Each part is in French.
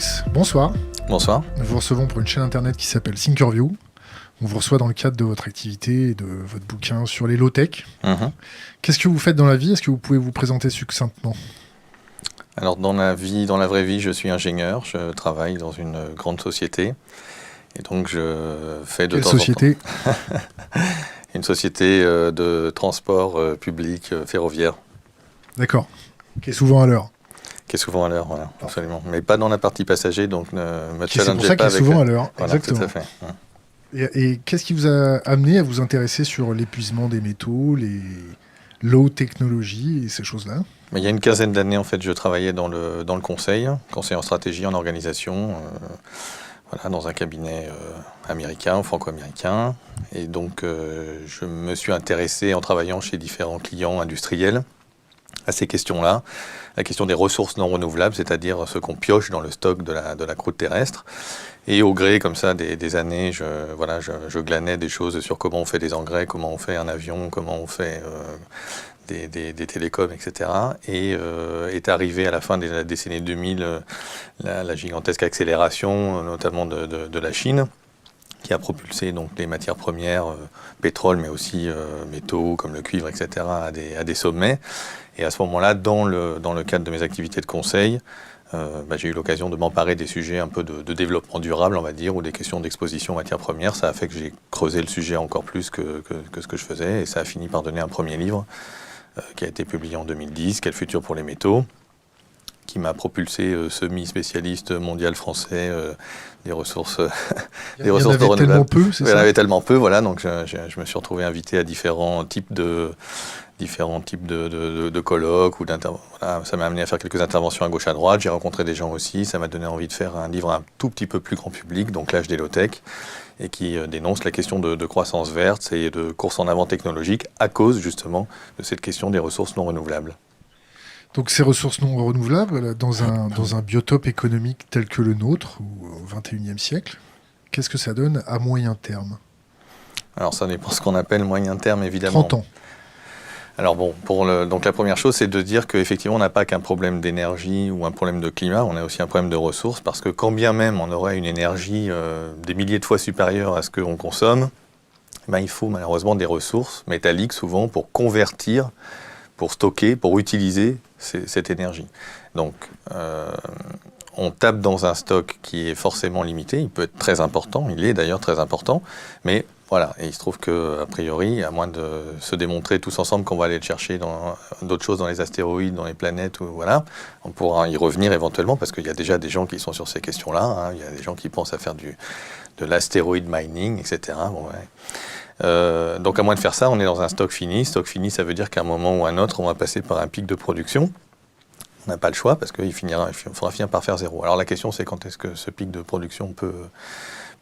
Cox, bonsoir. Bonsoir. Nous vous recevons pour une chaîne internet qui s'appelle Thinkerview. On vous reçoit dans le cadre de votre activité et de votre bouquin sur les low-tech. Qu'est-ce que vous faites dans la vie? Est-ce que vous pouvez vous présenter succinctement? Alors dans la vraie vie, je suis ingénieur. Je travaille dans une grande société. Et donc je fais de Quelle temps société? en temps une société de transport public ferroviaire. D'accord. Qui est souvent à l'heure. Qui est souvent à l'heure, voilà, absolument. Mais pas dans la partie passager, donc ne me C'est pour challengez ça pas qu'il est avec... souvent à l'heure, Voilà, exactement. tout à fait. Et qu'est-ce qui vous a amené à vous intéresser sur l'épuisement des métaux, les low technologies et ces choses-là? Mais il y a une quinzaine d'années, en fait, je travaillais dans le conseil en stratégie, en organisation, voilà, dans un cabinet américain, franco-américain. Et donc, je me suis intéressé, en travaillant chez différents clients industriels, à ces questions-là, la question des ressources non renouvelables, c'est-à-dire ce qu'on pioche dans le stock de la croûte terrestre. Et au gré, comme ça, des années, je glanais des choses sur comment on fait des engrais, comment on fait un avion, comment on fait des télécoms, etc. Et est arrivé à la fin de la décennie 2000 la gigantesque accélération, notamment de la Chine, qui a propulsé donc les matières premières, pétrole, mais aussi métaux comme le cuivre, etc., à des sommets. Et à ce moment-là, dans le cadre de mes activités de conseil, j'ai eu l'occasion de m'emparer des sujets un peu de développement durable, on va dire, ou des questions d'exposition matières premières. Ça a fait que j'ai creusé le sujet encore plus que ce que je faisais, et ça a fini par donner un premier livre qui a été publié en 2010, Quel futur pour les métaux, qui m'a propulsé semi-spécialiste mondial français des ressources des ressources renouvelables. Tellement peu, c'est ça? Il y en avait tellement peu, voilà, donc je me suis retrouvé invité à différents types de colloques ou voilà, ça m'a amené à faire quelques interventions à gauche à droite. J'ai rencontré des gens aussi. Ça m'a donné envie de faire un livre un tout petit peu plus grand public, donc l'âge des low-tech, et qui dénonce la question de croissance verte et de course en avant technologique à cause justement de cette question des ressources non renouvelables. Donc ces ressources non renouvelables, dans un biotope économique tel que le nôtre, au XXIe siècle, qu'est-ce que ça donne à moyen terme? Alors ça dépend ce qu'on appelle moyen terme, évidemment. 30 ans. Alors bon, donc la première chose, c'est de dire qu'effectivement, on n'a pas qu'un problème d'énergie ou un problème de climat, on a aussi un problème de ressources, parce que quand bien même on aurait une énergie des milliers de fois supérieure à ce qu'on consomme, il faut malheureusement des ressources métalliques souvent pour convertir, pour stocker, pour utiliser cette énergie. Donc, on tape dans un stock qui est forcément limité, il peut être très important, il est d'ailleurs très important, mais voilà, et il se trouve qu'a priori, à moins de se démontrer tous ensemble qu'on va aller le chercher dans d'autres choses, dans les astéroïdes, dans les planètes, voilà, on pourra y revenir éventuellement, parce qu'il y a déjà des gens qui sont sur ces questions-là, hein, il y a des gens qui pensent à faire de l'astéroïde mining, etc. Bon, ouais. Donc à moins de faire ça, on est dans un stock fini. Stock fini, ça veut dire qu'à un moment ou à un autre, on va passer par un pic de production. On n'a pas le choix, parce qu'il faudra finir par faire zéro. Alors la question, c'est quand est-ce que ce pic de production peut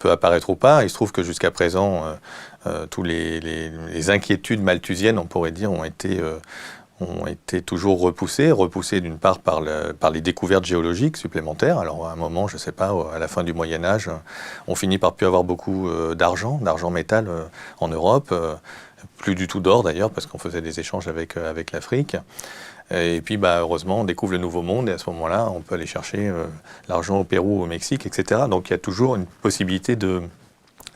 apparaître ou pas. Il se trouve que jusqu'à présent, tous les inquiétudes malthusiennes, on pourrait dire, ont été toujours repoussées d'une part par les découvertes géologiques supplémentaires. Alors à un moment, je ne sais pas, à la fin du Moyen-Âge, on finit par plus avoir beaucoup d'argent métal en Europe, plus du tout d'or d'ailleurs, parce qu'on faisait des échanges avec l'Afrique. Et puis, heureusement, on découvre le Nouveau Monde, et à ce moment-là, on peut aller chercher l'argent au Pérou, au Mexique, etc. Donc, il y a toujours une possibilité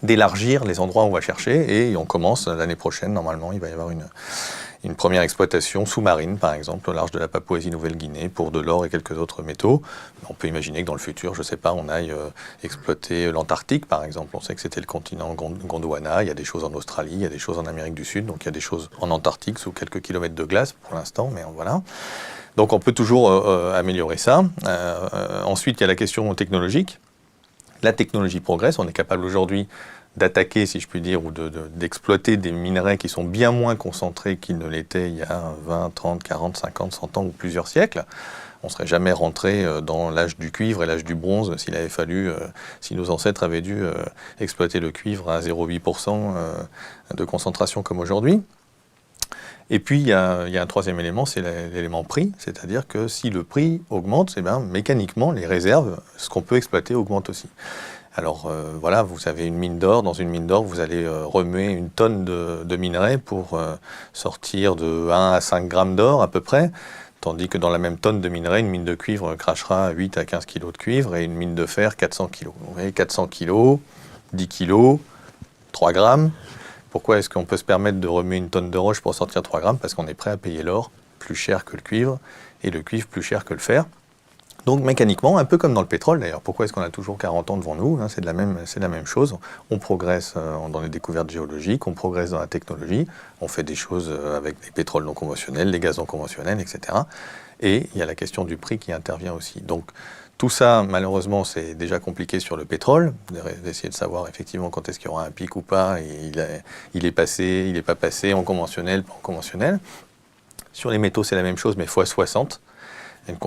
d'élargir les endroits où on va chercher, et on commence l'année prochaine, normalement, il va y avoir une première exploitation sous-marine, par exemple, au large de la Papouasie-Nouvelle-Guinée, pour de l'or et quelques autres métaux. On peut imaginer que dans le futur, je ne sais pas, on aille exploiter l'Antarctique, par exemple. On sait que c'était le continent Gondwana, il y a des choses en Australie, il y a des choses en Amérique du Sud, donc il y a des choses en Antarctique, sous quelques kilomètres de glace pour l'instant, mais voilà. Donc on peut toujours améliorer ça. Ensuite, il y a la question technologique. La technologie progresse, on est capable aujourd'hui d'attaquer, si je puis dire, ou d'exploiter des minerais qui sont bien moins concentrés qu'ils ne l'étaient il y a 20, 30, 40, 50, 100 ans ou plusieurs siècles. On ne serait jamais rentré dans l'âge du cuivre et l'âge du bronze si nos ancêtres avaient dû exploiter le cuivre à 0,8% de concentration comme aujourd'hui. Et puis, il y a un troisième élément, c'est l'élément prix, c'est-à-dire que si le prix augmente, mécaniquement, les réserves, ce qu'on peut exploiter, augmente aussi. Alors voilà, vous avez une mine d'or, dans une mine d'or, vous allez remuer une tonne de minerai pour sortir de 1 à 5 grammes d'or à peu près. Tandis que dans la même tonne de minerai, une mine de cuivre crachera 8 à 15 kg de cuivre et une mine de fer 400 kg. Vous voyez, 400 kg, 10 kg, 3 grammes. Pourquoi est-ce qu'on peut se permettre de remuer une tonne de roche pour sortir 3 grammes? Parce qu'on est prêt à payer l'or plus cher que le cuivre et le cuivre plus cher que le fer. Donc mécaniquement, un peu comme dans le pétrole d'ailleurs. Pourquoi est-ce qu'on a toujours 40 ans devant nous? C'est la même chose. On progresse dans les découvertes géologiques, on progresse dans la technologie, on fait des choses avec des pétroles non conventionnels, des gaz non conventionnels, etc. Et il y a la question du prix qui intervient aussi. Donc tout ça, malheureusement, c'est déjà compliqué sur le pétrole, d'essayer de savoir effectivement quand est-ce qu'il y aura un pic ou pas, et il est passé, il n'est pas passé, en conventionnel, pas en conventionnel. Sur les métaux, c'est la même chose, mais fois 60. Une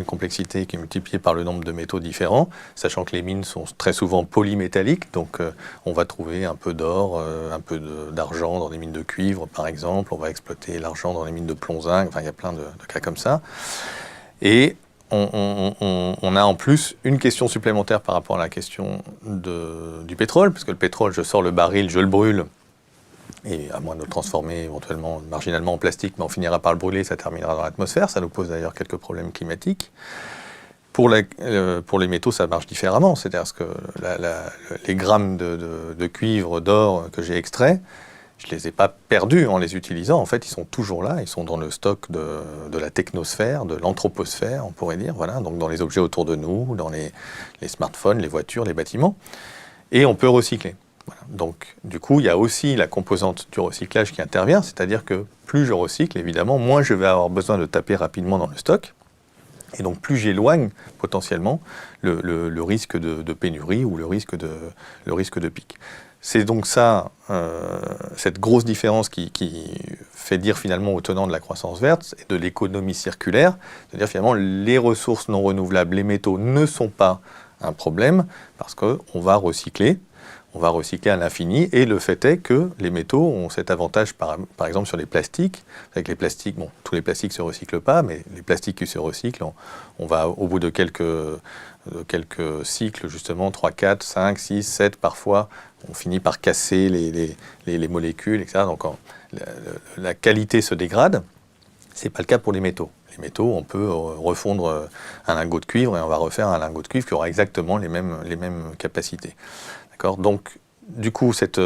complexité qui est multipliée par le nombre de métaux différents, sachant que les mines sont très souvent polymétalliques, donc on va trouver un peu d'or, un peu d'argent dans des mines de cuivre par exemple, on va exploiter l'argent dans les mines de plomb-zinc, enfin il y a plein de cas comme ça. Et on a en plus une question supplémentaire par rapport à la question du pétrole, parce que le pétrole, je sors le baril, je le brûle, et à moins de le transformer éventuellement marginalement en plastique, mais on finira par le brûler, ça terminera dans l'atmosphère. Ça nous pose d'ailleurs quelques problèmes climatiques. Pour les métaux, ça marche différemment. C'est-à-dire que les grammes de cuivre, d'or que j'ai extraits, je ne les ai pas perdus en les utilisant. En fait, ils sont toujours là. Ils sont dans le stock de la technosphère, de l'anthroposphère, on pourrait dire. Voilà, donc dans les objets autour de nous, dans les smartphones, les voitures, les bâtiments. Et on peut recycler. Voilà. Donc, du coup, il y a aussi la composante du recyclage qui intervient, c'est-à-dire que plus je recycle, évidemment, moins je vais avoir besoin de taper rapidement dans le stock, et donc plus j'éloigne potentiellement le risque de pénurie ou le risque de pic. C'est donc ça, cette grosse différence qui fait dire finalement aux tenants de la croissance verte et de l'économie circulaire, c'est-à-dire finalement les ressources non renouvelables, les métaux ne sont pas un problème, parce qu'on va recycler. On va recycler à l'infini, et le fait est que les métaux ont cet avantage, par exemple sur les plastiques. Avec les plastiques, bon, tous les plastiques ne se recyclent pas, mais les plastiques qui se recyclent, on va au bout de quelques cycles, justement, 3, 4, 5, 6, 7 parfois, on finit par casser les molécules, etc. Donc la qualité se dégrade. Ce n'est pas le cas pour les métaux. Les métaux, on peut refondre un lingot de cuivre et on va refaire un lingot de cuivre qui aura exactement les mêmes capacités. Donc, du coup, cette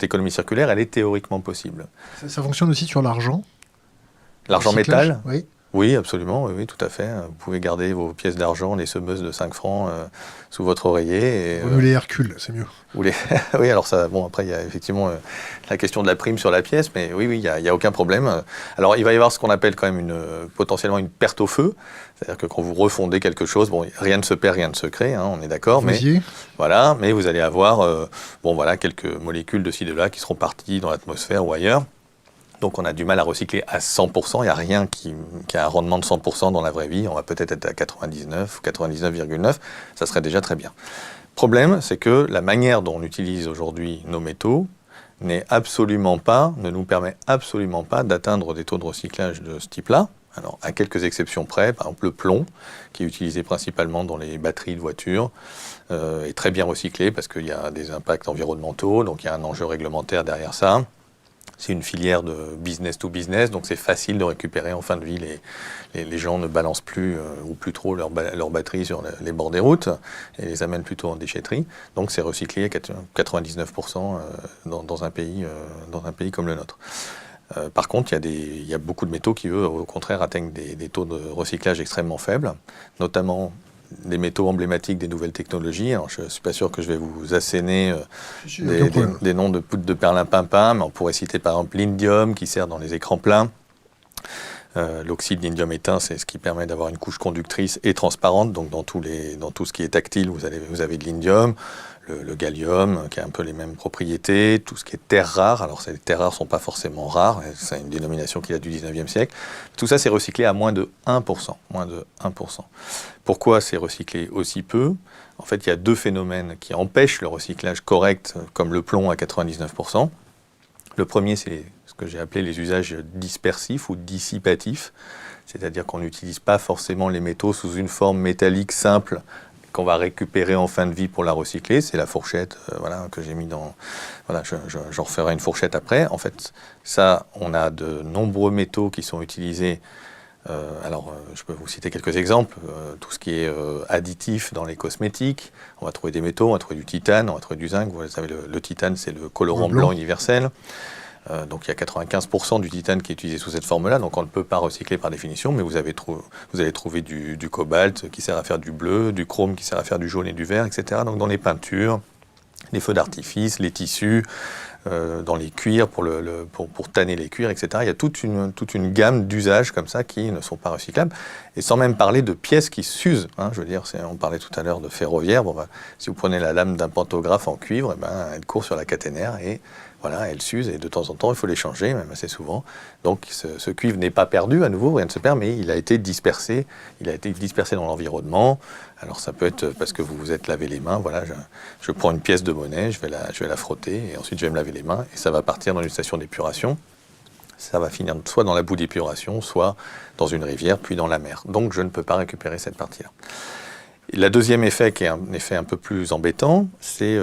économie circulaire, elle est théoriquement possible. Ça fonctionne aussi sur l'argent? L'argent métal? Oui. Oui, absolument, oui, tout à fait. Vous pouvez garder vos pièces d'argent, les semeuses de 5 francs sous votre oreiller. Ou les Hercule, c'est mieux. Oui, alors ça, bon, après, il y a effectivement la question de la prime sur la pièce, mais oui, il n'y a aucun problème. Alors, il va y avoir ce qu'on appelle quand même potentiellement une perte au feu, c'est-à-dire que quand vous refondez quelque chose, bon, rien ne se perd, rien ne se crée, on est d'accord, mais vous allez avoir quelques molécules de ci, de là qui seront parties dans l'atmosphère ou ailleurs. Donc on a du mal à recycler à 100%, il n'y a rien qui a un rendement de 100% dans la vraie vie, on va peut-être être à 99 ou 99,9, ça serait déjà très bien. Le problème, c'est que la manière dont on utilise aujourd'hui nos métaux ne nous permet absolument pas d'atteindre des taux de recyclage de ce type-là. Alors, à quelques exceptions près, par exemple le plomb, qui est utilisé principalement dans les batteries de voitures, est très bien recyclé parce qu'il y a des impacts environnementaux, donc il y a un enjeu réglementaire derrière ça. C'est une filière de business to business, donc c'est facile de récupérer en fin de vie. Les gens ne balancent plus ou plus trop leur batterie sur les bords des routes et les amènent plutôt en déchetterie. Donc c'est recyclé à 99% dans un pays comme le nôtre. Par contre, il y a beaucoup de métaux qui, eux, au contraire, atteignent des taux de recyclage extrêmement faibles, notamment des métaux emblématiques des nouvelles technologies. Alors, je ne suis pas sûr que je vais vous asséner des noms de poudre de perlimpinpin, mais on pourrait citer par exemple l'indium qui sert dans les écrans plats. L'oxyde d'indium éteint, c'est ce qui permet d'avoir une couche conductrice et transparente. Donc dans tout ce qui est tactile, vous avez de l'indium. Le gallium, qui a un peu les mêmes propriétés, tout ce qui est terres rares. Alors, les terres rares ne sont pas forcément rares, c'est une dénomination qui date du 19e siècle. Tout ça, c'est recyclé à moins de 1%. Pourquoi c'est recyclé aussi peu? En fait, il y a deux phénomènes qui empêchent le recyclage correct, comme le plomb à 99%. Le premier, c'est ce que j'ai appelé les usages dispersifs ou dissipatifs, c'est-à-dire qu'on n'utilise pas forcément les métaux sous une forme métallique simple, qu'on va récupérer en fin de vie pour la recycler. C'est la fourchette que j'ai mis dans... j'en referai une fourchette après. En fait, ça, on a de nombreux métaux qui sont utilisés Je peux vous citer quelques exemples. Tout ce qui est additif dans les cosmétiques, on va trouver des métaux, on va trouver du titane, on va trouver du zinc. Vous savez, le titane, c'est le colorant blanc universel. Donc il y a 95% du titane qui est utilisé sous cette forme-là, donc on ne peut pas recycler par définition, mais vous allez trouver du cobalt qui sert à faire du bleu, du chrome qui sert à faire du jaune et du vert, etc. Donc dans les peintures, les feux d'artifice, les tissus, dans les cuirs pour tanner les cuirs, etc. Il y a toute une gamme d'usages comme ça qui ne sont pas recyclables, et sans même parler de pièces qui s'usent. Je veux dire, on parlait tout à l'heure de ferroviaire. Si vous prenez la lame d'un pantographe en cuivre, elle court sur la caténaire et voilà, elle s'use, et de temps en temps, il faut les changer, même assez souvent. Donc ce cuivre n'est pas perdu, à nouveau, rien ne se perd, mais il a été dispersé dans l'environnement. Alors ça peut être parce que vous vous êtes lavé les mains, voilà, je prends une pièce de monnaie, je vais la frotter, et ensuite je vais me laver les mains, et ça va partir dans une station d'épuration. Ça va finir soit dans la boue d'épuration, soit dans une rivière, puis dans la mer. Donc je ne peux pas récupérer cette partie-là. Le deuxième effet, qui est un effet un peu plus embêtant, c'est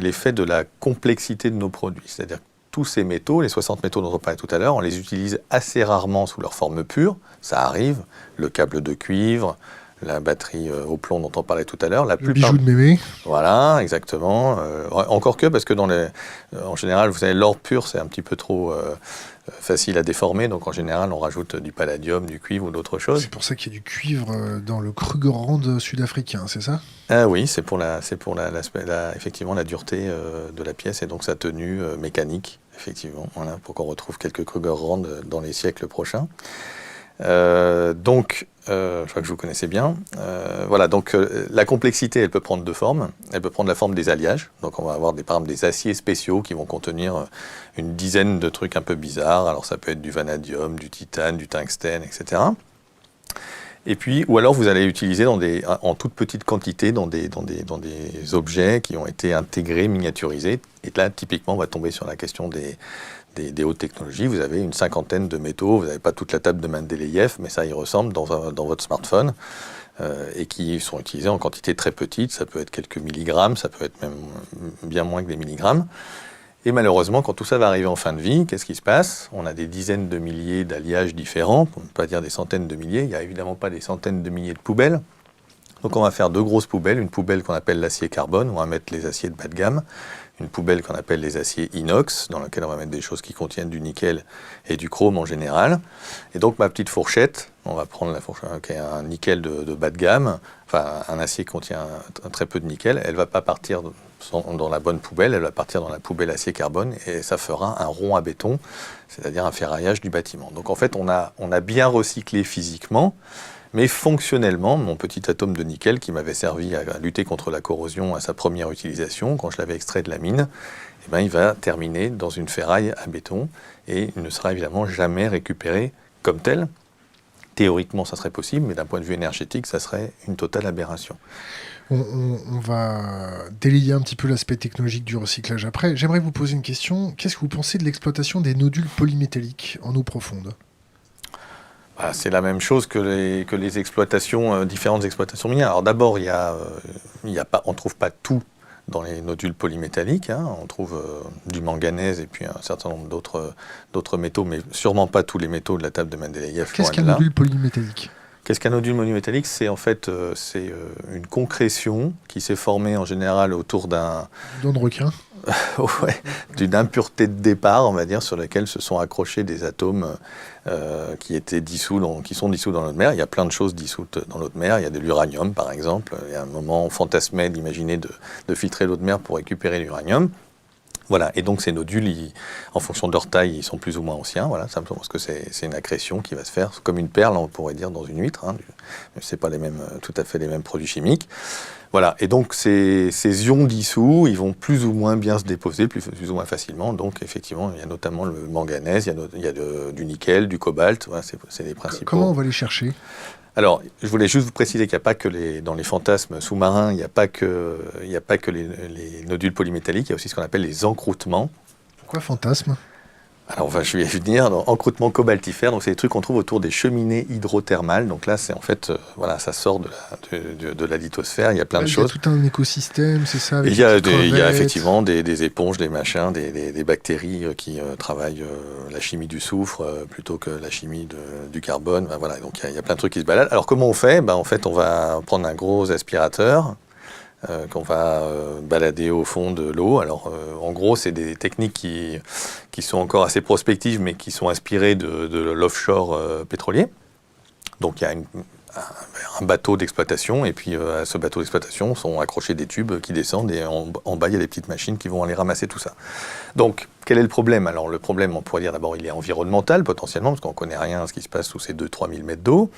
l'effet de la complexité de nos produits. C'est-à-dire que tous ces métaux, les 60 métaux dont on parlait tout à l'heure, on les utilise assez rarement sous leur forme pure. Ça arrive, le câble de cuivre, la batterie au plomb dont on parlait tout à l'heure. Le bijou de mémé. Voilà, exactement. Encore que, parce que en général, vous savez, l'or pur, c'est un petit peu trop facile à déformer. Donc en général, on rajoute du palladium, du cuivre ou d'autres choses. C'est pour ça qu'il y a du cuivre dans le Krugerrand sud-africain, c'est ça ? Oui, c'est pour effectivement la dureté de la pièce et donc sa tenue mécanique, effectivement, voilà, pour qu'on retrouve quelques Krugerrand dans les siècles prochains. Je crois que vous connaissez bien. Voilà, donc la complexité, elle peut prendre deux formes. Elle peut prendre la forme des alliages. Donc on va avoir par exemple des aciers spéciaux qui vont contenir une dizaine de trucs un peu bizarres. Alors ça peut être du vanadium, du titane, du tungstène, etc. Et puis, ou alors vous allez utiliser en toute petite quantité dans des objets qui ont été intégrés, miniaturisés. Et là, typiquement, on va tomber sur la question des hautes technologies. Vous avez une cinquantaine de métaux, vous n'avez pas toute la table de Mendeleïev, mais ça y ressemble dans votre smartphone, et qui sont utilisés en quantité très petite. Ça peut être quelques milligrammes, ça peut être même bien moins que des milligrammes. Et malheureusement, quand tout ça va arriver en fin de vie, qu'est-ce qui se passe ? On a des dizaines de milliers d'alliages différents, pour ne pas dire des centaines de milliers. Il n'y a évidemment pas des centaines de milliers de poubelles. Donc on va faire deux grosses poubelles, une poubelle qu'on appelle l'acier carbone, où on va mettre les aciers de bas de gamme, une poubelle qu'on appelle les aciers inox, dans laquelle on va mettre des choses qui contiennent du nickel et du chrome en général. Et donc ma petite fourchette, on va prendre la fourchette qui est un nickel de bas de gamme, enfin un acier qui contient très peu de nickel, elle ne va pas partir dans la bonne poubelle, elle va partir dans la poubelle acier carbone, et ça fera un rond à béton, c'est-à-dire un ferraillage du bâtiment. Donc en fait on a bien recyclé physiquement, mais fonctionnellement, mon petit atome de nickel qui m'avait servi à lutter contre la corrosion à sa première utilisation, quand je l'avais extrait de la mine, il va terminer dans une ferraille à béton et il ne sera évidemment jamais récupéré comme tel. Théoriquement, ça serait possible, mais d'un point de vue énergétique, ça serait une totale aberration. On va délayer un petit peu l'aspect technologique du recyclage après. J'aimerais vous poser une question. Qu'est-ce que vous pensez de l'exploitation des nodules polymétalliques en eau profonde ? C'est la même chose que les exploitations, différentes exploitations minières. Alors d'abord, on ne trouve pas tout dans les nodules polymétalliques. On trouve du manganèse et puis un certain nombre d'autres métaux, mais sûrement pas tous les métaux de la table de Mendeleïev. Qu'est-ce qu'un nodule polymétallique ? Qu'est-ce qu'un nodule polymétallique ? C'est en fait une concrétion qui s'est formée en général autour d'un... Dent de requin. Ouais, d'une impureté de départ, on va dire, sur laquelle se sont accrochés des atomes qui sont dissous dans l'eau de mer. Il y a plein de choses dissoutes dans l'eau de mer. Il y a de l'uranium, par exemple. Il y a un moment, on fantasmait d'imaginer de filtrer l'eau de mer pour récupérer l'uranium. Voilà, et donc ces nodules, en fonction de leur taille, ils sont plus ou moins anciens, voilà, simplement parce que c'est une accrétion qui va se faire comme une perle, on pourrait dire, dans une huître. C'est pas tout à fait les mêmes produits chimiques. Voilà, et donc ces ions dissous, ils vont plus ou moins bien se déposer, plus ou moins facilement. Donc effectivement, il y a notamment le manganèse, il y a du nickel, du cobalt, voilà, c'est les principaux. Comment on va les chercher ? Alors, je voulais juste vous préciser qu'il n'y a pas que dans les fantasmes sous-marins, il n'y a pas que les nodules polymétalliques, il y a aussi ce qu'on appelle les encroûtements. Pourquoi fantasme ? Alors, je vais venir dans encroûtement cobaltifère. Donc, c'est des trucs qu'on trouve autour des cheminées hydrothermales. Donc là, c'est en fait, ça sort de la lithosphère. Il y a plein de choses. Il y a tout un écosystème, c'est ça? Il y a effectivement des éponges, des machins, des bactéries qui travaillent la chimie du soufre plutôt que la chimie du carbone. Ben, voilà. Donc, il y a plein de trucs qui se baladent. Alors, comment on fait? En fait, on va prendre un gros aspirateur qu'on va balader au fond de l'eau. Alors, en gros, c'est des techniques qui sont encore assez prospectives, mais qui sont inspirées de l'offshore pétrolier. Donc, il y a un bateau d'exploitation, et puis à ce bateau d'exploitation sont accrochés des tubes qui descendent, et en bas, il y a des petites machines qui vont aller ramasser tout ça. Donc, quel est le problème? Alors, le problème, on pourrait dire d'abord, il est environnemental, potentiellement, parce qu'on ne connaît rien à ce qui se passe sous ces 2-3 000 mètres d'eau.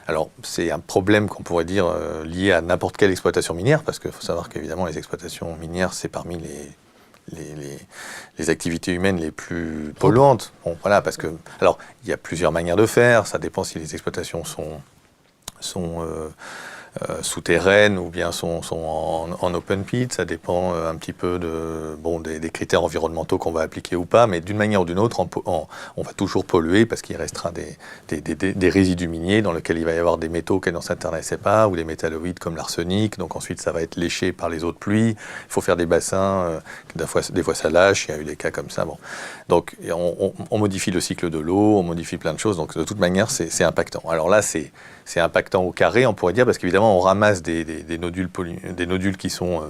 Alors, c'est un problème qu'on pourrait dire lié à n'importe quelle exploitation minière, parce qu'il faut savoir qu'évidemment, les exploitations minières, c'est parmi les activités humaines les plus polluantes. Bon, voilà, parce que... Alors, il y a plusieurs manières de faire, ça dépend si les exploitations sont souterraines ou bien sont en open pit, ça dépend un petit peu des critères environnementaux qu'on va appliquer ou pas, mais d'une manière ou d'une autre, on va toujours polluer parce qu'il restera des résidus miniers dans lesquels il va y avoir des métaux qui ne s'intéressaient pas, ou des métalloïdes comme l'arsenic, donc ensuite ça va être léché par les eaux de pluie, il faut faire des bassins, des fois ça lâche, il y a eu des cas comme ça. Bon. Donc on modifie le cycle de l'eau, on modifie plein de choses, donc de toute manière c'est impactant. Alors là c'est impactant au carré, on pourrait dire, parce qu'évidemment on ramasse des nodules qui sont...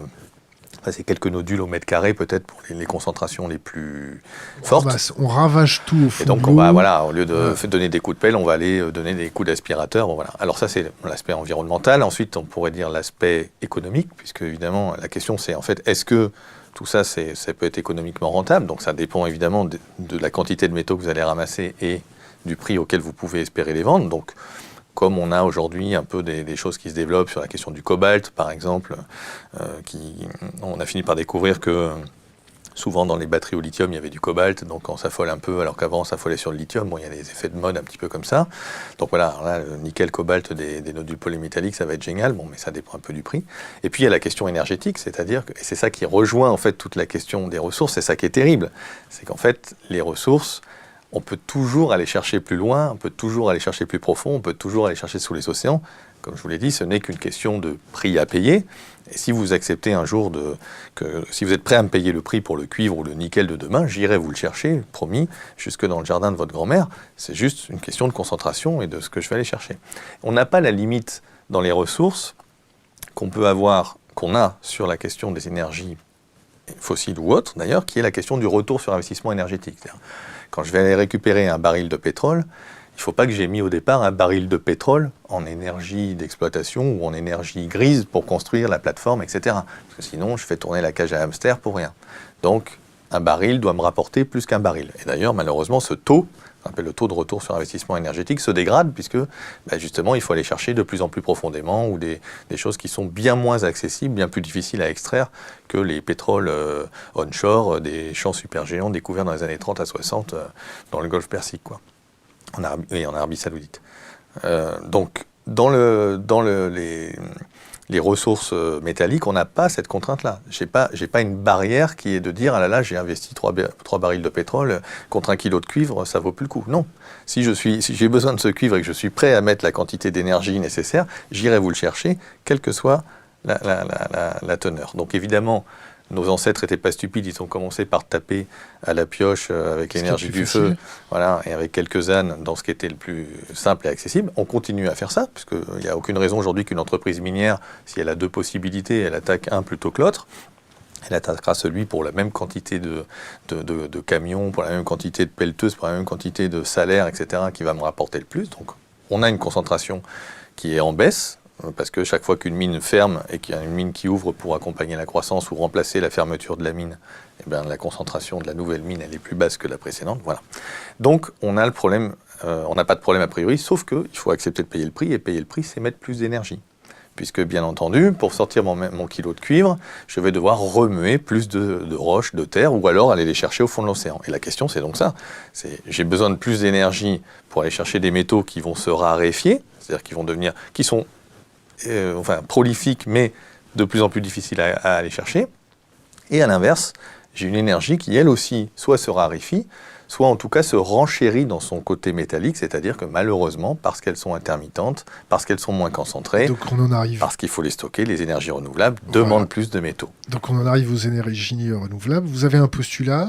c'est quelques nodules au mètre carré peut-être pour les concentrations les plus fortes. On ravage tout au fond. Et donc on va, au lieu de donner des coups de pelle, on va aller donner des coups d'aspirateur. Bon, voilà. Alors ça c'est l'aspect environnemental. Ensuite on pourrait dire l'aspect économique, puisque évidemment la question c'est en fait est-ce que tout ça, ça peut être économiquement rentable. Donc ça dépend évidemment de la quantité de métaux que vous allez ramasser et du prix auquel vous pouvez espérer les vendre. Donc comme on a aujourd'hui un peu des choses qui se développent sur la question du cobalt, par exemple, on a fini par découvrir que souvent dans les batteries au lithium, il y avait du cobalt, donc on s'affole un peu, alors qu'avant on s'affolait sur le lithium. Bon, il y a des effets de mode un petit peu comme ça. Donc voilà, là, le nickel, cobalt des nodules polymétalliques, ça va être génial, bon, mais ça dépend un peu du prix. Et puis il y a la question énergétique, c'est-à-dire que, et c'est ça qui rejoint en fait toute la question des ressources, c'est ça qui est terrible, c'est qu'en fait, les ressources, on peut toujours aller chercher plus loin, on peut toujours aller chercher plus profond, on peut toujours aller chercher sous les océans. Comme je vous l'ai dit, ce n'est qu'une question de prix à payer. Et si vous acceptez un jour si vous êtes prêt à me payer le prix pour le cuivre ou le nickel de demain, j'irai vous le chercher, promis, jusque dans le jardin de votre grand-mère. C'est juste une question de concentration et de ce que je vais aller chercher. On n'a pas la limite dans les ressources qu'on a sur la question des énergies fossiles ou autres, d'ailleurs, qui est la question du retour sur investissement énergétique. C'est-à-dire, quand je vais aller récupérer un baril de pétrole, il ne faut pas que j'ai mis au départ un baril de pétrole en énergie d'exploitation ou en énergie grise pour construire la plateforme, etc. Parce que sinon, je fais tourner la cage à hamster pour rien. Donc, un baril doit me rapporter plus qu'un baril. Et d'ailleurs, malheureusement, ce taux, on appelle le taux de retour sur investissement énergétique, se dégrade puisque, justement, il faut aller chercher de plus en plus profondément ou des choses qui sont bien moins accessibles, bien plus difficiles à extraire que les pétroles onshore des champs supergéants découverts dans les années 30 à 60 dans le Golfe Persique, quoi. En Arabie Saoudite. Donc, dans les ressources métalliques, on n'a pas cette contrainte-là. J'ai pas une barrière qui est de dire « Ah là là, j'ai investi 3 barils de pétrole, contre 1 kilo de cuivre, ça vaut plus le coup ». Non. Si j'ai besoin de ce cuivre et que je suis prêt à mettre la quantité d'énergie nécessaire, j'irai vous le chercher, quelle que soit la teneur. Donc évidemment, nos ancêtres n'étaient pas stupides, ils ont commencé par taper à la pioche avec l'énergie du feu, voilà, et avec quelques ânes dans ce qui était le plus simple et accessible. On continue à faire ça, puisqu'il n'y a aucune raison aujourd'hui qu'une entreprise minière, si elle a deux possibilités, elle attaque un plutôt que l'autre. Elle attaquera celui pour la même quantité de camions, pour la même quantité de pelleteuses, pour la même quantité de salaires, etc., qui va me rapporter le plus. Donc on a une concentration qui est en baisse, parce que chaque fois qu'une mine ferme et qu'il y a une mine qui ouvre pour accompagner la croissance ou remplacer la fermeture de la mine, la concentration de la nouvelle mine elle est plus basse que la précédente. Voilà. Donc on a le problème, on n'a pas de problème a priori, sauf qu'il faut accepter de payer le prix, et payer le prix c'est mettre plus d'énergie. Puisque bien entendu, pour sortir mon kilo de cuivre, je vais devoir remuer plus de roches, de terre, ou alors aller les chercher au fond de l'océan. Et la question c'est donc ça, j'ai besoin de plus d'énergie pour aller chercher des métaux qui vont se raréfier, c'est-à-dire qui sont prolifiques, mais de plus en plus difficiles à aller chercher. Et à l'inverse, j'ai une énergie qui, elle aussi, soit se raréfie, soit en tout cas se renchérit dans son côté métallique, c'est-à-dire que malheureusement, parce qu'elles sont intermittentes, parce qu'elles sont moins concentrées, Donc on en arrive. parce qu'il faut les stocker, les énergies renouvelables demandent plus de métaux. Donc on en arrive aux énergies renouvelables. Vous avez un postulat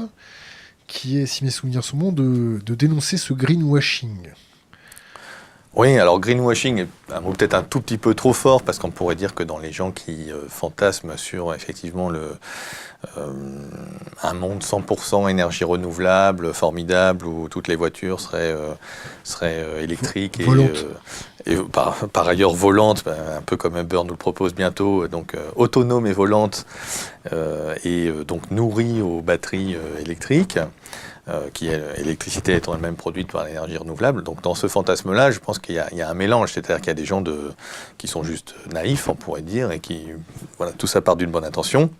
qui est, si mes souvenirs sont bons, de dénoncer ce greenwashing. Oui, alors greenwashing est un mot peut-être un tout petit peu trop fort, parce qu'on pourrait dire que dans les gens qui fantasment sur effectivement un monde 100% énergie renouvelable, formidable, où toutes les voitures seraient électriques et par ailleurs volantes, un peu comme Uber nous le propose bientôt, donc autonomes et volantes, donc nourries aux batteries électriques. L'électricité étant elle-même produite par l'énergie renouvelable. Donc dans ce fantasme-là, je pense qu'il y a un mélange, c'est-à-dire qu'il y a des gens qui sont juste naïfs, on pourrait dire, et qui, voilà, tout ça part d'une bonne intention.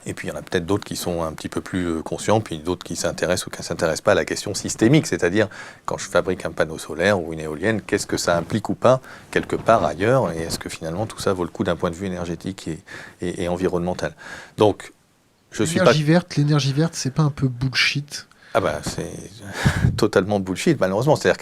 Et puis il y en a peut-être d'autres qui sont un petit peu plus conscients, puis d'autres qui s'intéressent ou qui ne s'intéressent pas à la question systémique, c'est-à-dire quand je fabrique un panneau solaire ou une éolienne, qu'est-ce que ça implique ou pas quelque part ailleurs, et est-ce que finalement tout ça vaut le coup d'un point de vue énergétique et environnemental. Donc je suis pas... L'énergie verte, c'est pas un peu bullshit ? Ah bah c'est totalement bullshit malheureusement, c'est-à-dire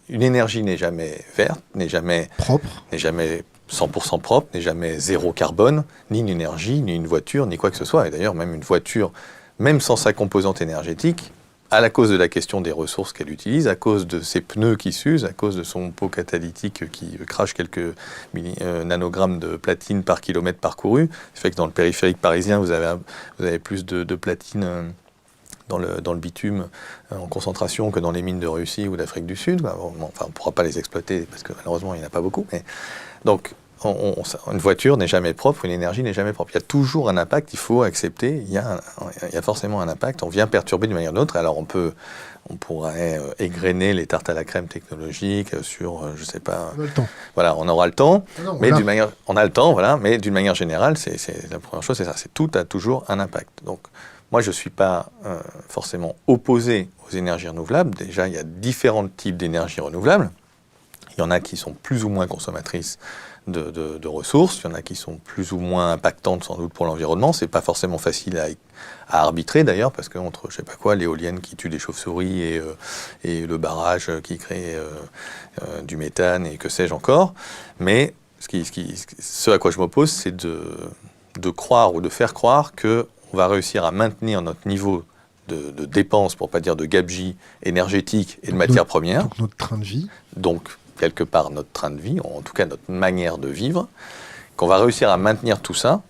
qu'une énergie n'est jamais verte, n'est jamais propre, n'est jamais 100% propre, n'est jamais zéro carbone, ni une énergie, ni une voiture, ni quoi que ce soit. Et d'ailleurs même une voiture, même sans sa composante énergétique, à la cause de la question des ressources qu'elle utilise, à cause de ses pneus qui s'usent, à cause de son pot catalytique qui crache quelques nanogrammes de platine par kilomètre parcouru, ça fait que dans le périphérique parisien vous avez plus de platine dans le bitume en concentration que dans les mines de Russie ou d'Afrique du Sud. Enfin, on ne pourra pas les exploiter parce que malheureusement, il n'y en a pas beaucoup. Mais... Donc, une voiture n'est jamais propre, une énergie n'est jamais propre. Il y a toujours un impact, il faut accepter, il y a forcément un impact. On vient perturber d'une manière ou d'une autre. Alors, on pourrait égrener les tartes à la crème technologiques sur, je ne sais pas... On a le temps. Voilà, on aura le temps. Non, mais on a le temps, voilà. Mais d'une manière générale, la première chose, c'est ça. Tout a toujours un impact. Donc, moi, je ne suis pas forcément opposé aux énergies renouvelables. Déjà, il y a différents types d'énergies renouvelables. Il y en a qui sont plus ou moins consommatrices de ressources. Il y en a qui sont plus ou moins impactantes, sans doute, pour l'environnement. Ce n'est pas forcément facile à arbitrer, d'ailleurs, parce qu'entre, je ne sais pas quoi, l'éolienne qui tue des chauves-souris et le barrage qui crée du méthane et que sais-je encore. Mais ce à quoi je m'oppose, c'est de croire ou de faire croire que on va réussir à maintenir notre niveau de dépenses, pour ne pas dire de gabegie énergétique et de matières premières. Donc notre train de vie. Donc, quelque part, notre train de vie, ou en tout cas notre manière de vivre, qu'on va réussir à maintenir tout ça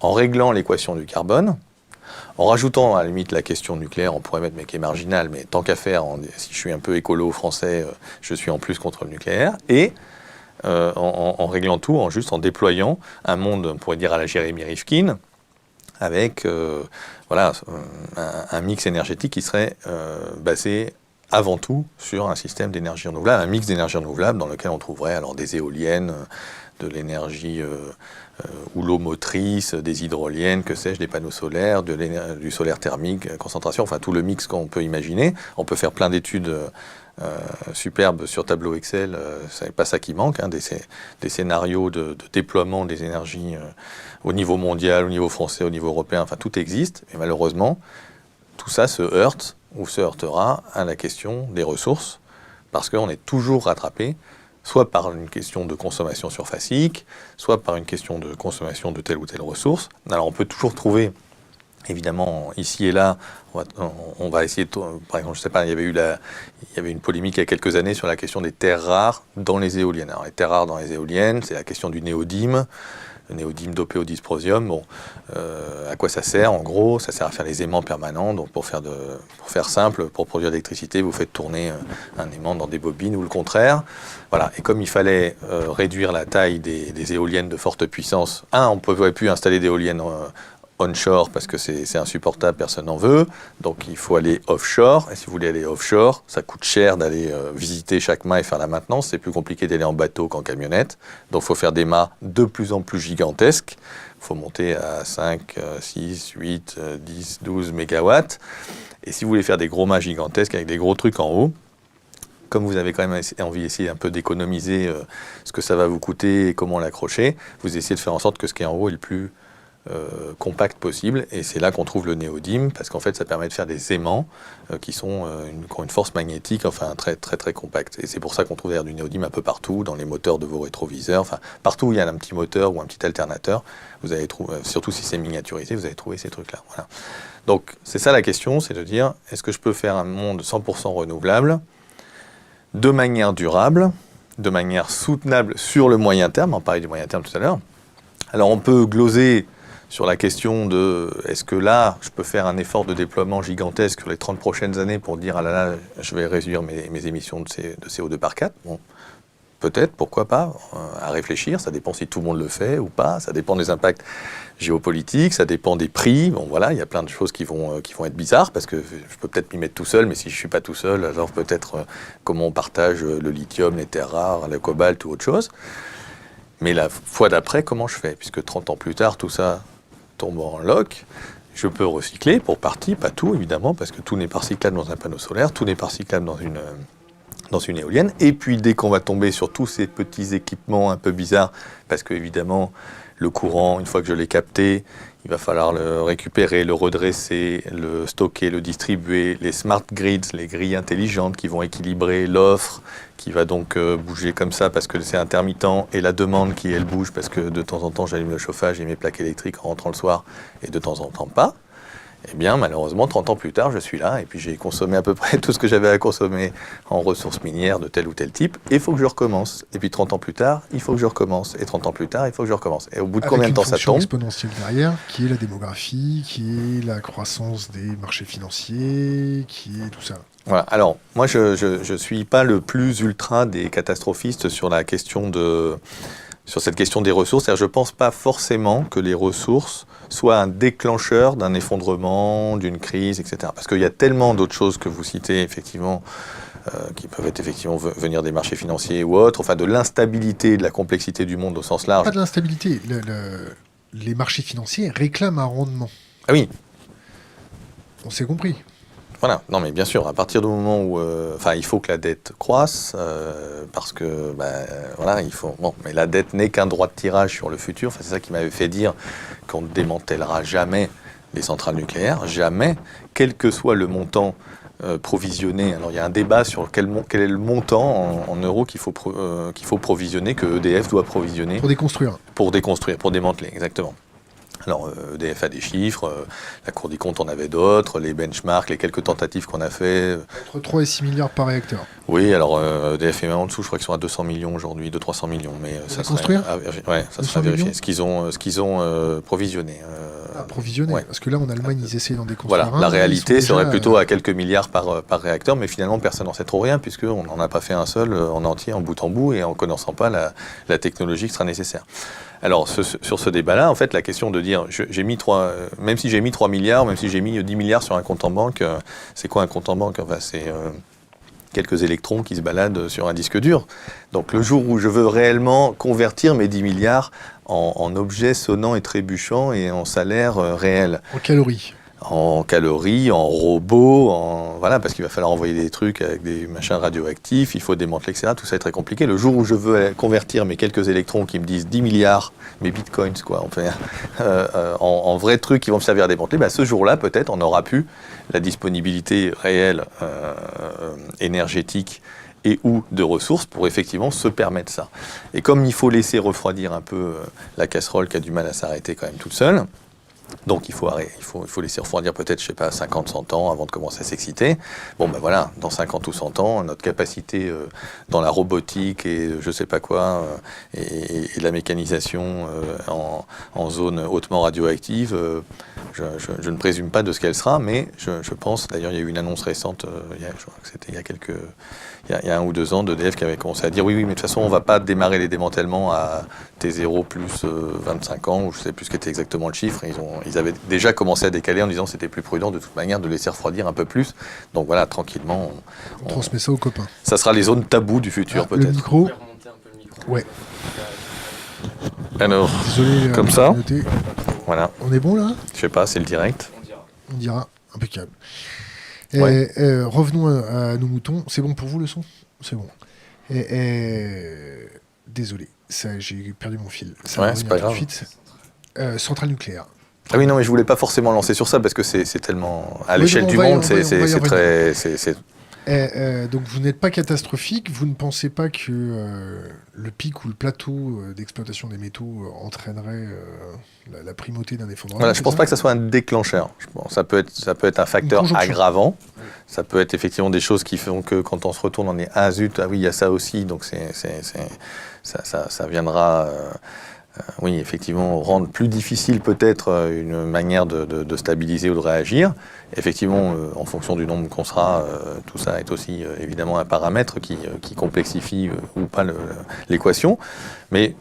en réglant l'équation du carbone, en rajoutant à la limite la question nucléaire, on pourrait mettre mais qui est marginal, mais tant qu'à faire, si je suis un peu écolo français, je suis en plus contre le nucléaire, et en réglant tout, en déployant un monde, on pourrait dire à la Jérémy Rifkin, avec un mix énergétique qui serait basé avant tout sur un système d'énergie renouvelable, un mix d'énergie renouvelable dans lequel on trouverait alors des éoliennes, de l'énergie houlomotrice, motrice, des hydroliennes, que sais-je, des panneaux solaires, du solaire thermique, concentration, enfin tout le mix qu'on peut imaginer. On peut faire plein d'études superbes sur tableau Excel, c'est pas ça qui manque, des scénarios de déploiement des énergies au niveau mondial, au niveau français, au niveau européen, enfin tout existe, mais malheureusement, tout ça se heurte ou se heurtera à la question des ressources, parce qu'on est toujours rattrapé, soit par une question de consommation surfacique, soit par une question de consommation de telle ou telle ressource. Alors on peut toujours trouver, évidemment, ici et là, on va essayer de... Par exemple, je ne sais pas, il y avait une polémique il y a quelques années sur la question des terres rares dans les éoliennes. Alors les terres rares dans les éoliennes, c'est la question du néodyme, le néodyme dopé au dysprosium. Bon, à quoi ça sert? En gros, ça sert à faire les aimants permanents. Donc pour faire simple, pour produire de l'électricité, vous faites tourner un aimant dans des bobines ou le contraire. Voilà. Et comme il fallait réduire la taille des éoliennes de forte puissance, on ne pouvait plus installer d'éoliennes onshore parce que c'est insupportable, personne n'en veut. Donc il faut aller offshore. Et si vous voulez aller offshore, ça coûte cher d'aller visiter chaque mât et faire la maintenance. C'est plus compliqué d'aller en bateau qu'en camionnette. Donc il faut faire des mâts de plus en plus gigantesques. Il faut monter à 5, 6, 8, 10, 12 mégawatts. Et si vous voulez faire des gros mâts gigantesques avec des gros trucs en haut, comme vous avez quand même envie d'essayer un peu d'économiser ce que ça va vous coûter et comment l'accrocher, vous essayez de faire en sorte que ce qui est en haut est le plus compacte possible. Et c'est là qu'on trouve le néodyme, parce qu'en fait, ça permet de faire des aimants qui ont une force magnétique, enfin très très très compacte. Et c'est pour ça qu'on trouve d'ailleurs du néodyme un peu partout, dans les moteurs de vos rétroviseurs. Enfin, partout où il y a un petit moteur ou un petit alternateur, vous allez trouver, surtout si c'est miniaturisé, vous allez trouver ces trucs-là. Voilà. Donc c'est ça la question, c'est de dire, est-ce que je peux faire un monde 100% renouvelable de manière durable, de manière soutenable sur le moyen terme, on parlait du moyen terme tout à l'heure. Alors on peut gloser sur la question de est-ce que là, je peux faire un effort de déploiement gigantesque sur les 30 prochaines années pour dire ah là là, je vais réduire mes émissions de CO2 par 4. Bon, peut-être, pourquoi pas, à réfléchir, ça dépend si tout le monde le fait ou pas, ça dépend des impacts géopolitiques, ça dépend des prix, bon voilà, il y a plein de choses qui vont être bizarres, parce que je peux peut-être m'y mettre tout seul, mais si je ne suis pas tout seul, alors peut-être comment on partage le lithium, les terres rares, le cobalt ou autre chose. Mais la fois d'après, comment je fais? Puisque 30 ans plus tard, tout ça tombe en loc, je peux recycler pour partie, pas tout évidemment, parce que tout n'est pas recyclable dans un panneau solaire, tout n'est pas recyclable dans une éolienne. Et puis dès qu'on va tomber sur tous ces petits équipements un peu bizarres, parce que évidemment le courant, une fois que je l'ai capté, il va falloir le récupérer, le redresser, le stocker, le distribuer, les smart grids, les grilles intelligentes qui vont équilibrer l'offre, qui va donc bouger comme ça parce que c'est intermittent, et la demande qui elle bouge parce que de temps en temps j'allume le chauffage et mes plaques électriques en rentrant le soir et de temps en temps pas. Eh bien, malheureusement, 30 ans plus tard, je suis là, et puis j'ai consommé à peu près tout ce que j'avais à consommer en ressources minières de tel ou tel type, et il faut que je recommence. Et puis 30 ans plus tard, il faut que je recommence. Et 30 ans plus tard, il faut que je recommence. Et au bout de combien de temps ça tombe ? Avec une fonction exponentielle derrière, qui est la démographie, qui est la croissance des marchés financiers, qui est tout ça. Voilà. Alors, moi, je ne suis pas le plus ultra des catastrophistes sur la question sur cette question des ressources. C'est-à-dire, je ne pense pas forcément que les ressources soient un déclencheur d'un effondrement, d'une crise, etc. Parce qu'il y a tellement d'autres choses que vous citez, effectivement, qui peuvent être effectivement venir des marchés financiers ou autres, enfin de l'instabilité, de la complexité du monde au sens large. Pas de l'instabilité. Les marchés financiers réclament un rendement. Ah oui. On s'est compris. Voilà, non mais bien sûr, à partir du moment où il faut que la dette croisse, parce que voilà, il faut. Bon, mais la dette n'est qu'un droit de tirage sur le futur. Enfin, c'est ça qui m'avait fait dire qu'on ne démantèlera jamais les centrales nucléaires, jamais, quel que soit le montant provisionné. Alors il y a un débat sur quel est le montant en euros qu'il faut provisionner, que EDF doit provisionner. Pour déconstruire. Pour déconstruire, pour démanteler, exactement. Alors, EDF a des chiffres, la Cour des comptes en avait d'autres, les benchmarks, les quelques tentatives qu'on a fait. Entre 3 et 6 milliards par réacteur. Oui, alors EDF est même en dessous, je crois qu'ils sont à 200 millions aujourd'hui, 200-300 millions. Mais ça construire sera vérifié. Ce qu'ils ont provisionné. Provisionné, ouais. Parce que là, en Allemagne, ils essaient d'en déconstruire. Voilà, la réalité serait plutôt à quelques milliards par réacteur, mais finalement, personne n'en sait trop rien, puisqu'on n'en a pas fait un seul en entier, en bout, et en ne connaissant pas la technologie qui sera nécessaire. Alors, sur ce débat-là, en fait, la question de dire, même si j'ai mis 3 milliards, même si j'ai mis 10 milliards sur un compte en banque, c'est quoi un compte en banque ? Enfin, c'est quelques électrons qui se baladent sur un disque dur. Donc, le jour où je veux réellement convertir mes 10 milliards en objets sonnants et trébuchants et en salaire réel. En calories. En calories, en robots, voilà, parce qu'il va falloir envoyer des trucs avec des machins radioactifs, il faut démanteler, etc. Tout ça est très compliqué. Le jour où je veux convertir mes quelques électrons qui me disent 10 milliards, mes bitcoins, quoi, en vrais trucs qui vont me servir à démanteler, ce jour-là, peut-être, on aura pu la disponibilité réelle énergétique et ou de ressources pour effectivement se permettre ça. Et comme il faut laisser refroidir un peu la casserole qui a du mal à s'arrêter quand même toute seule, donc il faut laisser refroidir peut-être, 50-100 ans avant de commencer à s'exciter. Bon voilà, dans 50 ou 100 ans, notre capacité dans la robotique et je sais pas quoi, et la mécanisation en zone hautement radioactive, je ne présume pas de ce qu'elle sera, mais je pense, d'ailleurs il y a eu une annonce récente, je crois que c'était il y a 1 ou 2 ans, d'EDF qui avait commencé à dire oui, mais de toute façon, on ne va pas démarrer les démantèlements à T0 plus 25 ans, ou je ne sais plus ce qu'était exactement le chiffre. Ils avaient déjà commencé à décaler en disant que c'était plus prudent de toute manière de laisser refroidir un peu plus. Donc voilà, tranquillement. On transmet ça aux copains. Ça sera les zones taboues du futur, peut-être. Le micro. Ouais. Alors, désolé, comme ça. Noter. Voilà. On est bon là ? Je sais pas, c'est le direct. On dira. Impeccable. Ouais. Revenons à nos moutons. C'est bon pour vous le son ? C'est bon. Désolé, j'ai perdu mon fil. Ça ouais, c'est pas grave. Centrale nucléaire. Ah oui, non, mais je voulais pas forcément lancer sur ça parce que c'est tellement à l'échelle du monde, c'est très. Donc vous n'êtes pas catastrophique, vous ne pensez pas que le pic ou le plateau d'exploitation des métaux entraînerait la primauté d'un effondrement? Voilà, je ne pense pas que ça soit un déclencheur. Ça peut être un facteur aggravant. Oui. Ça peut être effectivement des choses qui font que quand on se retourne, on est ah zut, ah oui, il y a ça aussi, donc ça viendra. Oui, effectivement, rendre plus difficile peut-être une manière de stabiliser ou de réagir. Effectivement, en fonction du nombre qu'on sera, tout ça est aussi évidemment un paramètre qui complexifie ou pas l'équation. Mais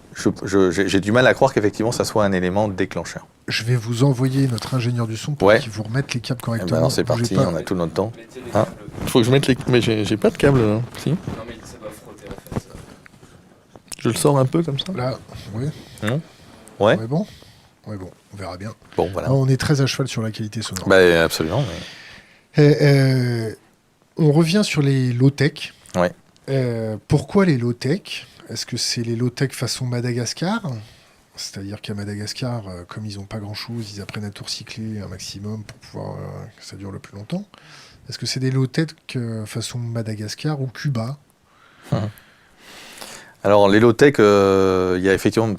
j'ai du mal à croire qu'effectivement, ça soit un élément déclencheur. Je vais vous envoyer notre ingénieur du son pour qu'il vous remette les câbles correctement. Ben alors c'est parti, on a tout notre temps. Il faut que je mette les... Mais j'ai pas de câble là. Si. Non mais ça va frotter en fait. Je le sors un peu comme ça. Là, oui. Ouais. On est bon. On verra bien. Bon, voilà. On est très à cheval sur la qualité sonore. Bah, absolument. On revient sur les low-tech. Ouais. Pourquoi les low-tech? Est-ce que c'est les low-tech façon Madagascar? C'est-à-dire qu'à Madagascar, comme ils n'ont pas grand-chose, ils apprennent à tout recycler un maximum pour pouvoir que ça dure le plus longtemps. Est-ce que c'est des low-tech façon Madagascar ou Cuba? Alors les low-tech, il y a effectivement,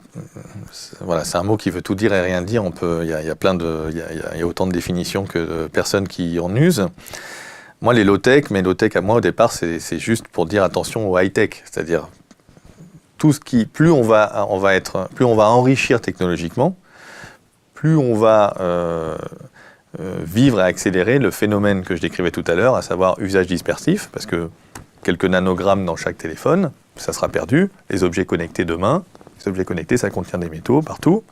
voilà, c'est un mot qui veut tout dire et rien dire. Il y a autant de définitions que de personnes qui en usent. Moi, les low-tech, mes low-tech à moi au départ, c'est juste pour dire attention au high-tech, c'est-à-dire tout ce qui, plus on va enrichir technologiquement, plus on va vivre et accélérer le phénomène que je décrivais tout à l'heure, à savoir usage dispersif, parce que quelques nanogrammes dans chaque téléphone, ça sera perdu. Les objets connectés demain, les objets connectés, ça contient des métaux partout.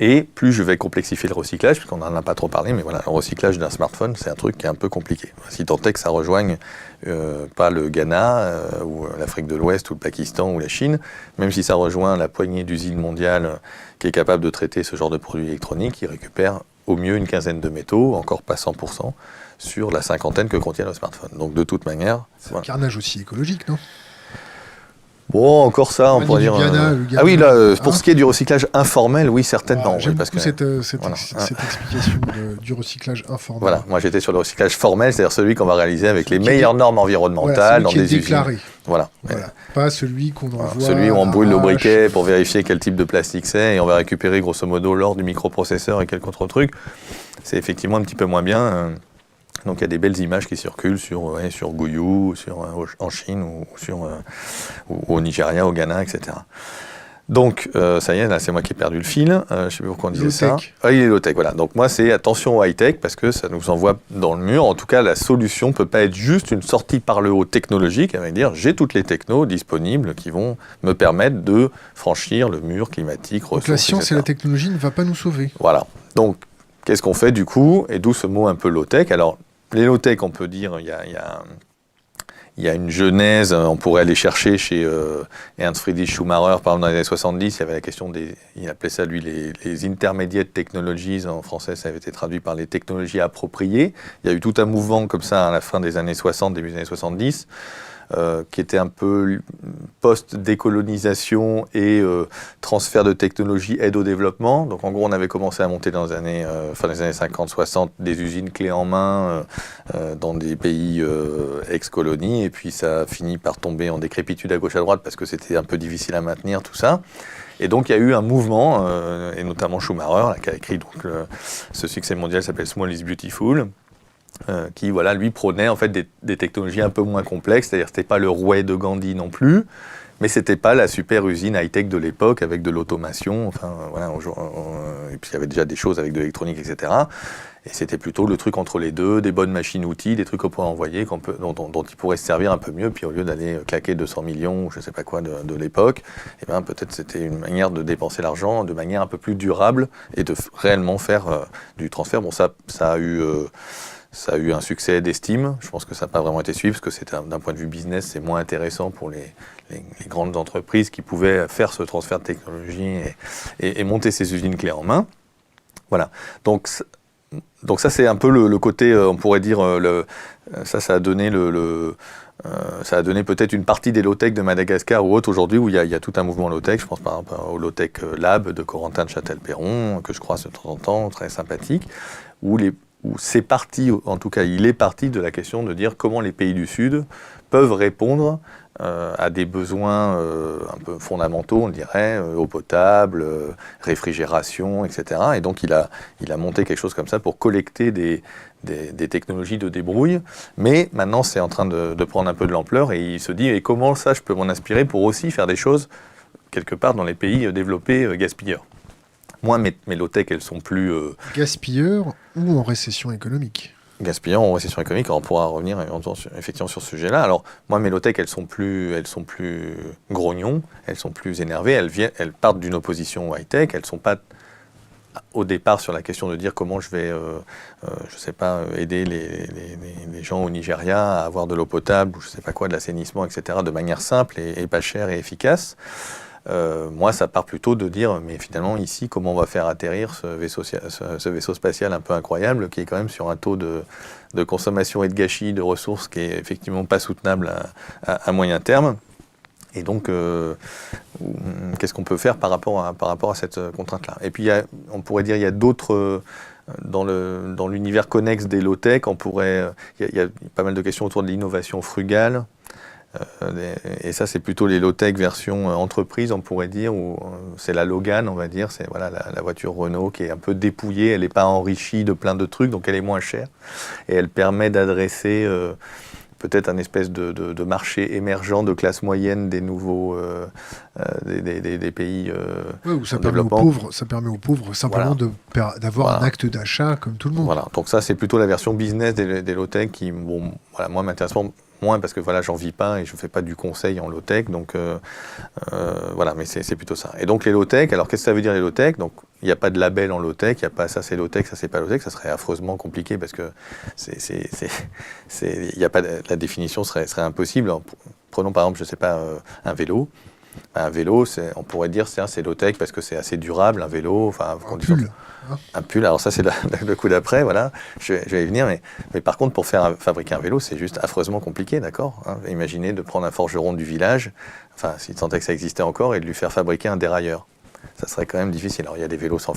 Et plus je vais complexifier le recyclage, puisqu'on n'en a pas trop parlé, mais voilà, le recyclage d'un smartphone, c'est un truc qui est un peu compliqué. Si tant est que ça rejoigne pas le Ghana, ou l'Afrique de l'Ouest, ou le Pakistan, ou la Chine, même si ça rejoint la poignée d'usines mondiales qui est capable de traiter ce genre de produits électroniques, qui récupèrent au mieux une quinzaine de métaux, encore pas 100%, sur la cinquantaine que contient le smartphone. Donc de toute manière... C'est un carnage aussi écologique, non ? Bon, encore ça, on pourrait dire... Ghana, ah oui, là, pour ce qui est du recyclage informel, oui, certainement. J'aime parce beaucoup cette explication du recyclage informel. Voilà, moi j'étais sur le recyclage formel, c'est-à-dire celui qu'on va réaliser avec les meilleures normes environnementales dans des usines. Voilà. Pas celui qu'on envoie... Celui où on brûle le briquet pour vérifier quel type de plastique c'est et on va récupérer grosso modo l'or du microprocesseur et quelques autres trucs. C'est effectivement un petit peu moins bien. Donc il y a des belles images qui circulent sur Guyou, en Chine ou au Nigeria, au Ghana, etc. Donc ça y est, là c'est moi qui ai perdu le fil. Je ne sais plus pourquoi on disait ça. Ah, il est low-tech, voilà. Donc moi c'est attention au high-tech parce que ça nous envoie dans le mur. En tout cas, la solution ne peut pas être juste une sortie par le haut technologique, avec dire j'ai toutes les technos disponibles qui vont me permettre de franchir le mur climatique, ressources, donc la science etc. et la technologie ne va pas nous sauver. Voilà. Donc qu'est-ce qu'on fait du coup? Et d'où ce mot un peu low-tech. Alors les low-tech, on peut dire, il y a une genèse, on pourrait aller chercher chez Ernst Friedrich Schumacher, par exemple, dans les années 70, il y avait la question il appelait ça, lui, les intermediate technologies, en français, ça avait été traduit par les technologies appropriées. Il y a eu tout un mouvement comme ça à la fin des années 60, début des années 70, qui était un peu post-décolonisation et transfert de technologie, aide au développement. Donc en gros, on avait commencé à monter dans les années, fin des années 50-60 des usines clés en main dans des pays ex-colonies, et puis ça a fini par tomber en décrépitude à gauche à droite parce que c'était un peu difficile à maintenir tout ça. Et donc il y a eu un mouvement, et notamment Schumacher, là, qui a écrit donc, ce succès mondial s'appelle Small is Beautiful, qui voilà, lui prônait en fait des technologies un peu moins complexes, c'est-à-dire c'était pas le rouet de Gandhi non plus, mais c'était pas la super usine high-tech de l'époque avec de l'automation, enfin voilà, et puis il y avait déjà des choses avec de l'électronique, etc. Et c'était plutôt le truc entre les deux, des bonnes machines-outils, des trucs qu'on pourrait envoyer, dont ils pourraient se servir un peu mieux, puis au lieu d'aller claquer 200 millions, ou je sais pas quoi, de l'époque, eh ben, peut-être c'était une manière de dépenser l'argent de manière un peu plus durable et de réellement faire du transfert. Bon, ça a eu un succès d'estime. Je pense que ça n'a pas vraiment été suivi, parce que d'un point de vue business, c'est moins intéressant pour les grandes entreprises qui pouvaient faire ce transfert de technologie et monter ces usines clés en main. Voilà. Donc ça, c'est un peu le côté, on pourrait dire, ça a donné Ça a donné peut-être une partie des low-tech de Madagascar ou autre aujourd'hui où il y a tout un mouvement low-tech. Je pense par exemple au low-tech lab de Corentin de Châtel-Perron, que je croise de temps en temps, très sympathique, où c'est parti, en tout cas il est parti de la question de dire comment les pays du Sud peuvent répondre à des besoins un peu fondamentaux, on dirait, eau potable, réfrigération, etc. Et donc il a monté quelque chose comme ça pour collecter des technologies de débrouille, mais maintenant c'est en train de prendre un peu de l'ampleur et il se dit et comment ça je peux m'en inspirer pour aussi faire des choses quelque part dans les pays développés gaspilleurs. Moi mes low-tech elles sont plus... Gaspilleurs ou en récession économique? Gaspillant en récession économique, on pourra revenir effectivement sur ce sujet-là. Alors, moi, mes low-tech, elles sont plus grognons, elles sont plus énervées, elles partent d'une opposition au high-tech, elles ne sont pas au départ sur la question de dire comment je vais, je sais pas, aider les gens au Nigeria à avoir de l'eau potable, ou je sais pas quoi, de l'assainissement, etc., de manière simple et pas chère et efficace. Moi, ça part plutôt de dire, mais finalement, ici, comment on va faire atterrir ce vaisseau spatial un peu incroyable, qui est quand même sur un taux de consommation et de gâchis de ressources qui est effectivement pas soutenable à moyen terme. Et donc, qu'est-ce qu'on peut faire par rapport à cette contrainte-là? Et puis, on pourrait dire, il y a d'autres... Dans l'univers connexe des low-tech, il y a pas mal de questions autour de l'innovation frugale. Et ça, c'est plutôt les low-tech version entreprise, on pourrait dire, où c'est la Logan, on va dire, c'est voilà, la voiture Renault qui est un peu dépouillée, elle n'est pas enrichie de plein de trucs, donc elle est moins chère. Et elle permet d'adresser peut-être un espèce de marché émergent de classe moyenne des nouveaux des pays où ça en permet développement. ça permet aux pauvres simplement d'avoir un acte d'achat comme tout le monde. Voilà, donc ça, c'est plutôt la version business des low-tech qui, bon, voilà, moi, m'intéresse moins parce que voilà, j'en vis pas et je fais pas du conseil en low-tech, donc voilà, mais c'est plutôt ça. Et donc les low-tech, alors qu'est-ce que ça veut dire les low-tech? Donc il n'y a pas de label en low-tech, il n'y a pas ça c'est low-tech, ça c'est pas low-tech, ça serait affreusement compliqué parce que y a pas la définition serait impossible. Prenons par exemple, je sais pas, un vélo. Un vélo, on pourrait dire c'est low-tech parce que c'est assez durable, un vélo. Enfin, un pull, alors ça c'est le coup d'après, voilà, je vais y venir, mais par contre pour fabriquer un vélo, c'est juste affreusement compliqué, d'accord, hein. Imaginez de prendre un forgeron du village, enfin s'il sentait que ça existait encore, et de lui faire fabriquer un dérailleur. Ça serait quand même difficile. Alors il y a des vélos sans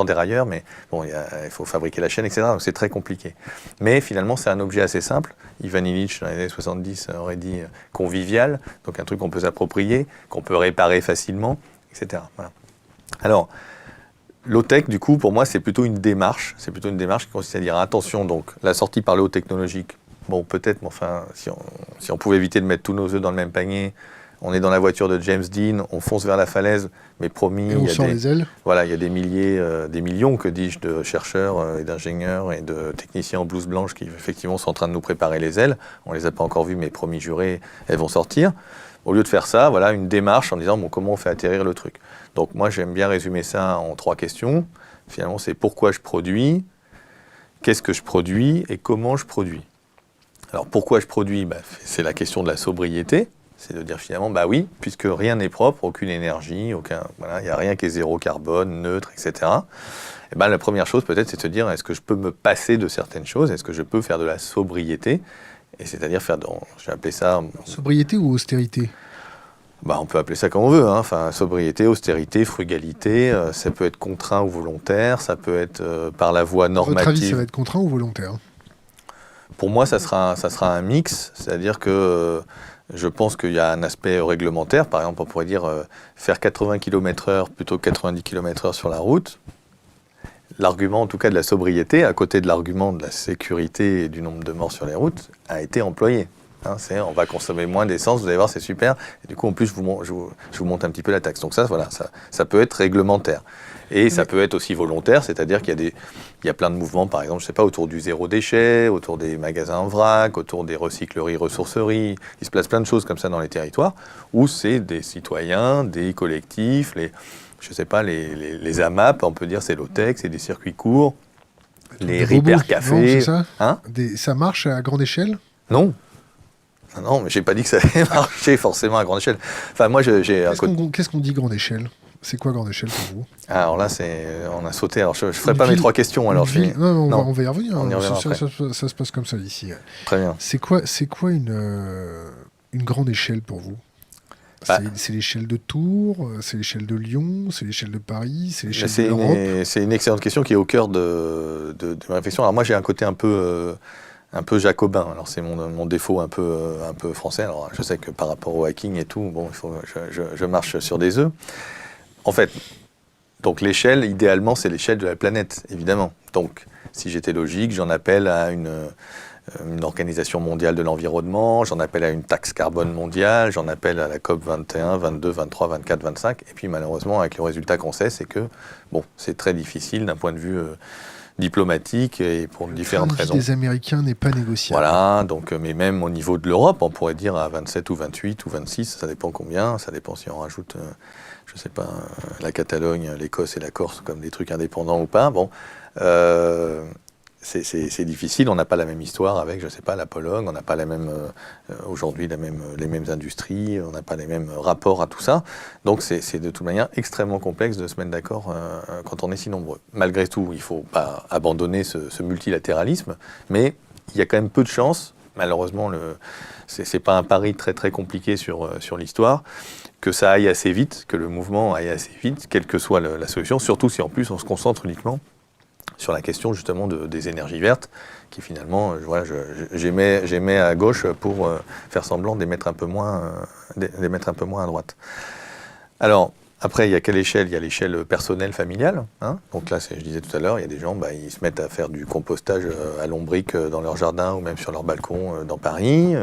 dérailleur, mais bon, il faut fabriquer la chaîne, etc. Donc c'est très compliqué. Mais finalement, c'est un objet assez simple. Ivan Illich, dans les années 70, aurait dit convivial, donc un truc qu'on peut s'approprier, qu'on peut réparer facilement, etc. Voilà. Alors, low-tech, du coup, pour moi, c'est plutôt une démarche. C'est plutôt une démarche qui consiste à dire attention, donc la sortie par le haut technologique, bon, peut-être, mais enfin, si on pouvait éviter de mettre tous nos œufs dans le même panier, on est dans la voiture de James Dean, on fonce vers la falaise, mais promis, et on sort les ailes. Voilà, il y a des millions, que dis-je, de chercheurs et d'ingénieurs et de techniciens en blouse blanche qui, effectivement, sont en train de nous préparer les ailes. On les a pas encore vues, mais promis juré, elles vont sortir. Au lieu de faire ça, voilà, une démarche en disant, bon, comment on fait atterrir le truc? Donc moi, j'aime bien résumer ça en 3 questions. Finalement, c'est pourquoi je produis, qu'est-ce que je produis et comment je produis. Alors, pourquoi je produis? C'est la question de la sobriété. C'est de dire finalement, bah oui, puisque rien n'est propre, aucune énergie, il n'y a rien qui est zéro carbone, neutre, etc. Et la première chose peut-être, c'est de se dire, est-ce que je peux me passer de certaines choses? Est-ce que je peux faire de la sobriété? Et c'est-à-dire j'ai appelé ça... Sobriété ou austérité? On peut appeler ça comme on veut, hein. Enfin, sobriété, austérité, frugalité, ça peut être contraint ou volontaire, ça peut être par la voie normative. À votre avis, ça va être contraint ou volontaire? Pour moi, ça sera un mix, c'est-à-dire que je pense qu'il y a un aspect réglementaire. Par exemple, on pourrait dire faire 80 km/h plutôt que 90 km/h sur la route. L'argument, en tout cas, de la sobriété, à côté de l'argument de la sécurité et du nombre de morts sur les routes, a été employé. Hein, on va consommer moins d'essence, vous allez voir, c'est super. Et du coup, en plus, je vous monte un petit peu la taxe. Donc ça peut être réglementaire. Et ça peut être aussi volontaire, c'est-à-dire qu'il y a plein de mouvements, par exemple, je ne sais pas, autour du zéro déchet, autour des magasins en vrac, autour des recycleries, ressourceries. Il se place plein de choses comme ça dans les territoires, où c'est des citoyens, des collectifs, les AMAP, on peut dire c'est low-tech, c'est des circuits courts, les Repair Café. Non, c'est ça hein? Ça marche à grande échelle? Non. Non, mais j'ai pas dit que ça allait marcher forcément à grande échelle. Enfin, moi, j'ai Qu'est-ce qu'on dit grande échelle? C'est quoi grande échelle pour vous? Alors là, on a sauté. Alors je ne ferai pas mes 3 questions. Alors, Non, on va y revenir. On y reviendra après. Ça se passe comme ça ici. Très bien. C'est quoi une grande échelle pour vous? C'est l'échelle de Tours, c'est l'échelle de Lyon, c'est l'échelle de Paris, c'est l'échelle de l'Europe. C'est une excellente question qui est au cœur de ma réflexion. Alors moi, j'ai un côté un peu jacobin. Alors c'est mon défaut un peu français. Alors je sais que par rapport au hacking et tout, bon, je marche sur des œufs. En fait, donc l'échelle, idéalement, c'est l'échelle de la planète, évidemment. Donc, si j'étais logique, j'en appelle à une organisation mondiale de l'environnement, j'en appelle à une taxe carbone mondiale, j'en appelle à la COP 21, 22, 23, 24, 25. Et puis malheureusement, avec le résultat qu'on sait, c'est que bon, c'est très difficile d'un point de vue diplomatique et pour différentes raisons. Le des Américains n'est pas négociable. Voilà, donc, mais même au niveau de l'Europe, on pourrait dire à 27 ou 28 ou 26, ça dépend combien, ça dépend si on rajoute, je ne sais pas, la Catalogne, l'Écosse et la Corse comme des trucs indépendants ou pas. Bon, c'est difficile, on n'a pas la même histoire avec, je ne sais pas, la Pologne, on n'a pas la même, aujourd'hui les mêmes industries, on n'a pas les mêmes rapports à tout ça. Donc c'est de toute manière extrêmement complexe de se mettre d'accord quand on est si nombreux. Malgré tout, il ne faut pas abandonner ce multilatéralisme, mais il y a quand même peu de chances, malheureusement, c'est pas un pari très très compliqué sur l'histoire, que ça aille assez vite, que le mouvement aille assez vite, quelle que soit la solution, surtout si en plus on se concentre uniquement sur la question justement des énergies vertes, qui finalement, j'aimais à gauche pour faire semblant d'émettre un peu moins à droite. Alors, après, il y a quelle échelle? Il y a l'échelle personnelle, familiale. Hein, donc là, je disais tout à l'heure, il y a des gens, ils se mettent à faire du compostage à lombric dans leur jardin ou même sur leur balcon dans Paris.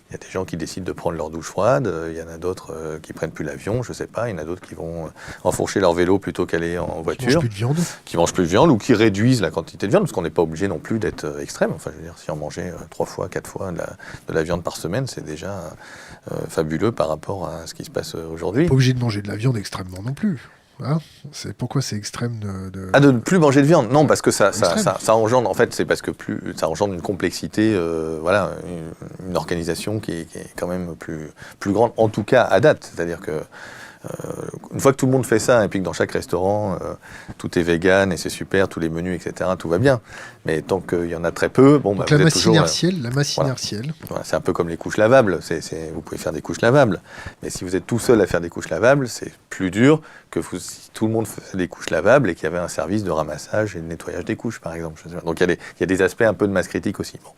Il y a des gens qui décident de prendre leur douche froide. Il y en a d'autres qui prennent plus l'avion, je sais pas. Il y en a d'autres qui vont enfourcher leur vélo plutôt qu'aller en voiture. Qui mangent plus de viande. Qui mangent plus de viande ou qui réduisent la quantité de viande, parce qu'on n'est pas obligé non plus d'être extrême. Enfin, je veux dire, si on mangeait 3 fois, 4 fois de la viande par semaine, c'est déjà fabuleux par rapport à ce qui se passe aujourd'hui. Pas obligé de manger de la viande extrêmement non plus. Hein, pourquoi c'est extrême de ne plus manger de viande? Non, parce que ça engendre, en fait, c'est parce que ça engendre une complexité, une organisation qui est quand même plus grande, en tout cas à date. C'est-à-dire que une fois que tout le monde fait ça, et puis que dans chaque restaurant, tout est vegan et c'est super, tous les menus, etc., tout va bien. Mais tant qu'il y en a très peu, bon, donc vous la êtes toujours... la masse inertielle. Voilà, c'est un peu comme les couches lavables. Vous pouvez faire des couches lavables. Mais si vous êtes tout seul à faire des couches lavables, c'est plus dur que si tout le monde faisait des couches lavables et qu'il y avait un service de ramassage et de nettoyage des couches, par exemple. Donc il y a des aspects un peu de masse critique aussi. Bon.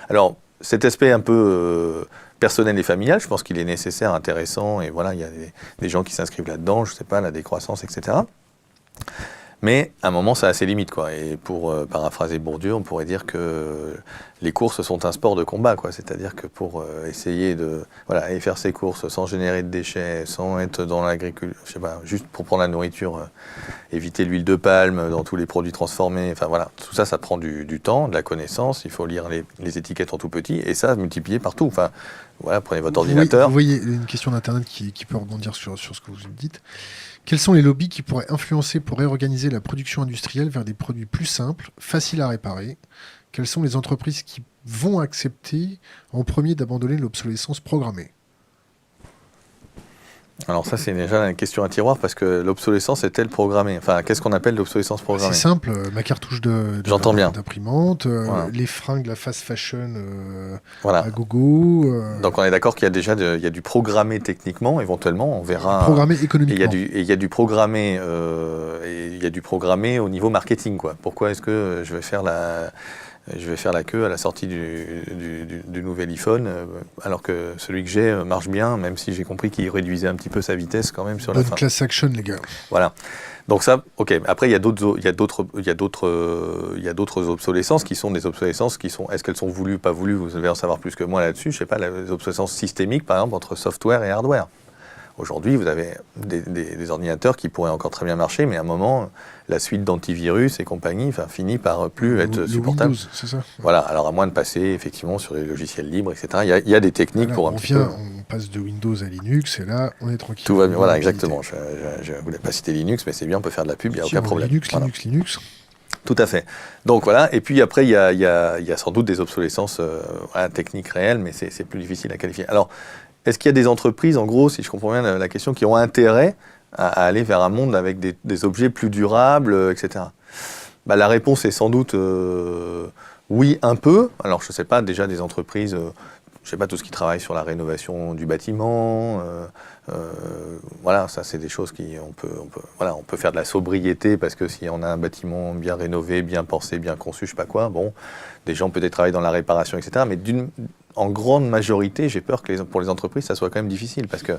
Alors, cet aspect un peu personnel et familial, je pense qu'il est nécessaire, intéressant, et voilà, il y a des gens qui s'inscrivent là-dedans, je ne sais pas, la décroissance, etc. Mais à un moment, ça a ses limites, quoi. Et pour paraphraser Bourdieu, on pourrait dire que les courses sont un sport de combat, quoi. C'est-à-dire que pour essayer de aller faire ses courses sans générer de déchets, sans être dans l'agriculture, je sais pas, juste pour prendre la nourriture, éviter l'huile de palme dans tous les produits transformés, enfin voilà, tout ça, ça prend du temps, de la connaissance, il faut lire les étiquettes en tout petit, et ça, multiplié partout. Enfin, voilà, prenez votre ordinateur. Vous voyez une question d'Internet qui peut rebondir sur ce que vous dites. Quels sont les lobbies qui pourraient influencer pour réorganiser la production industrielle vers des produits plus simples, faciles à réparer? Quelles sont les entreprises qui vont accepter en premier d'abandonner l'obsolescence programmée? Alors ça, c'est déjà une question à tiroir, parce que l'obsolescence est-elle programmée? Enfin, qu'est-ce qu'on appelle l'obsolescence programmée? C'est simple, ma cartouche d'imprimante, voilà. Les fringues, la fast fashion voilà. à gogo. Donc on est d'accord qu'il y a déjà il y a du programmé techniquement, éventuellement, on verra. Programmé économiquement. Et il y a du programmé, au niveau marketing, quoi. Pourquoi est-ce que je vais faire la queue à la sortie du nouvel iPhone, alors que celui que j'ai marche bien, même si j'ai compris qu'il réduisait un petit peu sa vitesse quand même sur la fin. Bonne class action, les gars. Voilà. Donc ça, ok. Après, il y a d'autres obsolescences qui sont des obsolescences qui sont. Est-ce qu'elles sont voulues, pas voulues? Vous devez en savoir plus que moi là-dessus. Je sais pas, les obsolescences systémiques, par exemple, entre software et hardware. Aujourd'hui, vous avez des ordinateurs qui pourraient encore très bien marcher, mais à un moment, la suite d'antivirus et compagnie finit par plus être supportable. Windows, c'est ça. Voilà, alors à moins de passer effectivement sur les logiciels libres, etc. Il y a des techniques pour un petit peu... On passe de Windows à Linux, et là, on est tranquille. Tout va bien, voilà, exactement. Je ne voulais pas citer Linux, mais c'est bien, on peut faire de la pub, il n'y a aucun problème. Linux. Tout à fait. Donc voilà, et puis après, il y a sans doute des obsolescences techniques réelles, mais c'est plus difficile à qualifier. Alors, est-ce qu'il y a des entreprises, en gros, si je comprends bien la question, qui ont intérêt à aller vers un monde avec des objets plus durables, etc. Bah, la réponse est sans doute oui, un peu. Alors, je ne sais pas, déjà des entreprises, je ne sais pas, tout ce qui travaille sur la rénovation du bâtiment. Voilà, ça, c'est des choses on peut faire de la sobriété parce que si on a un bâtiment bien rénové, bien pensé, bien conçu, je ne sais pas quoi, bon, des gens peut-être travaillent dans la réparation, etc. Mais en grande majorité, j'ai peur que pour les entreprises, ça soit quand même difficile parce que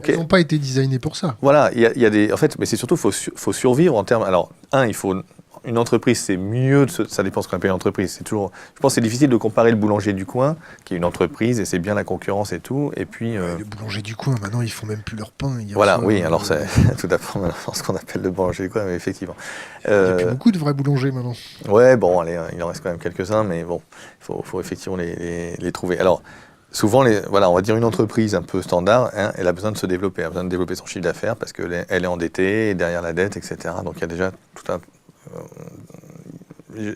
Ils n'ont pas été designés pour ça. voilà, il y a des. En fait, mais c'est surtout, faut survivre en termes. Alors, il faut. Une entreprise, c'est mieux. Ça dépend ce qu'on appelle une entreprise. C'est toujours. Je pense que c'est difficile de comparer le boulanger du coin, qui est une entreprise, et c'est bien la concurrence et tout. Et puis. Le boulanger du coin, maintenant, ils font même plus leur pain. Voilà, oui, alors c'est tout à fait ce qu'on appelle le boulanger du coin, mais effectivement. Il n'y a plus beaucoup de vrais boulangers maintenant. Ouais, bon, allez, il en reste quand même quelques-uns, mais bon, il faut effectivement les trouver. Alors. Souvent, on va dire une entreprise un peu standard, elle a besoin de se développer, elle a besoin de développer son chiffre d'affaires parce qu'elle est endettée, derrière la dette, etc. Donc il y a déjà tout un...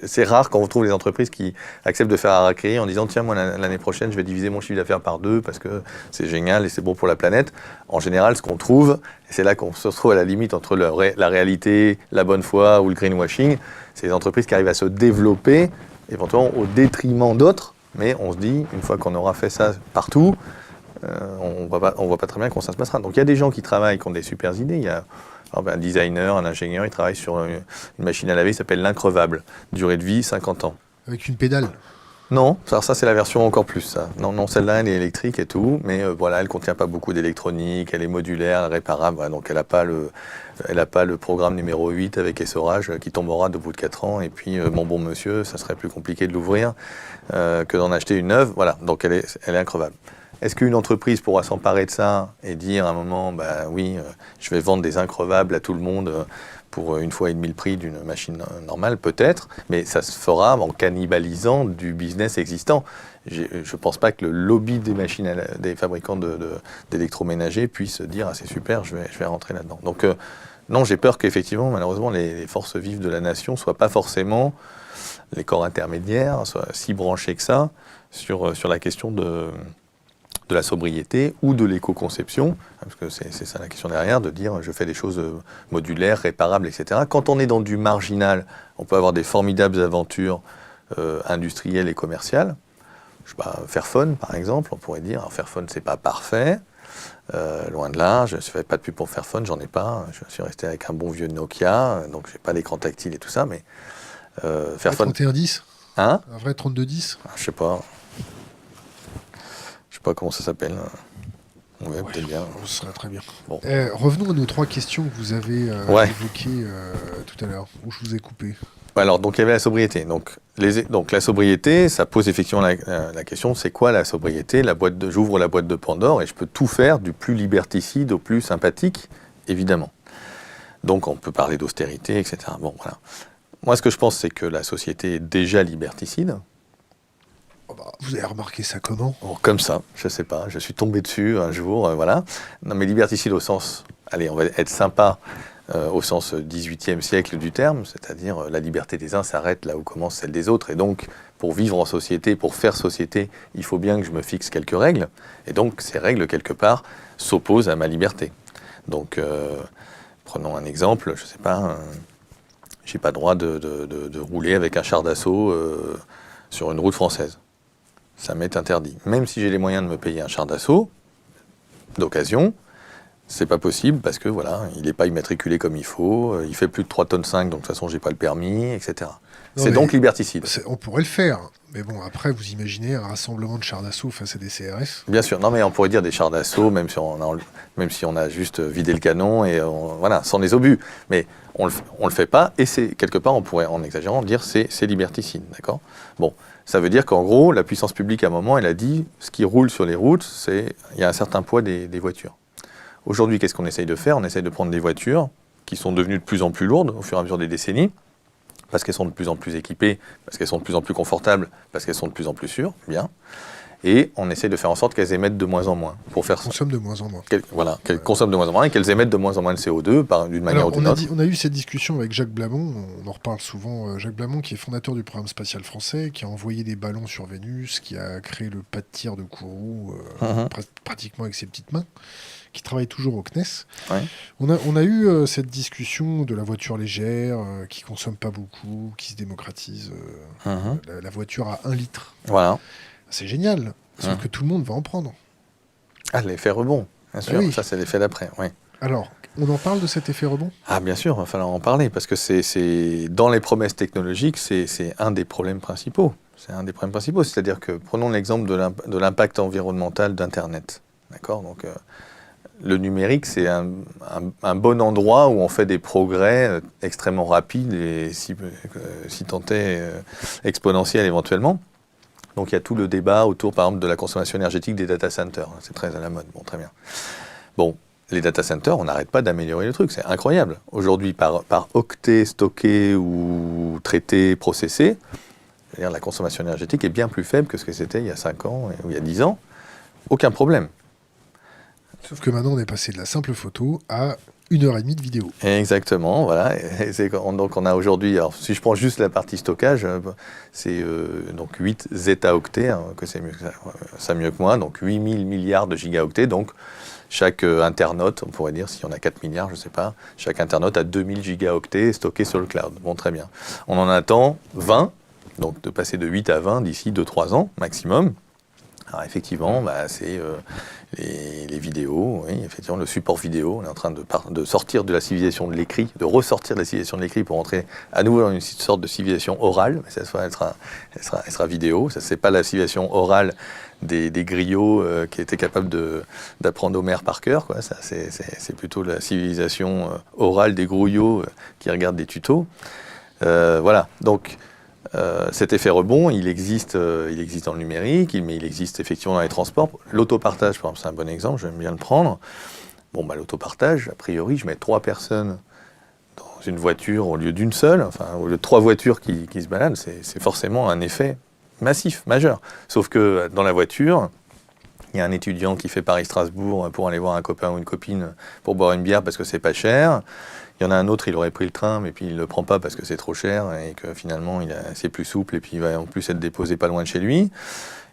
C'est rare quand on trouve des entreprises qui acceptent de faire un harakiri en disant « Tiens, moi, l'année prochaine, je vais diviser mon chiffre d'affaires par 2 parce que c'est génial et c'est bon pour la planète. » En général, ce qu'on trouve, et c'est là qu'on se retrouve à la limite entre la réalité, la bonne foi ou le greenwashing, c'est les entreprises qui arrivent à se développer, éventuellement au détriment d'autres. Mais on se dit, une fois qu'on aura fait ça partout, on voit pas très bien comment ça se passera. Donc il y a des gens qui travaillent, qui ont des super idées. Il y a un designer, un ingénieur, il travaille sur une machine à laver qui s'appelle l'increvable. Durée de vie, 50 ans. Avec une pédale. Non, ça c'est la version encore plus. Ça. Non, celle-là, elle est électrique et tout, mais voilà, elle ne contient pas beaucoup d'électronique, elle est modulaire, elle est réparable, voilà, donc elle n'a pas le programme numéro 8 avec essorage qui tombera de bout de 4 ans, et puis, mon bon monsieur, ça serait plus compliqué de l'ouvrir que d'en acheter une neuve, voilà, donc elle est increvable. Est-ce qu'une entreprise pourra s'emparer de ça et dire à un moment, bah oui, je vais vendre des increvables à tout le monde pour une fois et demi le prix d'une machine normale, peut-être, mais ça se fera en cannibalisant du business existant. Je ne pense pas que le lobby des machines, des fabricants d'électroménagers puisse dire « Ah, c'est super, je vais rentrer là-dedans ». Donc, non, j'ai peur qu'effectivement, malheureusement, les forces vives de la nation ne soient pas forcément, les corps intermédiaires, soient si branchés que ça sur la question de la sobriété ou de l'éco-conception, parce que c'est ça la question derrière, de dire je fais des choses modulaires, réparables, etc. Quand on est dans du marginal, on peut avoir des formidables aventures industrielles et commerciales. Je sais pas, Fairphone par exemple, on pourrait dire, alors Fairphone c'est pas parfait, loin de là, je ne fais pas de pub pour Fairphone, j'en ai pas, je suis resté avec un bon vieux Nokia, donc j'ai pas l'écran tactile et tout ça, mais Fairphone... 3110 Hein? Un vrai 3210 Je sais pas. Je sais pas comment ça s'appelle. Ouais, peut-être bien. Ce serait très bien. Bon. Revenons à nos 3 questions que vous avez évoquées tout à l'heure, où je vous ai coupé. Alors, donc il y avait la sobriété. Donc la sobriété, ça pose effectivement la question, c'est quoi la sobriété? J'ouvre la boîte de Pandore et je peux tout faire, du plus liberticide au plus sympathique, évidemment. Donc on peut parler d'austérité, etc. Bon, voilà. Moi, ce que je pense, c'est que la société est déjà liberticide. Oh bah, vous avez remarqué ça comment? Comme ça, je sais pas, je suis tombé dessus un jour, voilà. Non mais liberticide au sens, allez, on va être sympa, au sens 18e siècle du terme, c'est-à-dire la liberté des uns s'arrête là où commence celle des autres, et donc pour vivre en société, pour faire société, il faut bien que je me fixe quelques règles, et donc ces règles, quelque part, s'opposent à ma liberté. Donc, prenons un exemple, je sais pas, j'ai pas le droit de rouler avec un char d'assaut sur une route française. Ça m'est interdit. Même si j'ai les moyens de me payer un char d'assaut, d'occasion, c'est pas possible parce que voilà, il n'est pas immatriculé comme il faut, il fait plus de 3,5 tonnes, donc de toute façon j'ai pas le permis, etc. C'est donc liberticide. On pourrait le faire, mais bon, après vous imaginez un rassemblement de chars d'assaut face à des CRS? Bien sûr, non mais on pourrait dire des chars d'assaut, même si on a juste vidé le canon et voilà, sans les obus. Mais on le fait pas, et c'est quelque part, on pourrait, en exagérant, dire c'est liberticide, d'accord? Bon. Ça veut dire qu'en gros, la puissance publique, à un moment, elle a dit, ce qui roule sur les routes, il y a un certain poids des voitures. Aujourd'hui, qu'est-ce qu'on essaye de faire? On essaye de prendre des voitures qui sont devenues de plus en plus lourdes au fur et à mesure des décennies, parce qu'elles sont de plus en plus équipées, parce qu'elles sont de plus en plus confortables, parce qu'elles sont de plus en plus sûres, bien. et on essaie de faire en sorte qu'elles émettent de moins en moins. Pour faire Consomment de moins en moins. qu'elles consomment de moins en moins et qu'elles émettent de moins en moins de CO2 d'une manière ou d'une autre. On a eu cette discussion avec Jacques Blamont, on en reparle souvent. Jacques Blamont, qui est fondateur du programme spatial français, qui a envoyé des ballons sur Vénus, qui a créé le pas de tir de Kourou, pratiquement avec ses petites mains, qui travaille toujours au CNES. Ouais. On a eu cette discussion de la voiture légère, qui consomme pas beaucoup, qui se démocratise. La voiture à 1 litre. Voilà. C'est génial, sauf que tout le monde va en prendre. Ah, l'effet rebond, bien sûr. Oui. Ça, c'est l'effet d'après, oui. Alors, on en parle de cet effet rebond ? Ah, bien sûr, il va falloir en parler, parce que c'est dans les promesses technologiques, c'est un des problèmes principaux. C'est un des problèmes principaux. C'est-à-dire que, prenons l'exemple de l'impact environnemental d'Internet. D'accord ? Donc, le numérique, c'est un bon endroit où on fait des progrès extrêmement rapides et si tant est exponentiels éventuellement. Donc il y a tout le débat autour, par exemple, de la consommation énergétique des data centers. C'est très à la mode. Bon, très bien. Bon, les data centers, on n'arrête pas d'améliorer le truc. C'est incroyable. Aujourd'hui, par octet stocké ou traité, processé, c'est-à-dire la consommation énergétique est bien plus faible que ce que c'était il y a 5 ans ou il y a 10 ans. Aucun problème. Sauf que maintenant, on est passé de la simple photo à 1h30 de vidéo. Exactement, voilà. Donc on a aujourd'hui, alors si je prends juste la partie stockage, c'est donc 8 zeta-octets, que c'est mieux que moi, donc 8000 milliards de gigaoctets. Donc chaque internaute, on pourrait dire, si on a 4 milliards, je ne sais pas, chaque internaute a 2000 gigaoctets stockés sur le cloud. Bon, très bien. On en attend 20, donc de passer de 8 à 20 d'ici 2-3 ans maximum. Alors effectivement, c'est les vidéos, oui, effectivement, le support vidéo. On est en train de sortir de la civilisation de l'écrit, de ressortir de la civilisation de l'écrit pour entrer à nouveau dans une sorte de civilisation orale. Mais cette fois, elle sera vidéo. Ça, c'est pas la civilisation orale des griots qui étaient capables d'apprendre Homère par cœur, quoi. Ça, c'est plutôt la civilisation orale des grouillots qui regardent des tutos. Voilà, donc... cet effet rebond, il existe dans le numérique, mais il existe effectivement dans les transports. L'autopartage, par exemple, c'est un bon exemple, j'aime bien le prendre. Bon, l'autopartage, a priori, je mets 3 personnes dans une voiture au lieu d'une seule, enfin, au lieu de 3 voitures qui se baladent, c'est forcément un effet massif, majeur. Sauf que dans la voiture, il y a un étudiant qui fait Paris-Strasbourg pour aller voir un copain ou une copine pour boire une bière parce que c'est pas cher. Il y en a un autre, il aurait pris le train, mais puis il ne le prend pas parce que c'est trop cher et que finalement c'est plus souple et puis il va en plus être déposé pas loin de chez lui.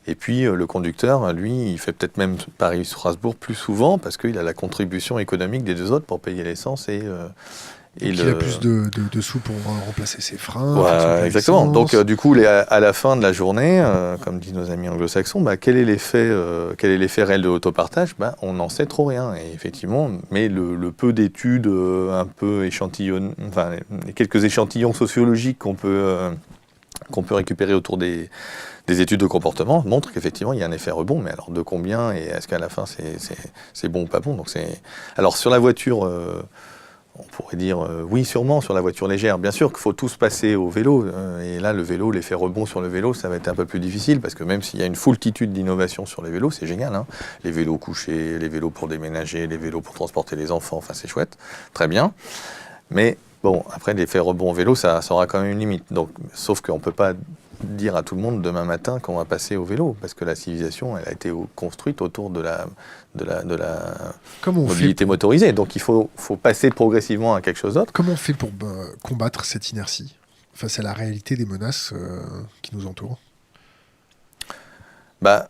Et puis le conducteur, lui, il fait peut-être même Paris-Strasbourg plus souvent parce qu'il a la contribution économique des 2 autres pour payer l'essence il a plus de sous pour remplacer ses freins. Voilà, exactement. Donc du coup, à la fin de la journée, comme disent nos amis anglo-saxons, quel est l'effet réel de l'autopartage ? On n'en sait trop rien. Et effectivement, mais le peu d'études un peu échantillonnées, enfin les quelques échantillons sociologiques qu'on peut récupérer autour des études de comportement montrent qu'effectivement il y a un effet rebond. Mais alors de combien et est-ce qu'à la fin c'est bon ou pas bon ? Donc alors sur la voiture. On pourrait dire oui, sûrement, sur la voiture légère. Bien sûr qu'il faut tous passer au vélo. Et là, le vélo, l'effet rebond sur le vélo, ça va être un peu plus difficile parce que même s'il y a une foultitude d'innovations sur les vélos, c'est génial. Hein, les vélos couchés, les vélos pour déménager, les vélos pour transporter les enfants, enfin c'est chouette, très bien. Mais bon, après, l'effet rebond au vélo, ça aura quand même une limite. Donc, sauf qu'on ne peut pas dire à tout le monde demain matin qu'on va passer au vélo parce que la civilisation, elle a été construite autour de la mobilité motorisée. Donc il faut passer progressivement à quelque chose d'autre. Comment on fait pour combattre cette inertie face à la réalité des menaces qui nous entourent ? Alors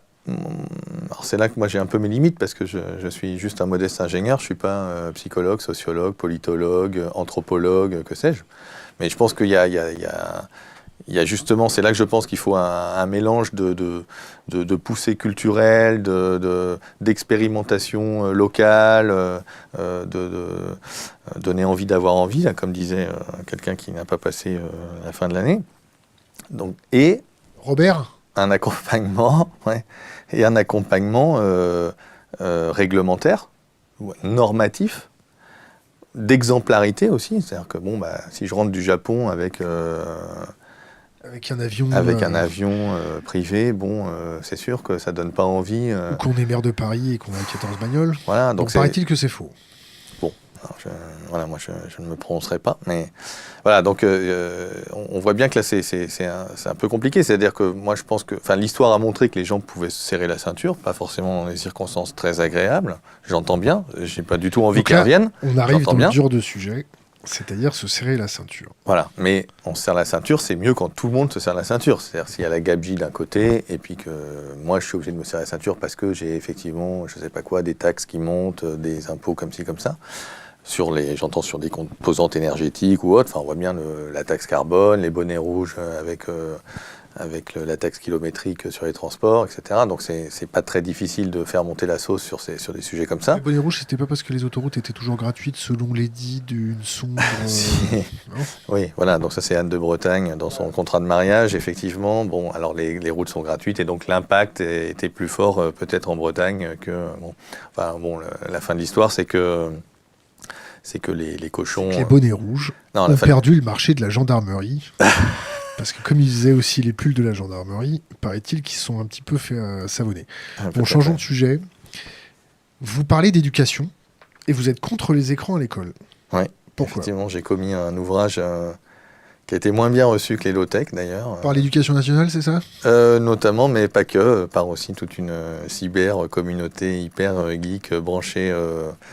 c'est là que moi j'ai un peu mes limites parce que je suis juste un modeste ingénieur, je ne suis pas psychologue, sociologue, politologue, anthropologue, que sais-je. Mais je pense qu'il y a justement, c'est là que je pense qu'il faut un mélange de poussées culturelles, d'expérimentation locale, de donner envie d'avoir envie, là, comme disait quelqu'un qui n'a pas passé la fin de l'année. Donc, et Robert ? Un accompagnement, ouais, et un accompagnement réglementaire, normatif, d'exemplarité aussi. C'est-à-dire que si je rentre du Japon avec un avion privé, c'est sûr que ça donne pas envie. Ou qu'on est maire de Paris et qu'on a 14 bagnoles. Voilà, donc paraît-il que c'est faux. Bon, Alors, moi je ne me prononcerai pas, mais voilà, donc on voit bien que là c'est un peu compliqué, c'est-à-dire que moi je pense que, l'histoire a montré que les gens pouvaient se serrer la ceinture, pas forcément dans des circonstances très agréables, j'entends bien, j'ai pas du tout envie qu'elles reviennent, on arrive j'entends dans bien. le dur de sujet, c'est-à-dire se serrer la ceinture. Voilà, mais on se serre la ceinture, c'est mieux quand tout le monde se serre la ceinture. C'est-à-dire s'il y a la gabegie d'un côté, et puis que moi je suis obligé de me serrer la ceinture parce que j'ai effectivement, je sais pas quoi, des taxes qui montent, des impôts comme ci, comme ça, j'entends sur des composantes énergétiques ou autres, on voit bien la taxe carbone, les bonnets rouges avec la taxe kilométrique sur les transports, etc. Donc c'est pas très difficile de faire monter la sauce sur des sujets comme ça. Les bonnets rouges, c'était pas parce que les autoroutes étaient toujours gratuites selon les dits d'une sombre... Oui, voilà, donc ça c'est Anne de Bretagne dans son contrat de mariage, effectivement. Bon, alors les routes sont gratuites et donc l'impact était plus fort peut-être en Bretagne que... la fin de l'histoire, c'est que les cochons... Les bonnets rouges ont perdu le marché de la gendarmerie. Parce que comme ils faisaient aussi les pulls de la gendarmerie, paraît-il qu'ils sont un petit peu fait savonner. Bon, changeons de sujet. Vous parlez d'éducation et vous êtes contre les écrans à l'école. Oui, pourquoi ? Effectivement, j'ai commis un ouvrage qui a été moins bien reçu que les low-tech d'ailleurs. Par l'éducation nationale, c'est ça ? Notamment, mais pas que, par aussi toute une cyber-communauté hyper geek branchée.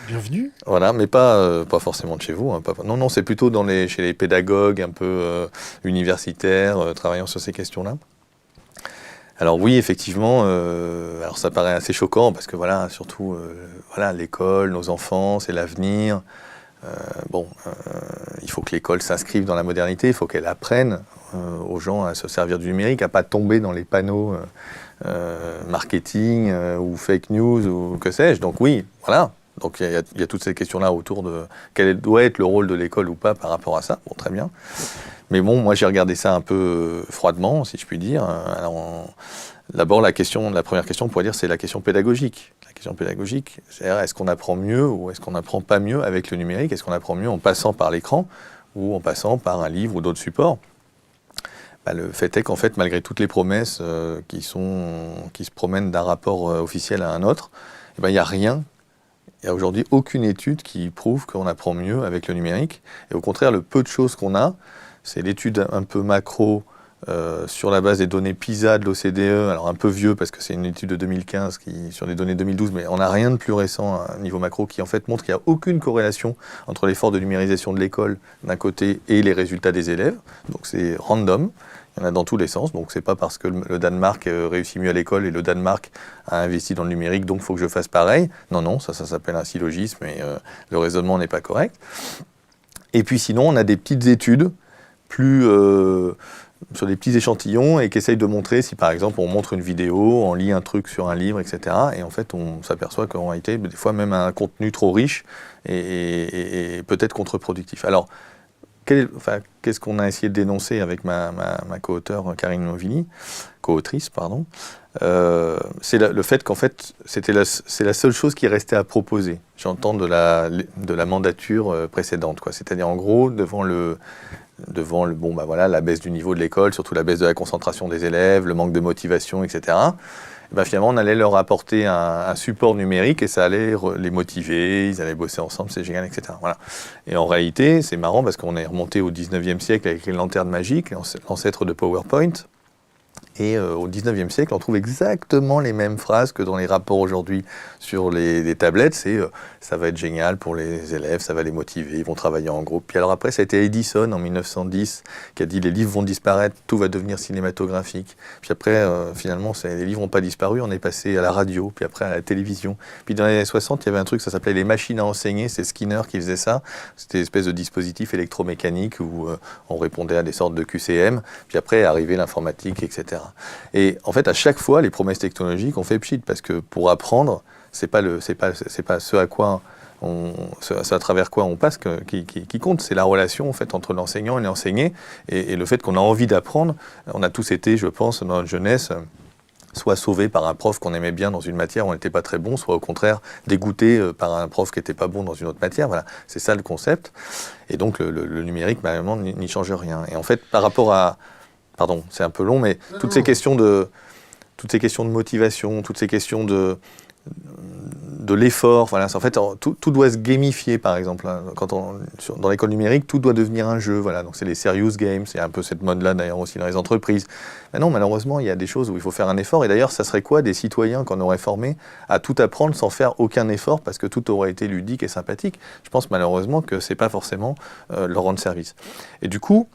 Bienvenue. Voilà, mais pas forcément de chez vous. Hein, non, c'est plutôt chez les pédagogues un peu universitaires, travaillant sur ces questions-là. Alors oui, effectivement, alors ça paraît assez choquant, parce que surtout, l'école, nos enfants, c'est l'avenir. Il faut que l'école s'inscrive dans la modernité, il faut qu'elle apprenne aux gens à se servir du numérique, à ne pas tomber dans les panneaux marketing ou fake news ou que sais-je. Donc oui, voilà. Donc il y a toutes ces questions-là autour de quel doit être le rôle de l'école ou pas par rapport à ça. Bon, très bien. Mais bon, moi j'ai regardé ça un peu froidement, si je puis dire. Alors, d'abord, la première question, on pourrait dire, c'est la question pédagogique. La question pédagogique, c'est-à-dire, est-ce qu'on apprend mieux ou est-ce qu'on n'apprend pas mieux avec le numérique ? Est-ce qu'on apprend mieux en passant par l'écran ou en passant par un livre ou d'autres supports ? Le fait est qu'en fait, malgré toutes les promesses qui se promènent d'un rapport officiel à un autre, il n'y a rien. Il n'y a aujourd'hui aucune étude qui prouve qu'on apprend mieux avec le numérique. Et au contraire, le peu de choses qu'on a, c'est l'étude un peu macro sur la base des données PISA de l'OCDE, alors un peu vieux parce que c'est une étude de 2015 sur des données 2012, mais on n'a rien de plus récent à un niveau macro qui en fait montre qu'il n'y a aucune corrélation entre l'effort de numérisation de l'école d'un côté et les résultats des élèves. Donc c'est random. Il y en a dans tous les sens, donc c'est pas parce que le Danemark réussit mieux à l'école et le Danemark a investi dans le numérique, donc il faut que je fasse pareil. Non, ça s'appelle un syllogisme et le raisonnement n'est pas correct. Et puis sinon, on a des petites études plus sur des petits échantillons et qui essayent de montrer si par exemple on montre une vidéo, on lit un truc sur un livre, etc. Et en fait, on s'aperçoit qu'en réalité, des fois même un contenu trop riche et peut-être contre-productif. Alors, qu'est-ce qu'on a essayé de dénoncer avec ma co-auteure Karine Movini, co-autrice, pardon, c'est le fait qu'en fait, c'est la seule chose qui restait à proposer. J'entends de la mandature précédente, quoi. C'est-à-dire en gros, devant la baisse du niveau de l'école, surtout la baisse de la concentration des élèves, le manque de motivation, etc., finalement, on allait leur apporter un support numérique et ça allait les motiver, ils allaient bosser ensemble, c'est génial, etc. Voilà. Et en réalité, c'est marrant parce qu'on est remonté au 19e siècle avec les lanternes magiques, l'ancêtre de PowerPoint. Et au 19e siècle, on trouve exactement les mêmes phrases que dans les rapports aujourd'hui sur les tablettes. C'est ça va être génial pour les élèves, ça va les motiver, ils vont travailler en groupe. Puis alors après, ça a été Edison en 1910 qui a dit les livres vont disparaître, tout va devenir cinématographique. Puis après, finalement, les livres n'ont pas disparu, on est passé à la radio, puis après à la télévision. Puis dans les années 60, il y avait un truc, ça s'appelait les machines à enseigner, c'est Skinner qui faisait ça. C'était une espèce de dispositif électromécanique où on répondait à des sortes de QCM. Puis après est arrivé l'informatique, etc. Et en fait, à chaque fois, les promesses technologiques ont fait pchit, parce que pour apprendre, c'est pas ce à quoi ce à travers quoi on passe qui compte, c'est la relation en fait entre l'enseignant et l'enseigné, et le fait qu'on a envie d'apprendre. On a tous été, je pense, dans notre jeunesse, soit sauvés par un prof qu'on aimait bien dans une matière où on n'était pas très bon, soit au contraire dégoûtés par un prof qui n'était pas bon dans une autre matière. Voilà, c'est ça le concept. Et donc le numérique, vraiment, n'y change rien. Et en fait, par rapport à... Pardon, c'est un peu long, mais toutes ces questions de motivation, toutes ces questions de de l'effort. Voilà. En fait, tout doit se gamifier, par exemple. Hein. Dans l'école numérique, tout doit devenir un jeu. Voilà. Donc, c'est les serious games. C'est un peu cette mode-là, d'ailleurs, aussi dans les entreprises. Mais non, malheureusement, il y a des choses où il faut faire un effort. Et d'ailleurs, ça serait quoi des citoyens qu'on aurait formés à tout apprendre sans faire aucun effort parce que tout aurait été ludique et sympathique? Je pense malheureusement que ce n'est pas forcément leur rendre service. Et du coup,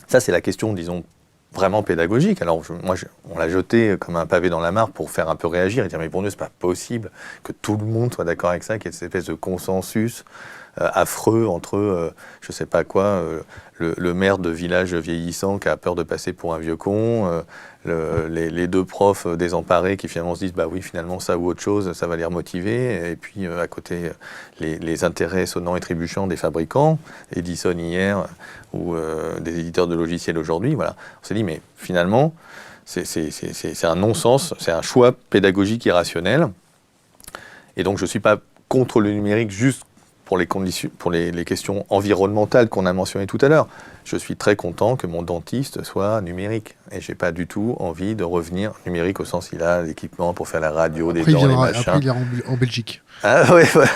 ça, c'est la question, disons, vraiment pédagogique. Alors, on l'a jeté comme un pavé dans la mare pour faire un peu réagir et dire, mais pour nous, c'est pas possible que tout le monde soit d'accord avec ça, qu'il y ait cette espèce de consensus affreux entre, je sais pas quoi, le maire de village vieillissant qui a peur de passer pour un vieux con, les deux profs désemparés qui finalement se disent, bah oui, finalement, ça ou autre chose, ça va les remotiver. Et puis, à côté, les intérêts sonnants et trébuchants des fabricants, Edison hier, ou des éditeurs de logiciels aujourd'hui. Voilà. On s'est dit, mais finalement, c'est un non-sens, c'est un choix pédagogique irrationnel. Et donc, je ne suis pas contre le numérique juste pour les questions environnementales qu'on a mentionnées tout à l'heure. Je suis très content que mon dentiste soit numérique. Et je n'ai pas du tout envie de revenir numérique au sens il a l'équipement pour faire la radio, des dents, les machins. Après, il ira en Belgique. Ah oui, voilà.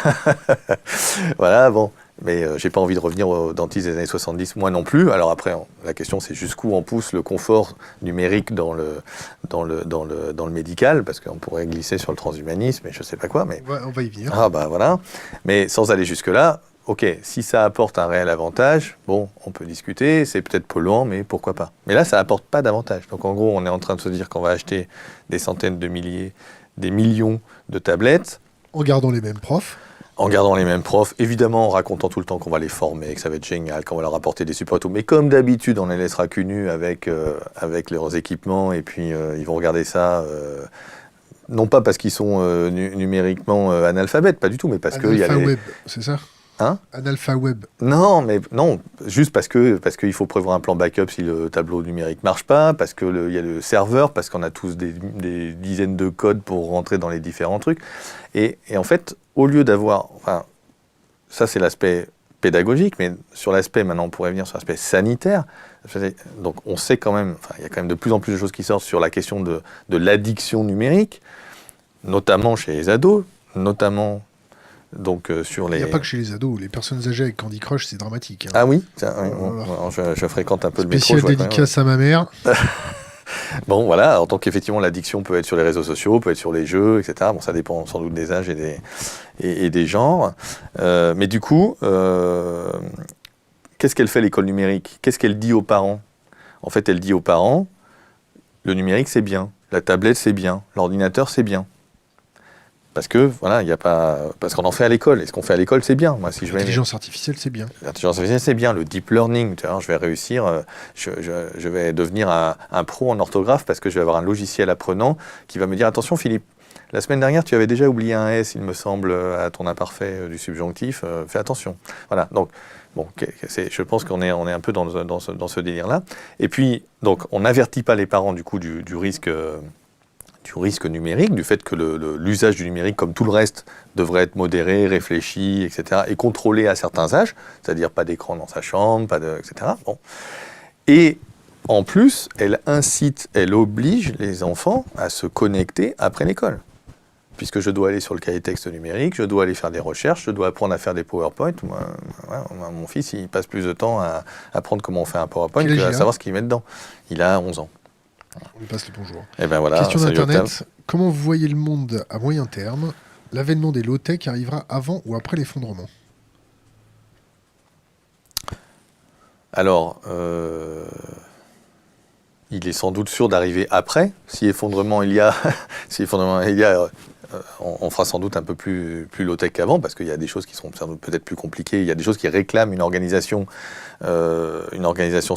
Voilà, bon. Mais j'ai pas envie de revenir au dentiste des années 70, moi non plus. Alors après, la question c'est jusqu'où on pousse le confort numérique dans le médical, parce qu'on pourrait glisser sur le transhumanisme et je sais pas quoi. Mais On va y venir. Ah bah voilà. Mais sans aller jusque-là, ok, si ça apporte un réel avantage, bon, on peut discuter, c'est peut-être polluant, mais pourquoi pas. Mais là, ça apporte pas d'avantage. Donc en gros, on est en train de se dire qu'on va acheter des centaines de milliers, des millions de tablettes. En gardant les mêmes profs. En gardant les mêmes profs, évidemment en racontant tout le temps qu'on va les former, que ça va être génial, qu'on va leur apporter des supports et tout. Mais comme d'habitude, on les laissera cul nus avec leurs équipements et puis ils vont regarder ça, non pas parce qu'ils sont numériquement analphabètes, pas du tout, mais parce qu'il y a les... Web, c'est ça? Hein? Analpha Web. Non, juste parce qu'il faut prévoir un plan backup si le tableau numérique marche pas, parce qu'il y a le serveur, parce qu'on a tous des dizaines de codes pour rentrer dans les différents trucs. Et en fait, au lieu d'avoir... Enfin, ça, c'est l'aspect pédagogique, mais sur l'aspect, maintenant, on pourrait venir sur l'aspect sanitaire. Donc, on sait quand même... Enfin, il y a quand même de plus en plus de choses qui sortent sur la question de l'addiction numérique, notamment chez les ados, notamment... Donc, sur les... Il n'y a pas que chez les ados, les personnes âgées avec Candy Crush, c'est dramatique. Hein. Ah oui, je fréquente un peu le métro. Spécial dédicace à ma mère. Bon, voilà, alors, donc effectivement, l'addiction peut être sur les réseaux sociaux, peut être sur les jeux, etc. Bon, ça dépend sans doute des âges et des genres. Mais du coup, qu'est-ce qu'elle fait l'école numérique? Qu'est-ce qu'elle dit aux parents? En fait, elle dit aux parents, le numérique c'est bien, la tablette c'est bien, l'ordinateur c'est bien. Parce que, voilà, il y a pas... Parce qu'on en fait à l'école. Et ce qu'on fait à l'école, c'est bien. Moi, si L'intelligence artificielle, c'est bien. L'intelligence artificielle, c'est bien. Le deep learning, tu vois, je vais réussir, je vais devenir un pro en orthographe parce que je vais avoir un logiciel apprenant qui va me dire, attention Philippe, la semaine dernière, tu avais déjà oublié un S, il me semble, à ton imparfait du subjonctif. Fais attention. Voilà, donc... Bon, je pense qu'on est un peu dans ce délire-là. Et puis, donc, on n'avertit pas les parents, du coup, du risque numérique, du fait que l'usage du numérique, comme tout le reste, devrait être modéré, réfléchi, etc., et contrôlé à certains âges, c'est-à-dire pas d'écran dans sa chambre, etc. Bon. Et en plus, elle oblige les enfants à se connecter après l'école. Puisque je dois aller sur le cahier texte numérique, je dois aller faire des recherches, je dois apprendre à faire des PowerPoint. Mon fils, il passe plus de temps à apprendre comment on fait un PowerPoint qu'à savoir ce qu'il met dedans. Il a 11 ans. On lui passe le bonjour. Et ben voilà, question d'Internet. Comment vous voyez le monde à moyen terme? L'avènement des low-tech arrivera avant ou après l'effondrement? Alors, il est sans doute sûr d'arriver après. Si effondrement il y a, on fera sans doute un peu plus low-tech qu'avant, parce qu'il y a des choses qui seront peut-être plus compliquées. Il y a des choses qui réclament une organisation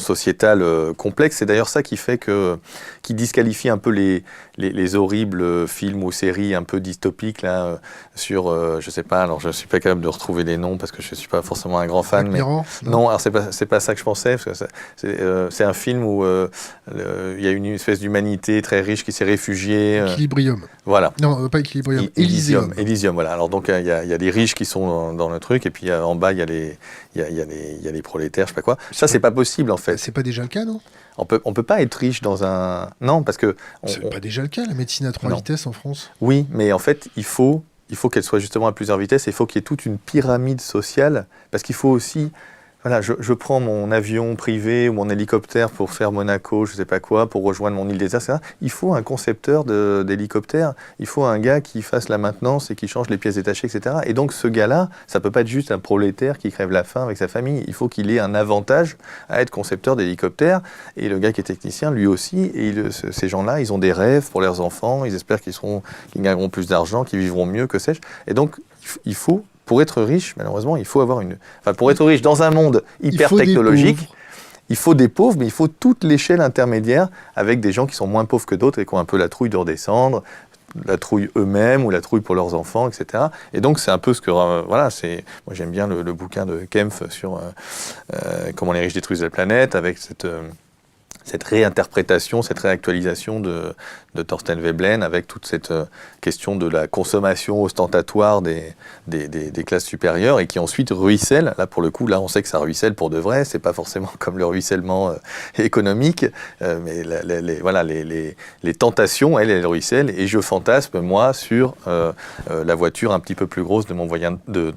sociétale complexe. C'est d'ailleurs ça qui disqualifie un peu les horribles films ou séries un peu dystopiques là, sur, je sais pas, alors je suis pas capable de retrouver les noms parce que je suis pas forcément un grand fan. Mais non, alors c'est pas ça que je pensais, parce que c'est un film où il y a une espèce d'humanité très riche qui s'est réfugiée. Equilibrium. Voilà. Non, pas Equilibrium. Elysium. Elysium, voilà. Alors donc il y a des riches qui sont dans le truc, et puis en bas il y a les prolétaires, je sais pas quoi. Ça c'est pas possible en fait. C'est pas déjà le cas, non? On peut pas être riche dans un... Non, parce que... C'est pas déjà le cas, la médecine à 3 vitesses en France? Oui, mais en fait, il faut il faut qu'elle soit justement à plusieurs vitesses, et il faut qu'il y ait toute une pyramide sociale, parce qu'il faut aussi... Voilà, je prends mon avion privé ou mon hélicoptère pour faire Monaco, je ne sais pas quoi, pour rejoindre mon île désert, etc. Il faut un concepteur d'hélicoptère, il faut un gars qui fasse la maintenance et qui change les pièces détachées, etc. Et donc ce gars-là, ça ne peut pas être juste un prolétaire qui crève la faim avec sa famille. Il faut qu'il ait un avantage à être concepteur d'hélicoptère. Et le gars qui est technicien, lui aussi, et ces gens-là, ils ont des rêves pour leurs enfants, ils espèrent qu'ils gagneront plus d'argent, qu'ils vivront mieux, que sais-je. Et donc il faut... Pour être riche, malheureusement, il faut avoir pour être riche dans un monde hyper technologique, il faut des pauvres, mais il faut toute l'échelle intermédiaire avec des gens qui sont moins pauvres que d'autres et qui ont un peu la trouille de redescendre, la trouille eux-mêmes ou la trouille pour leurs enfants, etc. Et donc, c'est un peu ce que... moi, j'aime bien le bouquin de Kempf sur comment les riches détruisent la planète, avec cette réinterprétation, cette réactualisation de Thorstein Veblen, avec toute cette question de la consommation ostentatoire des classes supérieures, et qui ensuite ruisselle. Là, pour le coup, on sait que ça ruisselle pour de vrai, c'est pas forcément comme le ruissellement économique, mais les tentations, elles ruissellent, et je fantasme, moi, sur la voiture un petit peu plus grosse de mon voisin de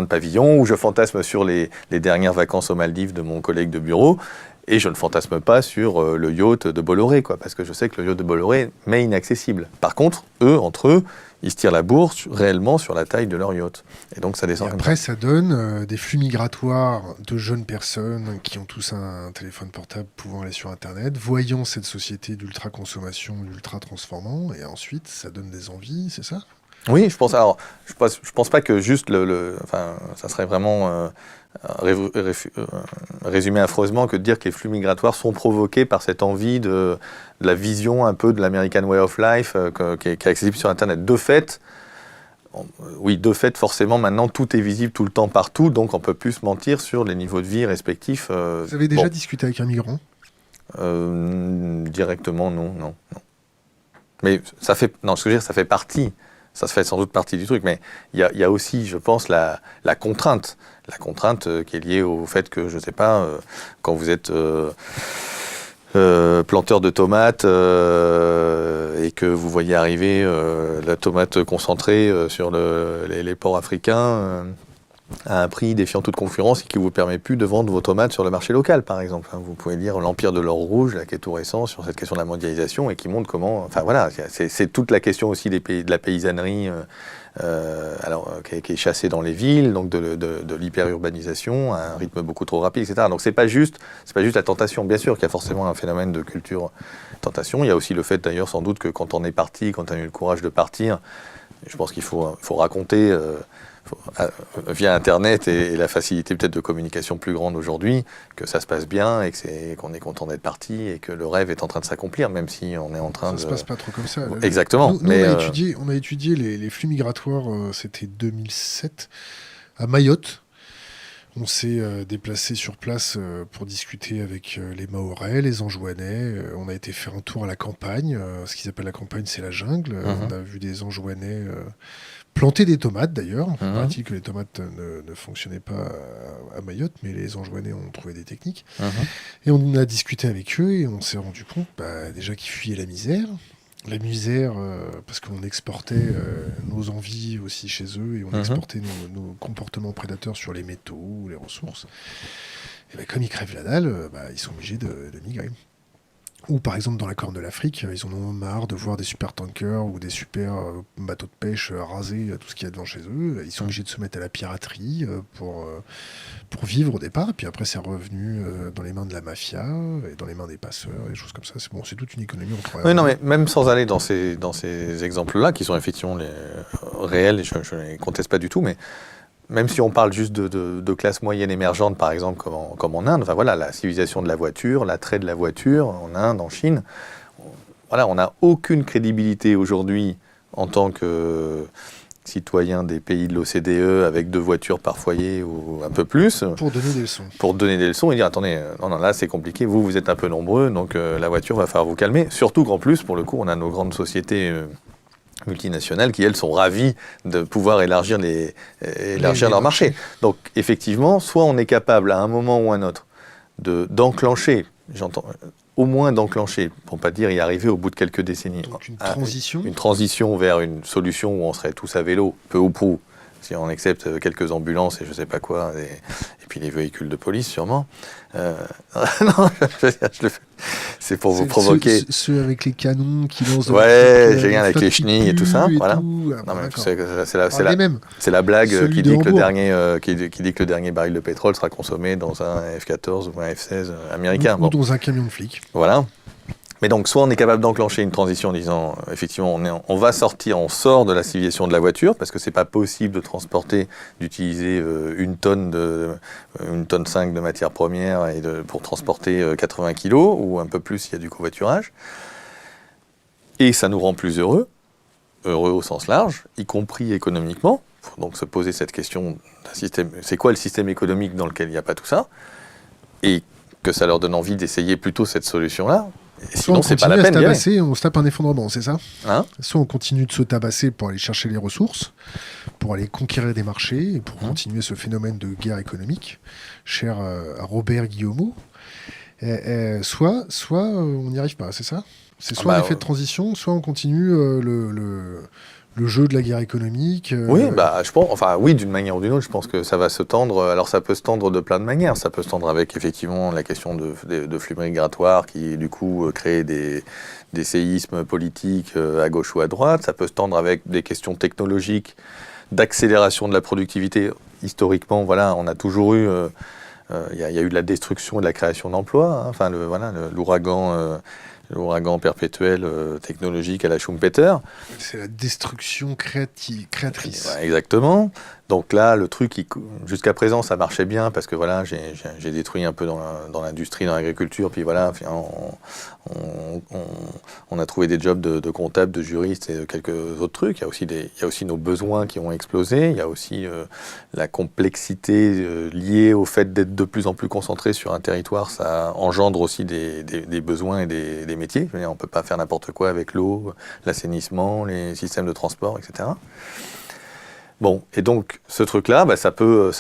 pavillon, ou je fantasme sur les dernières vacances aux Maldives de mon collègue de bureau. Et je ne fantasme pas sur le yacht de Bolloré, parce que je sais que le yacht de Bolloré m'est inaccessible. Par contre, entre eux, ils se tirent la bourse réellement sur la taille de leur yacht. Et donc ça descend. Et après, ça donne des flux migratoires de jeunes personnes qui ont tous un téléphone portable pouvant aller sur Internet, voyant cette société d'ultra-consommation, d'ultra-transformant, et ensuite, ça donne des envies, c'est ça ? Oui, je pense. Alors, je pense pas que juste ça serait vraiment résumé affreusement que de dire que les flux migratoires sont provoqués par cette envie de la vision un peu de l'American Way of Life qui est accessible sur Internet. De fait, forcément, maintenant, tout est visible tout le temps, partout, donc on peut plus se mentir sur les niveaux de vie respectifs. Vous avez déjà discuté avec un migrant ? Directement, non. Mais ça fait partie. Ça se fait sans doute partie du truc, mais il y a aussi, je pense, la contrainte. La contrainte qui est liée au fait que, je ne sais pas, quand vous êtes planteur de tomates et que vous voyez arriver la tomate concentrée sur les ports africains à un prix défiant toute concurrence et qui ne vous permet plus de vendre vos tomates sur le marché local, par exemple. Vous pouvez lire L'Empire de l'or rouge, là, qui est tout récent, sur cette question de la mondialisation et qui montre comment... Enfin voilà, c'est toute la question aussi de la paysannerie qui est chassée dans les villes, donc de l'hyperurbanisation à un rythme beaucoup trop rapide, etc. Donc c'est pas juste la tentation. Bien sûr qu'il y a forcément un phénomène de culture tentation. Il y a aussi le fait d'ailleurs sans doute que quand on est parti, quand on a eu le courage de partir, je pense qu'il faut raconter... via Internet et la facilité peut-être de communication plus grande aujourd'hui, que ça se passe bien et qu'on est content d'être parti et que le rêve est en train de s'accomplir, même si on est en train de... Ça se passe pas trop comme ça. Là. Exactement. Nous, on a étudié les flux migratoires, c'était 2007, à Mayotte. On s'est déplacé sur place pour discuter avec les Mahorais, les Anjouanais. On a été faire un tour à la campagne. Ce qu'ils appellent la campagne, c'est la jungle. On a vu des Anjouanais planter des tomates, d'ailleurs. Il paraît-il que les tomates ne fonctionnaient pas à Mayotte, mais les Anjouanais ont trouvé des techniques. Et on a discuté avec eux et on s'est rendu compte déjà qu'ils fuyaient la misère. La misère, parce qu'on exportait nos envies aussi chez eux et on exportait nos comportements prédateurs sur les métaux ou les ressources. Et comme ils crèvent la dalle, ils sont obligés de migrer. Ou par exemple dans la Corne de l'Afrique, ils en ont marre de voir des super tankers ou des super bateaux de pêche raser tout ce qu'il y a devant chez eux. Ils sont obligés de se mettre à la piraterie pour vivre au départ. Et puis après, c'est revenu dans les mains de la mafia et dans les mains des passeurs, et des choses comme ça. C'est toute une économie. Oui, non, mais même sans aller dans ces exemples-là, qui sont effectivement réels, et je ne les conteste pas du tout, mais même si on parle juste de classe moyenne émergente, par exemple, comme en Inde, enfin voilà, la civilisation de la voiture, l'attrait de la voiture en Inde, en Chine, voilà, on n'a aucune crédibilité aujourd'hui en tant que citoyen des pays de l'OCDE avec 2 voitures par foyer ou un peu plus. Pour donner des leçons. Pour donner des leçons et dire, attendez, non, là c'est compliqué, vous êtes un peu nombreux, donc la voiture va falloir vous calmer. Surtout qu'en plus, pour le coup, on a nos grandes sociétés... multinationales qui, elles, sont ravies de pouvoir élargir leur marché. Donc, effectivement, soit on est capable, à un moment ou à un autre, d'enclencher, au moins d'enclencher, pour ne pas dire y arriver au bout de quelques décennies. Donc une transition. Une transition vers une solution où on serait tous à vélo, peu ou prou, si on accepte quelques ambulances et je ne sais pas quoi, et puis les véhicules de police sûrement. Non, c'est pour vous provoquer. Ceux avec les canons qui lancent... Ouais, génial, avec les chenilles et tout ça, voilà. Tout. Non, mais D'accord. c'est la blague Celui qui de dit, que le Hambourg. dernier, qui dit que le dernier baril de pétrole sera consommé dans un F-14 ou un F-16 américain. Ou dans un camion de flic. Voilà. Mais donc, soit on est capable d'enclencher une transition en disant, effectivement, on va sortir, on sort de la civilisation de la voiture, parce que c'est pas possible de transporter, d'utiliser une tonne 5 de matières premières pour transporter 80 kilos, ou un peu plus s'il y a du covoiturage. Et ça nous rend plus heureux au sens large, y compris économiquement. Il faut donc se poser cette question d'un système, c'est quoi le système économique dans lequel il n'y a pas tout ça? Et que ça leur donne envie d'essayer plutôt cette solution-là. Et sinon, c'est pas la peine d'y aller. On se tape un effondrement, c'est ça? Hein? Soit on continue de se tabasser pour aller chercher les ressources, pour aller conquérir des marchés, et pour continuer ce phénomène de guerre économique, cher à Robert Guillaumeau. Soit on n'y arrive pas, c'est ça? C'est soit un effet de transition, soit on continue le jeu de la guerre économique. Oui, je pense, oui, d'une manière ou d'une autre, je pense que ça va se tendre. Alors ça peut se tendre de plein de manières. Ça peut se tendre avec effectivement la question de flux migratoires qui du coup créent des séismes politiques à gauche ou à droite. Ça peut se tendre avec des questions technologiques d'accélération de la productivité. Historiquement, voilà, on a toujours eu, il y a eu de la destruction et de la création d'emplois. Enfin, l'ouragan perpétuel technologique à la Schumpeter. C'est la destruction créatrice. Ouais, exactement. Donc là, le truc, jusqu'à présent, ça marchait bien parce que voilà, j'ai détruit un peu dans l'industrie, dans l'agriculture, puis voilà, on a trouvé des jobs de comptables, de juristes et de quelques autres trucs. Il y a aussi nos besoins qui ont explosé. Il y a aussi la complexité liée au fait d'être de plus en plus concentré sur un territoire. Ça engendre aussi des besoins et des métiers. Je veux dire, on ne peut pas faire n'importe quoi avec l'eau, l'assainissement, les systèmes de transport, etc. Bon, et donc ce truc-là, ça peut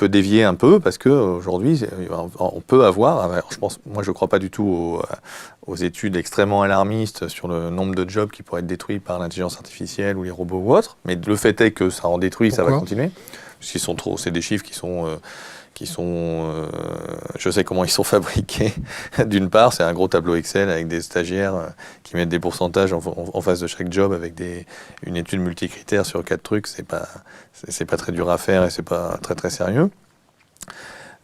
dévier un peu parce que aujourd'hui, on peut avoir. Alors, moi, je crois pas du tout aux études extrêmement alarmistes sur le nombre de jobs qui pourraient être détruits par l'intelligence artificielle ou les robots ou autres. Mais le fait est que ça en détruit, ça va continuer. Parce c'est des chiffres qui sont, je sais comment ils sont fabriqués. D'une part, c'est un gros tableau Excel avec des stagiaires qui mettent des pourcentages en face de chaque job avec une étude multicritère sur 4 trucs. C'est pas très dur à faire et c'est pas très très sérieux.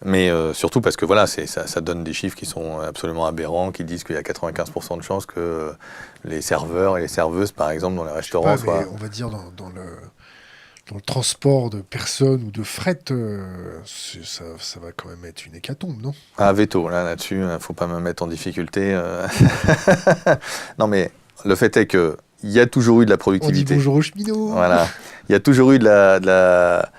Mais surtout parce que voilà, ça donne des chiffres qui sont absolument aberrants, qui disent qu'il y a 95% de chances que les serveurs et les serveuses, par exemple, dans les restaurants soient... On va dire dans le transport de personnes ou de fret, ça va quand même être une hécatombe, non? Ah, veto, là-dessus, faut pas me mettre en difficulté. Non, mais le fait est qu'il y a toujours eu de la productivité. On dit bonjour aux cheminots. Voilà. Il y a toujours eu de la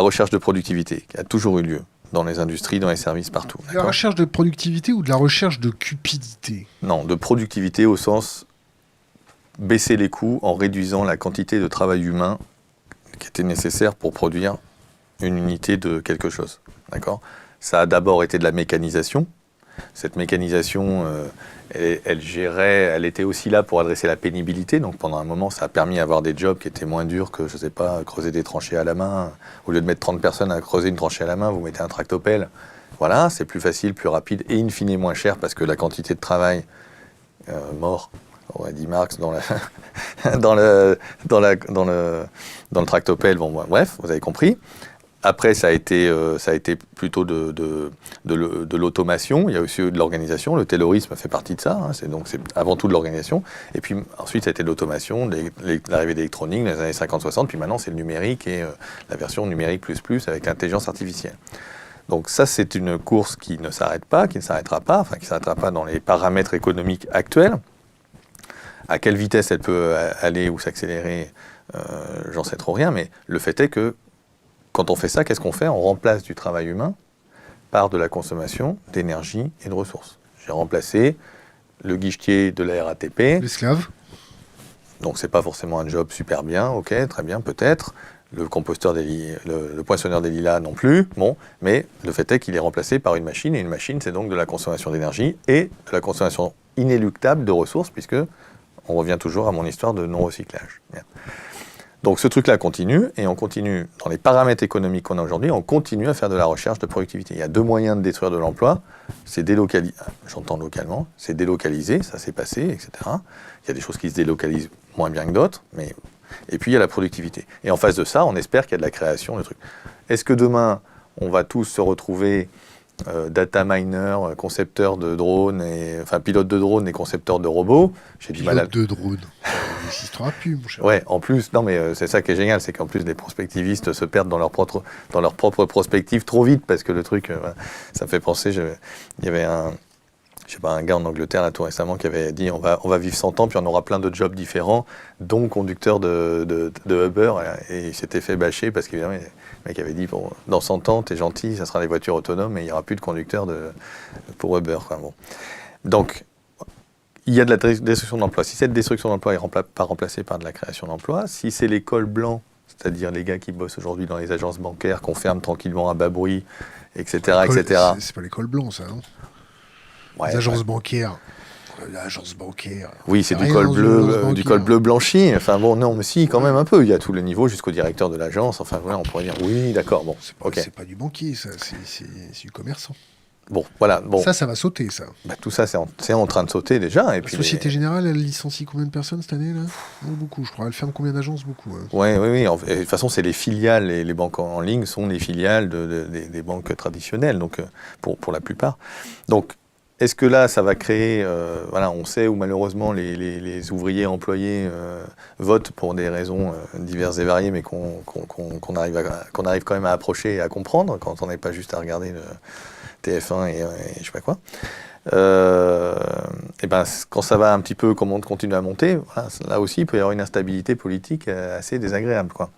recherche de productivité, qui a toujours eu lieu dans les industries, dans les services, partout. De la recherche de productivité ou de la recherche de cupidité? Non, de productivité au sens baisser les coûts en réduisant la quantité de travail humain qui était nécessaire pour produire une unité de quelque chose. D'accord ? Ça a d'abord été de la mécanisation. Cette mécanisation, elle était aussi là pour adresser la pénibilité. Donc pendant un moment, ça a permis d'avoir des jobs qui étaient moins durs que, je ne sais pas, creuser des tranchées à la main. Au lieu de mettre 30 personnes à creuser une tranchée à la main, vous mettez un tractopelle. Voilà, c'est plus facile, plus rapide et in fine moins cher parce que la quantité de travail mort, aurait dit Marx dans le tractopelle. Bon, bref, vous avez compris. Après, ça a été plutôt de l'automation. Il y a aussi eu de l'organisation. Le taylorisme fait partie de ça. Hein. C'est avant tout de l'organisation. Et puis ensuite, ça a été de l'automation, l'arrivée d'électronique dans les années 50-60. Puis maintenant, c'est le numérique et la version numérique plus avec l'intelligence artificielle. Donc ça, c'est une course qui ne s'arrête pas, qui ne s'arrêtera pas, qui ne s'arrêtera pas dans les paramètres économiques actuels. À quelle vitesse elle peut aller ou s'accélérer, j'en sais trop rien. Mais le fait est que quand on fait ça, qu'est-ce qu'on fait ? On remplace du travail humain par de la consommation d'énergie et de ressources. J'ai remplacé le guichetier de la RATP. L'esclave. Donc c'est pas forcément un job super bien, ok, très bien, peut-être. le composteur le poinçonneur des lilas non plus, bon, mais le fait est qu'il est remplacé par une machine, et une machine, c'est donc de la consommation d'énergie et de la consommation inéluctable de ressources, puisque on revient toujours à mon histoire de non-recyclage. Bien. Donc ce truc-là continue, et on continue, dans les paramètres économiques qu'on a aujourd'hui, on continue à faire de la recherche de productivité. Il y a deux moyens de détruire de l'emploi, c'est délocaliser, j'entends localement, c'est délocaliser, ça s'est passé, etc. Il y a des choses qui se délocalisent moins bien que d'autres, mais... Et puis il y a la productivité. Et en face de ça, on espère qu'il y a de la création, de trucs. Est-ce que demain, on va tous se retrouver data miners, concepteurs de drones, enfin pilotes de drones et concepteurs de robots? J'ai du mal à... Pilote de drones. Ça n'existera plus, mon cher. Ouais, en plus, non mais c'est ça qui est génial, c'est qu'en plus les prospectivistes se perdent dans leur propre prospective trop vite, parce que le truc, voilà, ça me fait penser, il y avait un gars en Angleterre là tout récemment qui avait dit on va vivre 100 ans puis on aura plein de jobs différents, dont conducteur de Uber, et il s'était fait bâcher parce qu'évidemment le mec avait dit bon, dans 100 ans t'es gentil, ça sera des voitures autonomes et il n'y aura plus de conducteurs pour Uber, quoi. Bon. Donc il y a de la destruction d'emplois. Si cette destruction d'emplois est pas remplacée par de la création d'emplois, si c'est les cols blancs, c'est-à-dire les gars qui bossent aujourd'hui dans les agences bancaires, qu'on ferme tranquillement à bas bruit, etc. C'est pas les cols blancs, ça, non? Ouais, les agences bancaires. L'agence bancaire. Oui, c'est du col bleu blanchi. Enfin bon, non, mais si, quand même un peu. Il y a tous les niveaux jusqu'au directeur de l'agence. Enfin voilà, on pourrait dire oui, d'accord. Bon, c'est pas du banquier, ça, c'est du commerçant. Bon, voilà. Bon. Ça va sauter, ça. Bah, tout ça, c'est en train de sauter déjà. Et la puis Société Générale, elle licencie combien de personnes cette année là? Beaucoup, je crois. Elle ferme combien d'agences? Beaucoup. Hein. Oui. De toute façon, c'est les filiales, et les banques en ligne sont les filiales des banques traditionnelles, donc pour la plupart. Donc est-ce que là, ça va créer... voilà, on sait où malheureusement les ouvriers employés votent pour des raisons diverses et variées, mais qu'on arrive quand même à approcher et à comprendre, quand on n'est pas juste à regarder le TF1 et je sais pas quoi. Et ben, quand ça va un petit peu continuer à monter, voilà, là aussi, il peut y avoir une instabilité politique assez désagréable, quoi.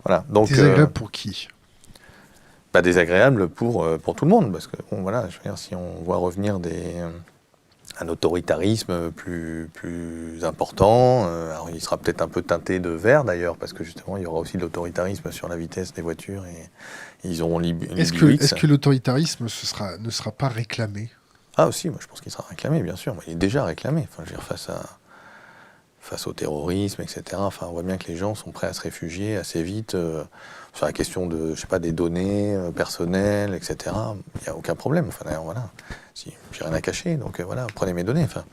Voilà, donc, désagréable pour qui? Pas désagréable pour tout le monde, parce que bon, voilà, je veux dire, si on voit revenir un autoritarisme plus important, alors il sera peut-être un peu teinté de vert d'ailleurs, parce que justement il y aura aussi de l'autoritarisme sur la vitesse des voitures, et ils auront Est-ce que l'autoritarisme ne sera pas réclamé? Ah aussi, moi je pense qu'il sera réclamé, bien sûr, mais il est déjà réclamé, enfin, je veux dire, face au terrorisme, etc. Enfin, on voit bien que les gens sont prêts à se réfugier assez vite sur la question de, je sais pas, des données personnelles, etc. Il n'y a aucun problème. Enfin, d'ailleurs, voilà, si j'ai rien à cacher, donc voilà, prenez mes données. Enfin,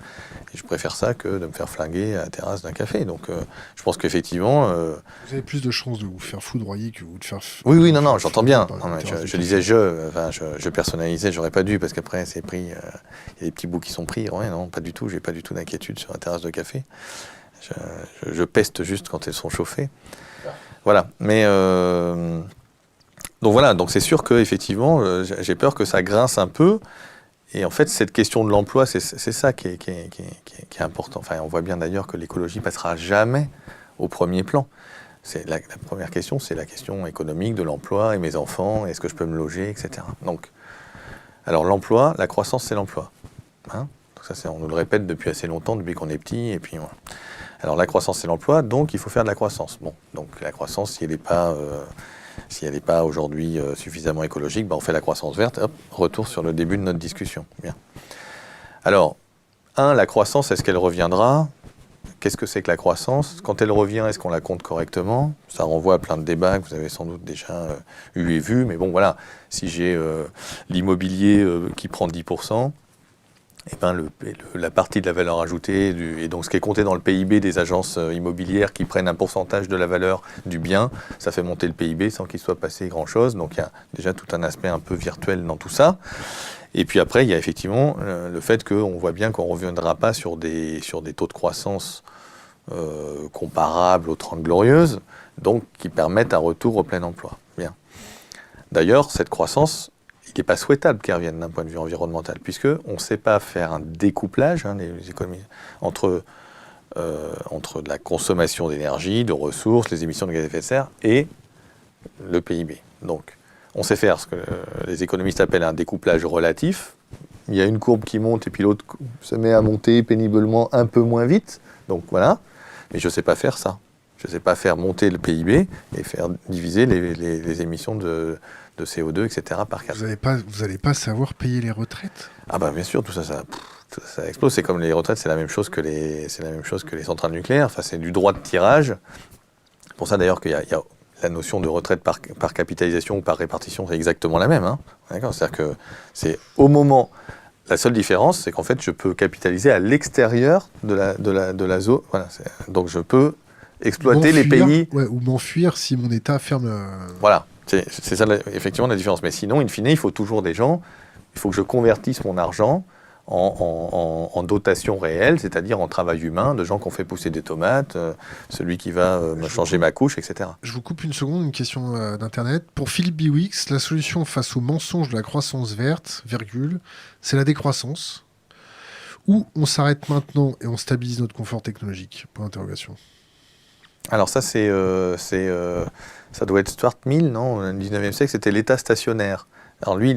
et je préfère ça que de me faire flinguer à la terrasse d'un café. Donc, je pense qu'effectivement, vous avez plus de chances de vous faire foudroyer que vous de faire. Oui, non, j'entends bien. Non, mais je disais je personnalisais, j'aurais pas dû, parce qu'après c'est pris. Il y a des petits bouts qui sont pris. Ouais, non, pas du tout. J'ai pas du tout d'inquiétude sur la terrasse de café. Je peste juste quand elles sont chauffées. Voilà. Mais donc voilà. Donc c'est sûr que effectivement, j'ai peur que ça grince un peu. Et en fait, cette question de l'emploi, c'est ça qui est important. Enfin, on voit bien d'ailleurs que l'écologie passera jamais au premier plan. C'est la première question, c'est la question économique de l'emploi et mes enfants. Est-ce que je peux me loger, etc. Donc, alors l'emploi, la croissance, c'est l'emploi. Hein, donc ça, on nous le répète depuis assez longtemps, depuis qu'on est petit. Et puis voilà. Alors la croissance, c'est l'emploi, donc il faut faire de la croissance. Bon, donc la croissance, si elle n'est pas aujourd'hui suffisamment écologique, on fait la croissance verte. Hop, retour sur le début de notre discussion. Bien. Alors, la croissance, est-ce qu'elle reviendra? Qu'est-ce que c'est que la croissance? Quand elle revient, est-ce qu'on la compte correctement? Ça renvoie à plein de débats que vous avez sans doute déjà eu et vu. Mais bon, voilà, si j'ai l'immobilier qui prend 10%, eh ben la partie de la valeur ajoutée, et donc ce qui est compté dans le PIB des agences immobilières qui prennent un pourcentage de la valeur du bien, ça fait monter le PIB sans qu'il soit passé grand-chose. Donc il y a déjà tout un aspect un peu virtuel dans tout ça. Et puis après, il y a effectivement le fait qu'on voit bien qu'on ne reviendra pas sur des taux de croissance comparables aux 30 glorieuses, donc qui permettent un retour au plein emploi. Bien. D'ailleurs, cette croissance, il n'est pas souhaitable qu'elle revienne d'un point de vue environnemental, puisqu'on ne sait pas faire un découplage les économies, entre de la consommation d'énergie, de ressources, les émissions de gaz à effet de serre et le PIB. Donc, on sait faire ce que les économistes appellent un découplage relatif. Il y a une courbe qui monte et puis l'autre se met à monter péniblement un peu moins vite. Donc voilà. Mais je ne sais pas faire ça. Je ne sais pas faire monter le PIB et faire diviser les émissions de CO2, etc. par 4. Vous n'allez pas savoir payer les retraites? Ah bah bien sûr, tout ça explose. C'est comme les retraites, c'est la même chose que les centrales nucléaires. Enfin, c'est du droit de tirage. C'est pour ça d'ailleurs qu'il y a la notion de retraite par capitalisation ou par répartition, c'est exactement la même. Hein. D'accord. C'est-à-dire que c'est au moment. La seule différence, c'est qu'en fait, je peux capitaliser à l'extérieur de la zone. Voilà. Donc, je peux exploiter les pays. Ouais, ou m'enfuir si mon État ferme. Voilà. C'est ça, effectivement, la différence. Mais sinon, in fine, il faut toujours des gens. Il faut que je convertisse mon argent en dotation réelle, c'est-à-dire en travail humain, de gens qui ont fait pousser des tomates, celui qui va me changer ma couche, etc. Je vous coupe une seconde, une question d'Internet. Pour Philippe Biwix, la solution face au mensonge de la croissance verte, virgule, c'est la décroissance. Ou on s'arrête maintenant et on stabilise notre confort technologique? Point d'interrogation. Alors ça, ça doit être Stuart Mill, non? Au 19e siècle, c'était l'État stationnaire. Alors lui,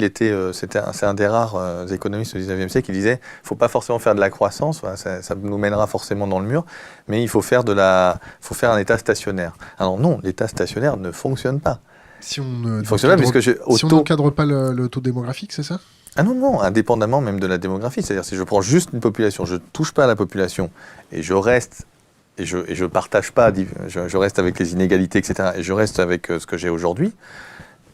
c'est un des rares économistes du 19e siècle qui disait il ne faut pas forcément faire de la croissance, ça nous mènera forcément dans le mur, mais il faut faire un État stationnaire. Alors non, l'État stationnaire ne fonctionne pas. Si on ne cadre pas le taux démographique, c'est ça? Ah non, indépendamment même de la démographie. C'est-à-dire si je prends juste une population, je ne touche pas à la population, et je reste, et je partage pas, je reste avec les inégalités, etc., et je reste avec ce que j'ai aujourd'hui,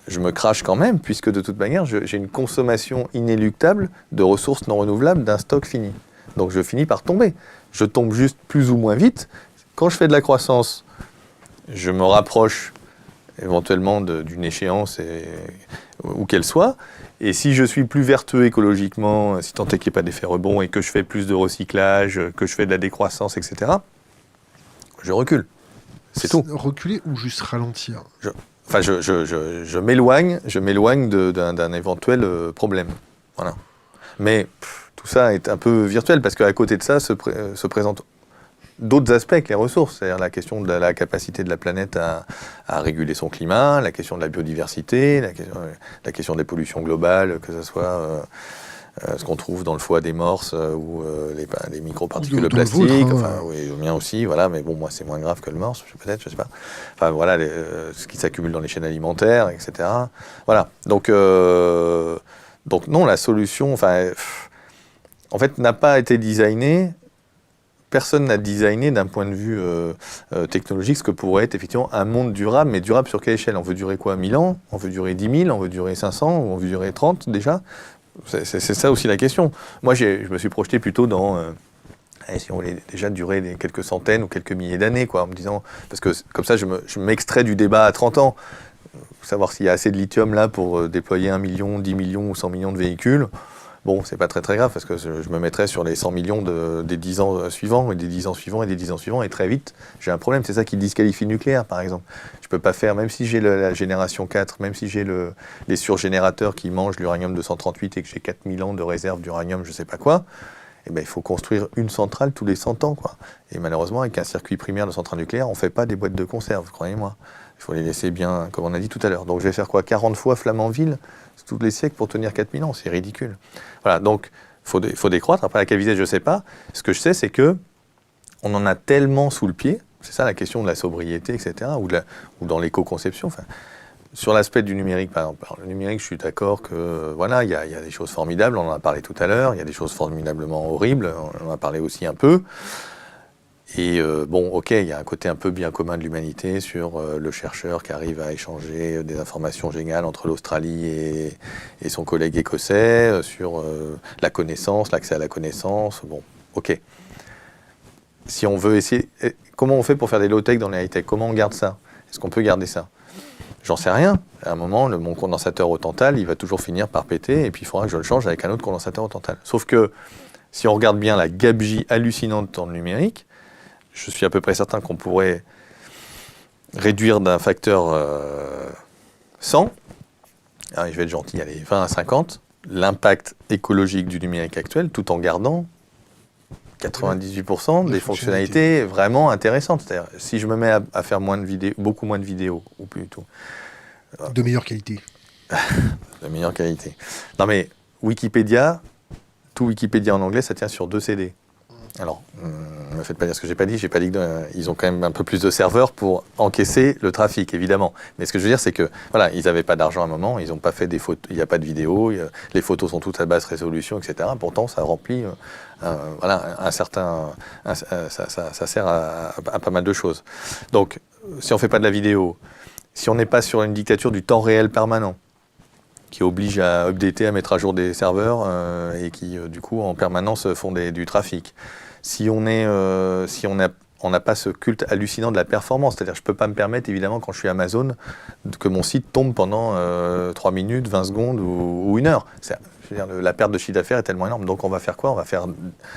je me crache quand même, puisque de toute manière, j'ai une consommation inéluctable de ressources non renouvelables d'un stock fini. Donc je finis par tomber. Je tombe juste plus ou moins vite. Quand je fais de la croissance, je me rapproche éventuellement d'une échéance, où qu'elle soit. Et si je suis plus vertueux écologiquement, si tant est qu'il n'y ait pas d'effet rebond, et que je fais plus de recyclage, que je fais de la décroissance, etc., je recule. C'est tout. Reculer ou juste ralentir? Enfin, je m'éloigne d'un éventuel problème. Voilà. Mais tout ça est un peu virtuel, parce qu'à côté de ça se présentent d'autres aspects que les ressources. C'est-à-dire la question de la capacité de la planète à réguler son climat, la question de la biodiversité, la question des pollutions globales, que ce soit ce qu'on trouve dans le foie des morses ou les microparticules de plastique. Oui, le mien aussi, voilà, mais bon, moi c'est moins grave que le morse, peut-être, je sais pas. Enfin voilà, ce qui s'accumule dans les chaînes alimentaires, etc. Voilà. Donc non, la solution, en fait, n'a pas été designée. Personne n'a designé d'un point de vue technologique ce que pourrait être effectivement un monde durable, mais durable sur quelle échelle? On veut durer quoi, 1000 ans? On veut durer 10 000? On veut durer 500? Ou on veut durer 30 déjà? C'est ça aussi la question. Moi, je me suis projeté plutôt dans si on voulait déjà durer quelques centaines ou quelques milliers d'années, quoi, en me disant, parce que comme ça, je m'extrais du débat à 30 ans. Savoir s'il y a assez de lithium là pour déployer 1 million, 10 millions ou 100 millions de véhicules. Bon, c'est pas très très grave, parce que je me mettrais sur les 100 millions des 10 ans suivants, et des 10 ans suivants, et des 10 ans suivants, et très vite, j'ai un problème. C'est ça qui disqualifie le nucléaire, par exemple. Je peux pas faire, même si j'ai la génération 4, même si j'ai les surgénérateurs qui mangent l'uranium 238 et que j'ai 4000 ans de réserve d'uranium, je sais pas quoi, eh ben, il faut construire une centrale tous les 100 ans, quoi. Et malheureusement, avec un circuit primaire de centrale nucléaire, on fait pas des boîtes de conserve, croyez-moi. Il faut les laisser bien, comme on a dit tout à l'heure. Donc je vais faire quoi, 40 fois Flamanville tous les siècles pour tenir 4000 ans? C'est ridicule. Voilà, donc il faut décroître. Après, à quelle vitesse, je ne sais pas. Ce que je sais, c'est qu'on en a tellement sous le pied, c'est ça la question de la sobriété, etc., ou dans l'éco-conception. Enfin, sur l'aspect du numérique, par exemple. Alors, le numérique, je suis d'accord que, voilà, il y a des choses formidables, on en a parlé tout à l'heure, il y a des choses formidablement horribles, on en a parlé aussi un peu. Et bon, ok, il y a un côté un peu bien commun de l'humanité sur le chercheur qui arrive à échanger des informations géniales entre l'Australie et son collègue écossais, sur la connaissance, l'accès à la connaissance. Bon, ok. Si on veut essayer... Comment on fait pour faire des low-tech dans les high-tech? Comment on garde ça? Est-ce qu'on peut garder ça? J'en sais rien. À un moment, mon condensateur au tantal, il va toujours finir par péter, et puis il faudra que je le change avec un autre condensateur au tantal. Sauf que, si on regarde bien la gabegie hallucinante dans le numérique, je suis à peu près certain qu'on pourrait réduire d'un facteur 100, je vais être gentil, allez, 20 à 50, l'impact écologique du numérique actuel, tout en gardant 98% des fonctionnalités vraiment intéressantes. C'est-à-dire, si je me mets à faire beaucoup moins de vidéos, ou plutôt... De meilleure qualité. De meilleure qualité. Non mais, Wikipédia, tout Wikipédia en anglais, ça tient sur 2 CD. Alors, ne me faites pas dire ce que j'ai pas dit qu'ils ont quand même un peu plus de serveurs pour encaisser le trafic, évidemment. Mais ce que je veux dire, c'est que voilà, ils n'avaient pas d'argent à un moment, ils n'ont pas fait des photos, il n'y a pas de vidéo, les photos sont toutes à basse résolution, etc. Pourtant, ça remplit un certain, ça sert à pas mal de choses. Donc, si on ne fait pas de la vidéo, si on n'est pas sur une dictature du temps réel permanent, qui oblige à updater, à mettre à jour des serveurs et qui, du coup, en permanence font du trafic. Si on n'a pas ce culte hallucinant de la performance, c'est-à-dire que je ne peux pas me permettre, évidemment, quand je suis Amazon, que mon site tombe pendant 3 minutes, 20 secondes ou 1 heure. Je veux dire, la perte de chiffre d'affaires est tellement énorme. Donc on va faire quoi ? On va faire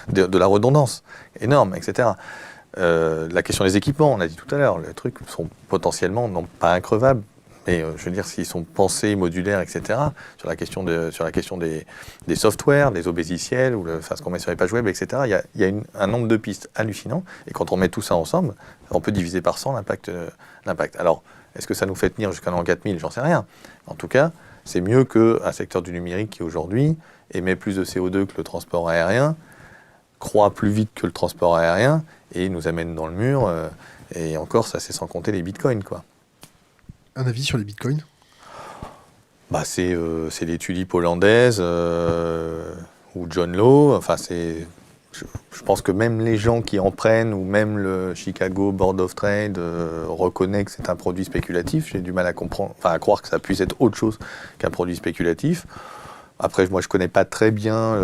de la redondance énorme, etc. La question des équipements, on a dit tout à l'heure, les trucs sont potentiellement non pas increvables, mais je veux dire, s'ils sont pensés, modulaires, etc., sur la question des softwares, des obésiciels, ou ce qu'on met sur les pages web, etc., il y a un nombre de pistes hallucinant. Et quand on met tout ça ensemble, on peut diviser par 100 l'impact. Alors, est-ce que ça nous fait tenir jusqu'à l'an 4000 ? J'en sais rien. En tout cas, c'est mieux qu'un secteur du numérique qui, aujourd'hui, émet plus de CO2 que le transport aérien, croît plus vite que le transport aérien, et nous amène dans le mur. Et encore, ça, c'est sans compter les bitcoins, quoi. Un avis sur les bitcoins ? C'est les tulipes hollandaises ou John Law. Enfin, je pense que même les gens qui en prennent, ou même le Chicago Board of Trade reconnaît que c'est un produit spéculatif. J'ai du mal à à croire que ça puisse être autre chose qu'un produit spéculatif. Après, moi, je connais pas très bien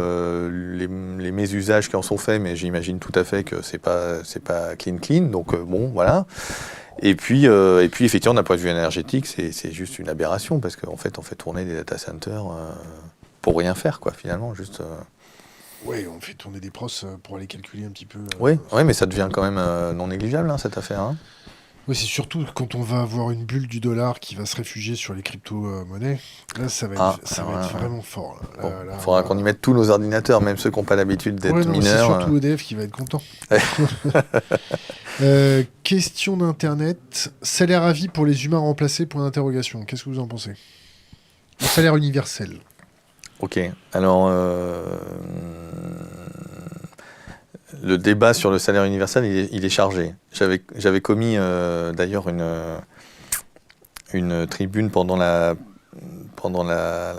les mésusages qui en sont faits, mais j'imagine tout à fait que c'est pas clean. Donc bon, voilà. Et puis effectivement, d'un point de vue énergétique, c'est juste une aberration, parce qu'en fait, on fait tourner des data centers pour rien faire, quoi, finalement, juste... Oui, on fait tourner des pros pour aller calculer un petit peu... Oui, mais ça devient quand même non négligeable, hein, cette affaire. Hein. Oui, c'est surtout quand on va avoir une bulle du dollar qui va se réfugier sur les crypto-monnaies. Là, ça va être vraiment fort. Il faudra qu'on y mette tous nos ordinateurs, même ceux qui n'ont pas l'habitude d'être mineurs. C'est surtout EDF qui va être content. Question d'Internet. Salaire à vie pour les humains remplacés, point d'interrogation. Qu'est-ce que vous en pensez ? Le salaire universel. Ok, alors... Le débat sur le salaire universel, il est chargé. J'avais commis d'ailleurs une tribune pendant la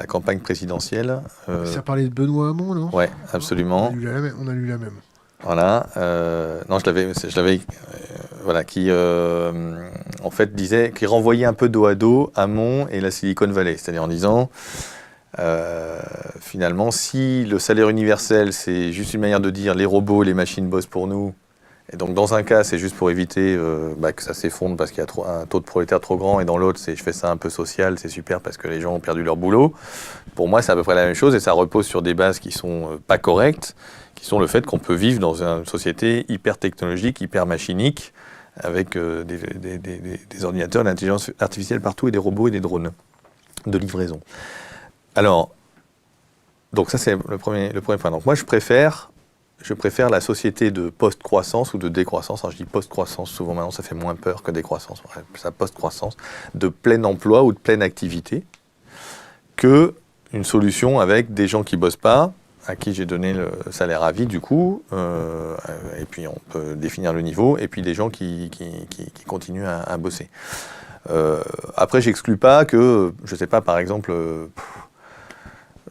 campagne présidentielle. Ça parlait de Benoît Hamon, non ? Oui, absolument. On a lu la même. Voilà. Non, je l'avais voilà, qui en fait qui renvoyait un peu dos à dos Hamon et la Silicon Valley, c'est-à-dire en disant... finalement, si le salaire universel, c'est juste une manière de dire les robots, les machines bossent pour nous, et donc dans un cas, c'est juste pour éviter que ça s'effondre parce qu'il y a un taux de prolétaires trop grand, et dans l'autre, c'est je fais ça un peu social, c'est super parce que les gens ont perdu leur boulot. Pour moi, c'est à peu près la même chose, et ça repose sur des bases qui sont pas correctes, qui sont le fait qu'on peut vivre dans une société hyper technologique, hyper machinique, avec des ordinateurs, d'intelligence artificielle partout, et des robots et des drones de livraison. Alors, donc ça c'est le premier point. Donc moi je préfère la société de post-croissance ou de décroissance. Alors je dis post-croissance, souvent maintenant ça fait moins peur que décroissance. Ça post-croissance, de plein emploi ou de pleine activité, que une solution avec des gens qui bossent pas, à qui j'ai donné le salaire à vie du coup, et puis on peut définir le niveau, et puis des gens qui continuent à bosser. Après j'exclus pas que, je sais pas, par exemple...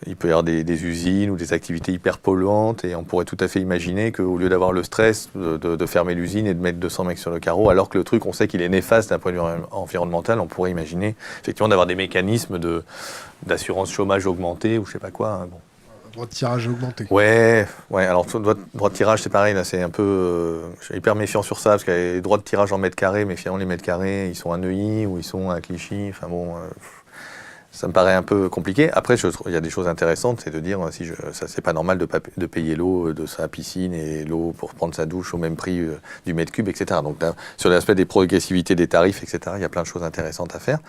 il peut y avoir des usines ou des activités hyper polluantes, et on pourrait tout à fait imaginer qu'au lieu d'avoir le stress de fermer l'usine et de mettre 200 mecs sur le carreau, alors que le truc, on sait qu'il est néfaste d'un point de vue environnemental, on pourrait imaginer effectivement d'avoir des mécanismes d'assurance chômage augmenté ou je sais pas quoi. Hein, bon. Droit de tirage augmenté. Ouais, alors droit de tirage c'est pareil, là c'est un peu... je suis hyper méfiant sur ça, parce qu'il y a les droits de tirage en mètres carrés, mais finalement les mètres carrés, ils sont à Neuilly ou ils sont à Clichy, enfin bon... ça me paraît un peu compliqué. Après, il y a des choses intéressantes, c'est de dire ça c'est pas normal de payer l'eau de sa piscine et l'eau pour prendre sa douche au même prix du mètre cube, etc. Donc là, sur l'aspect des progressivités des tarifs, etc., il y a plein de choses intéressantes à faire.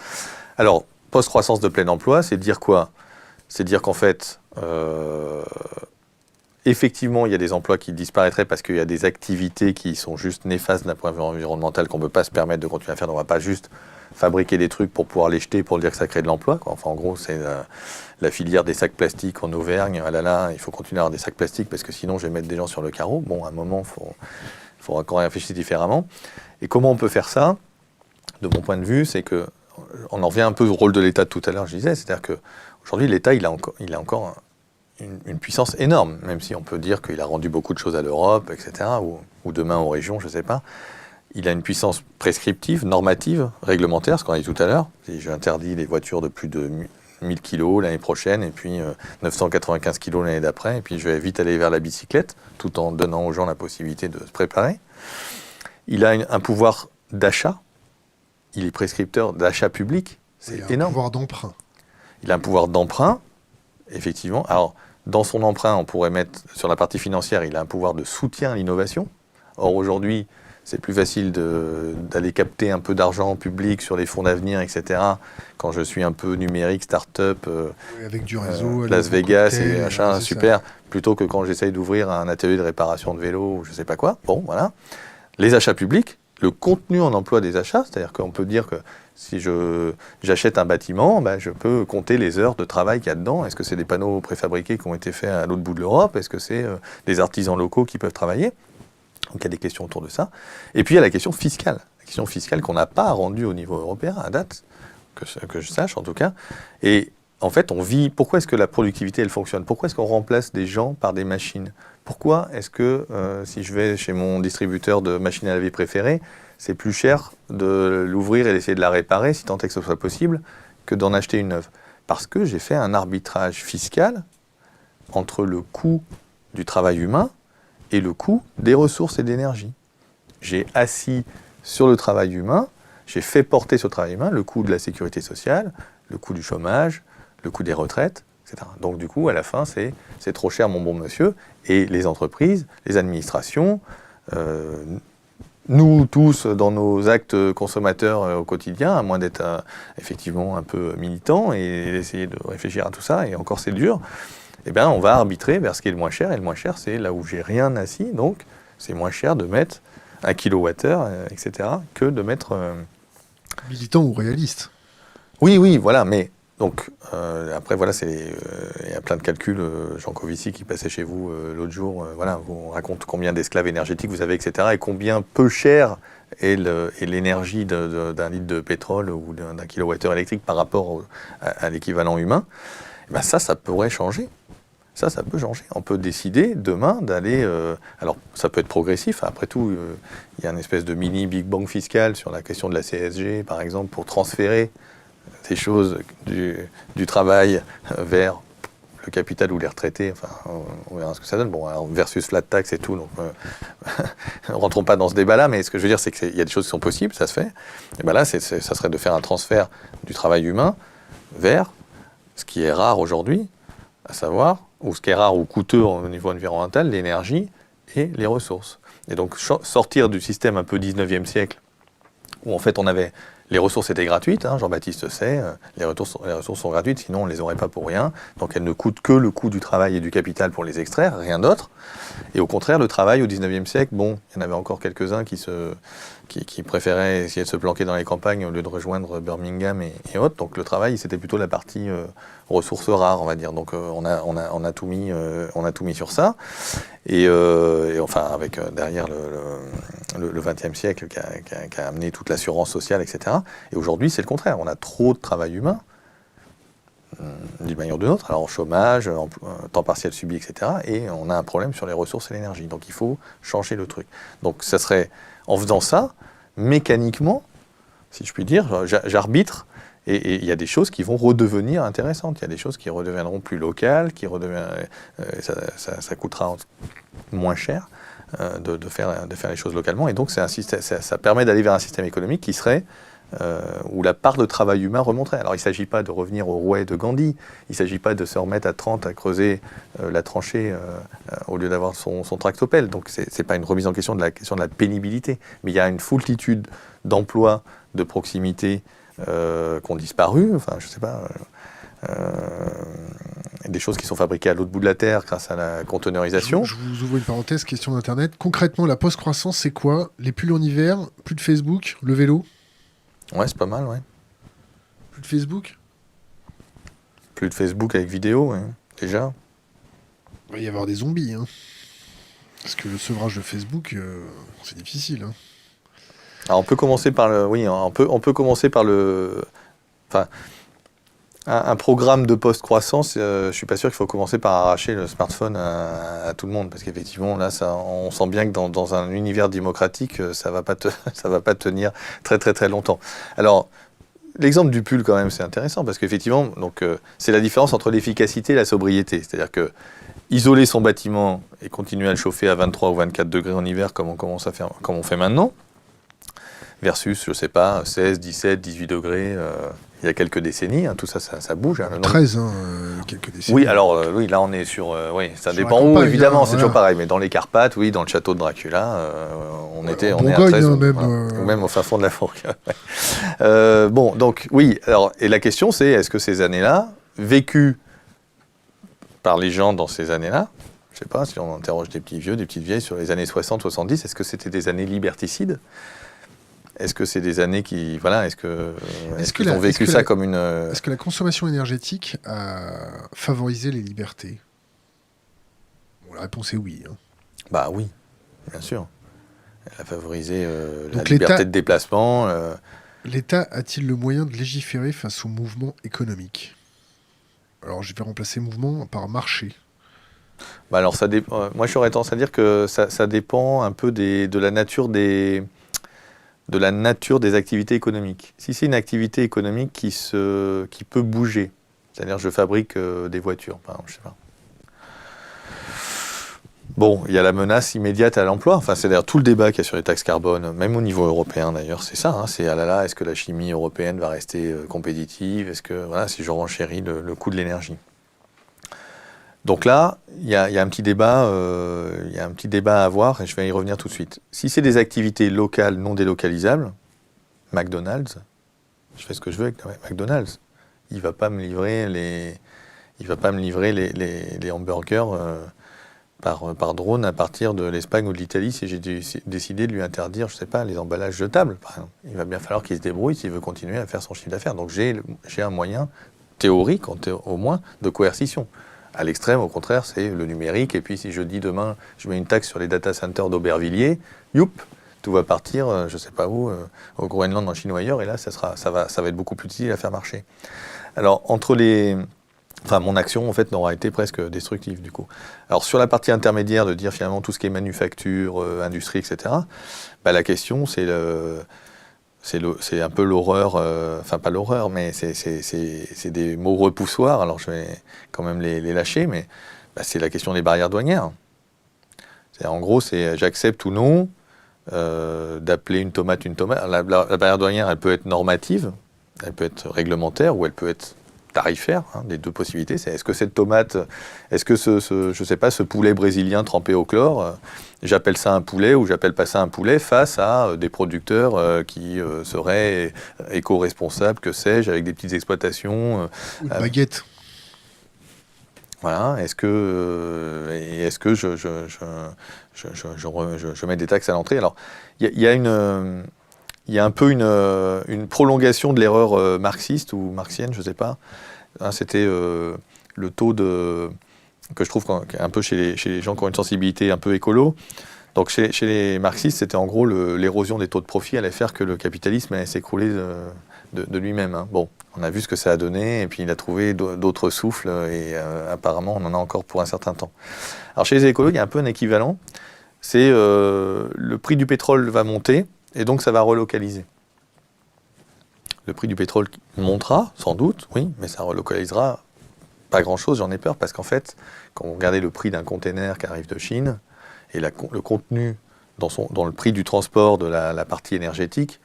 Alors, post-croissance de plein emploi, c'est de dire quoi ? C'est de dire qu'en fait, effectivement, il y a des emplois qui disparaîtraient parce qu'il y a des activités qui sont juste néfastes d'un point de vue environnemental qu'on ne peut pas se permettre de continuer à faire. Donc, on ne va pas juste fabriquer des trucs pour pouvoir les jeter pour dire que ça crée de l'emploi, quoi. Enfin, en gros, c'est la filière des sacs plastiques en Auvergne. Ah là là, il faut continuer à avoir des sacs plastiques parce que sinon, je vais mettre des gens sur le carreau. Bon, à un moment, il faudra qu'on réfléchisse différemment. Et comment on peut faire ça ? De mon point de vue, c'est que on en revient un peu au rôle de l'État de tout à l'heure, je disais, c'est-à-dire qu'aujourd'hui, l'État, il a encore une puissance énorme, même si on peut dire qu'il a rendu beaucoup de choses à l'Europe, etc., ou demain aux régions, je ne sais pas. Il a une puissance prescriptive, normative, réglementaire, ce qu'on a dit tout à l'heure. J'interdis les voitures de plus de 1000 kg l'année prochaine, et puis 995 kg l'année d'après, et puis je vais vite aller vers la bicyclette, tout en donnant aux gens la possibilité de se préparer. Il a un pouvoir d'achat. Il est prescripteur d'achat public, c'est énorme. Il a un pouvoir d'emprunt. Il a un pouvoir d'emprunt, effectivement. Alors, dans son emprunt, on pourrait mettre, sur la partie financière, il a un pouvoir de soutien à l'innovation. Or, aujourd'hui, c'est plus facile d'aller capter un peu d'argent public sur les fonds d'avenir, etc., quand je suis un peu numérique, start-up, avec du réseau, Las Vegas et machin, super, plutôt que quand j'essaye d'ouvrir un atelier de réparation de vélo ou je ne sais pas quoi. Bon, voilà. Les achats publics, le contenu en emploi des achats, c'est-à-dire qu'on peut dire que si j'achète un bâtiment, ben je peux compter les heures de travail qu'il y a dedans. Est-ce que c'est des panneaux préfabriqués qui ont été faits à l'autre bout de l'Europe ? Est-ce que c'est des artisans locaux qui peuvent travailler ? Donc il y a des questions autour de ça. Et puis il y a la question fiscale. La question fiscale qu'on n'a pas rendue au niveau européen à date, que je sache en tout cas. Et en fait, on vit... Pourquoi est-ce que la productivité, elle fonctionne ? Pourquoi est-ce qu'on remplace des gens par des machines ? Pourquoi est-ce que si je vais chez mon distributeur de machines à laver préféré, c'est plus cher de l'ouvrir et d'essayer de la réparer, si tant est que ce soit possible, que d'en acheter une neuve ? Parce que j'ai fait un arbitrage fiscal entre le coût du travail humain et le coût des ressources et d'énergie. J'ai assis sur le travail humain, j'ai fait porter sur le travail humain le coût de la sécurité sociale, le coût du chômage, le coût des retraites, etc. Donc du coup, à la fin, c'est trop cher, mon bon monsieur. Et les entreprises, les administrations, nous tous, dans nos actes consommateurs au quotidien, à moins d'être effectivement un peu militant et d'essayer de réfléchir à tout ça, et encore c'est dur, eh bien, on va arbitrer vers ce qui est le moins cher, et le moins cher, c'est là où j'ai rien assis, donc c'est moins cher de mettre 1 kWh, etc., que de mettre... Militant ou réaliste. Oui, voilà, mais... Donc, après, voilà, il y a plein de calculs. Jean Covici, qui passait chez vous l'autre jour, voilà, vous raconte combien d'esclaves énergétiques vous avez, etc., et combien peu cher est l'énergie d'un litre de pétrole ou d'un kilowattheure électrique par rapport à l'équivalent humain. Et ben ça pourrait changer. Ça peut changer. On peut décider demain d'aller... alors, ça peut être progressif. Après tout, il y a une espèce de mini Big Bang fiscal sur la question de la CSG, par exemple, pour transférer des choses du travail vers le capital ou les retraités. Enfin, on verra ce que ça donne. Bon, alors, versus flat tax et tout. Donc, ne rentrons pas dans ce débat-là, mais ce que je veux dire, c'est qu'il y a des choses qui sont possibles, ça se fait. Et ben là, ça serait de faire un transfert du travail humain vers ce qui est rare aujourd'hui, à savoir, ou ce qui est rare ou coûteux au niveau environnemental, l'énergie et les ressources. Et donc sortir du système un peu 19e siècle, où en fait les ressources étaient gratuites, hein, Jean-Baptiste sait, les ressources sont gratuites, sinon on ne les aurait pas pour rien, donc elles ne coûtent que le coût du travail et du capital pour les extraire, rien d'autre. Et au contraire, le travail au 19e siècle, bon, il y en avait encore quelques-uns qui préféraient essayer de se planquer dans les campagnes au lieu de rejoindre Birmingham et autres. Donc le travail, c'était plutôt la partie ressources rares, on va dire. Donc on a tout mis sur ça. Et enfin, avec derrière le XXe siècle qui a amené toute l'assurance sociale, etc. Et aujourd'hui, c'est le contraire. On a trop de travail humain, d'une manière ou d'une autre, alors chômage, temps partiel subi, etc. Et on a un problème sur les ressources et l'énergie. Donc il faut changer le truc. Donc ça serait, en faisant ça, mécaniquement, si je puis dire, j'arbitre, et il y a des choses qui vont redevenir intéressantes. Il y a des choses qui redeviendront plus locales, ça coûtera moins cher de faire les choses localement. Et donc ça permet d'aller vers un système économique qui serait où la part de travail humain remonterait. Alors il ne s'agit pas de revenir au rouet de Gandhi, il ne s'agit pas de se remettre à 30 à creuser la tranchée au lieu d'avoir son tractopelle. Donc ce n'est pas une remise en question de la pénibilité, mais il y a une foultitude d'emplois de proximité qui ont disparu, enfin je ne sais pas, des choses qui sont fabriquées à l'autre bout de la Terre grâce à la conteneurisation. Je vous ouvre une parenthèse, question d'Internet. Concrètement, la post-croissance, c'est quoi? Les pulls en hiver, plus de Facebook, le vélo? Ouais, c'est pas mal, ouais. Plus de Facebook? Plus de Facebook avec vidéo, ouais, déjà. Il va y avoir des zombies, hein. Parce que le sevrage de Facebook, c'est difficile, hein. Alors on peut commencer par le... Oui, on peut commencer par le... Enfin, un programme de post-croissance, je suis pas sûr qu'il faut commencer par arracher le smartphone à tout le monde, parce qu'effectivement, là, on sent bien que dans un univers démocratique, ça va pas tenir très très très longtemps. Alors, l'exemple du pull, quand même, c'est intéressant, parce qu'effectivement, c'est la différence entre l'efficacité et la sobriété. C'est-à-dire que isoler son bâtiment et continuer à le chauffer à 23 ou 24 degrés en hiver, comme on fait maintenant, versus, je sais pas, 16, 17, 18 degrés, il y a quelques décennies, hein, tout ça, ça bouge. Hein, 13, quelques décennies. Oui, alors, oui, là, on est sur... oui, ça Sur dépend la où, campagne, évidemment, hein, c'est voilà. toujours pareil, mais dans les Carpates, oui, dans le château de Dracula, on est à Bourgogne, 13, hein, même, voilà, ou même au fin fond de la Fourque. Bon, donc, oui, alors, et la question, c'est, est-ce que ces années-là, vécues par les gens dans ces années-là, je sais pas, si on interroge des petits vieux, des petites vieilles sur les années 60-70, est-ce que c'était des années liberticides? Est-ce que c'est des années qui... Voilà, est-ce qu'ils ont vécu ça comme une... Est-ce que la consommation énergétique a favorisé les libertés? Bon, la réponse est oui, hein. Bah oui, bien sûr. Elle a favorisé la Donc liberté de déplacement. L'État a-t-il le moyen de légiférer face au mouvement économique? Alors, je vais remplacer mouvement par marché. Bah alors, moi, j'aurais tendance à dire que ça dépend un peu de la nature des activités économiques. Si c'est une activité économique qui peut bouger, c'est-à-dire je fabrique des voitures, par exemple, je sais pas. Bon, il y a la menace immédiate à l'emploi. Enfin, c'est d'ailleurs tout le débat qu'il y a sur les taxes carbone, même au niveau européen d'ailleurs, c'est ça. Hein, c'est ah là là, est-ce que la chimie européenne va rester compétitive? Est-ce que voilà, si je renchéris le coût de l'énergie? Donc là, il y a un petit débat, à avoir, et je vais y revenir tout de suite. Si c'est des activités locales non délocalisables, McDonald's, je fais ce que je veux avec McDonald's. Il va pas me livrer les hamburgers par drone à partir de l'Espagne ou de l'Italie si j'ai décidé de lui interdire, je sais pas, les emballages jetables, par exemple. Il va bien falloir qu'il se débrouille s'il veut continuer à faire son chiffre d'affaires. Donc j'ai un moyen théorique, au moins, de coercition. À l'extrême, au contraire, c'est le numérique. Et puis, si je dis demain, je mets une taxe sur les data centers d'Aubervilliers, youp, tout va partir, je ne sais pas où, au Groenland, en Chine ou ailleurs. Et là, ça va être beaucoup plus utile à faire marcher. Alors, mon action, en fait, n'aura été presque destructive, du coup. Alors, sur la partie intermédiaire, de dire finalement tout ce qui est manufacture, industrie, etc., la question, c'est un peu l'horreur, enfin pas l'horreur, mais c'est des mots repoussoirs, alors je vais quand même les lâcher, mais c'est la question des barrières douanières. En gros, c'est j'accepte ou non d'appeler une tomate une tomate. La barrière douanière, elle peut être normative, elle peut être réglementaire, ou elle peut être tarifaire, hein, les deux possibilités. C'est est-ce que cette tomate, est-ce que je sais pas, ce poulet brésilien trempé au chlore, j'appelle ça un poulet ou j'appelle pas ça un poulet face à des producteurs qui seraient éco-responsables, que sais-je, avec des petites exploitations. Ou une baguette. Voilà. Est-ce que je mets des taxes à l'entrée? Alors, il y a un peu une prolongation de l'erreur marxiste ou marxienne, je ne sais pas. Hein, c'était le taux que je trouve un peu chez les gens qui ont une sensibilité un peu écolo. Donc chez les marxistes, c'était en gros l'érosion des taux de profit allait faire que le capitalisme allait s'écrouler de lui-même. Hein. Bon, on a vu ce que ça a donné, et puis il a trouvé d'autres souffles, et apparemment on en a encore pour un certain temps. Alors chez les écolos, il y a un peu un équivalent. C'est le prix du pétrole va monter, et donc ça va relocaliser. Le prix du pétrole montera, sans doute, oui, mais ça relocalisera pas grand-chose, j'en ai peur, parce qu'en fait, quand vous regardez le prix d'un container qui arrive de Chine, et le contenu dans le prix du transport de la partie énergétique,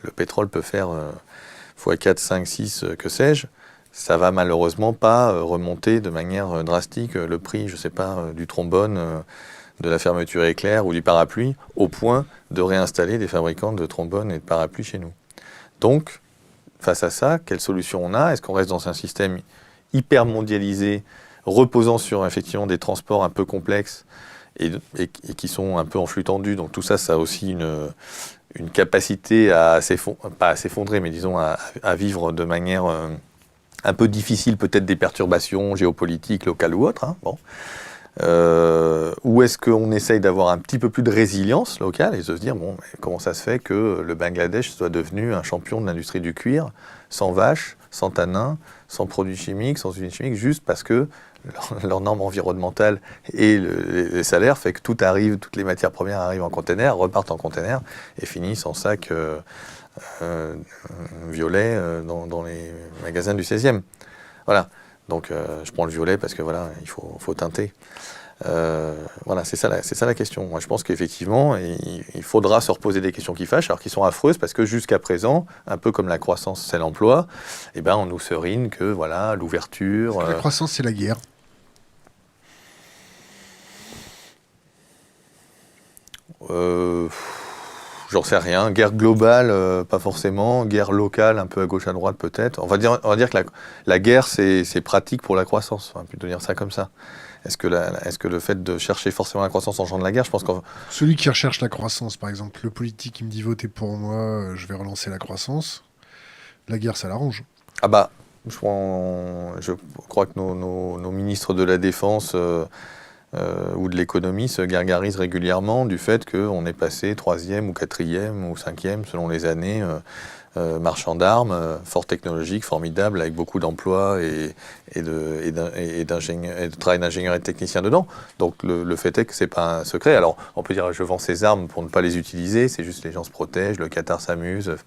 le pétrole peut faire x4, 5, 6, que sais-je, ça va malheureusement pas remonter de manière drastique le prix, je sais pas, du trombone, de la fermeture éclair ou du parapluie, au point de réinstaller des fabricants de trombones et de parapluies chez nous. Donc, face à ça, quelle solution on a? Est-ce qu'on reste dans un système hyper mondialisé reposant sur effectivement des transports un peu complexes et qui sont un peu en flux tendu. Donc tout ça, ça a aussi une capacité à pas à s'effondrer, mais disons à vivre de manière un peu difficile, peut-être des perturbations géopolitiques, locales ou autres. Hein, bon. Ou est-ce qu'on essaye d'avoir un petit peu plus de résilience locale et de se dire, bon, mais comment ça se fait que le Bangladesh soit devenu un champion de l'industrie du cuir, sans vaches, sans tanins, sans produits chimiques, sans usines chimiques, juste parce que leurs normes environnementales et les salaires fait que tout arrive, toutes les matières premières arrivent en container, repartent en container et finissent en sac violet dans les magasins du 16e. Voilà. Donc je prends le violet parce que voilà, il faut teinter. Voilà, c'est ça la question. Moi, je pense qu'effectivement, il faudra se reposer des questions qui fâchent, alors qui sont affreuses, parce que jusqu'à présent, un peu comme la croissance, c'est l'emploi, eh ben, on nous serine que voilà, l'ouverture. La croissance, c'est la guerre. J'en sais rien. Guerre globale, pas forcément. Guerre locale, un peu à gauche, à droite, peut-être. On va dire que la guerre, c'est pratique pour la croissance. On va plutôt dire ça comme ça. Est-ce que le fait de chercher forcément la croissance engendre la guerre? Je pense que celui qui recherche la croissance, par exemple, le politique qui me dit votez pour moi, je vais relancer la croissance, la guerre, ça l'arrange. Ah bah, je crois que nos ministres de la Défense ou de l'économie se gargarisent régulièrement du fait qu'on est passé 3e ou 4e ou 5e, selon les années, marchand d'armes, fort technologique, formidable, avec beaucoup d'emplois et de travail d'ingénieur et de technicien dedans. Donc le fait est que c'est pas un secret. Alors on peut dire je vends ces armes pour ne pas les utiliser, c'est juste les gens se protègent, le Qatar s'amuse.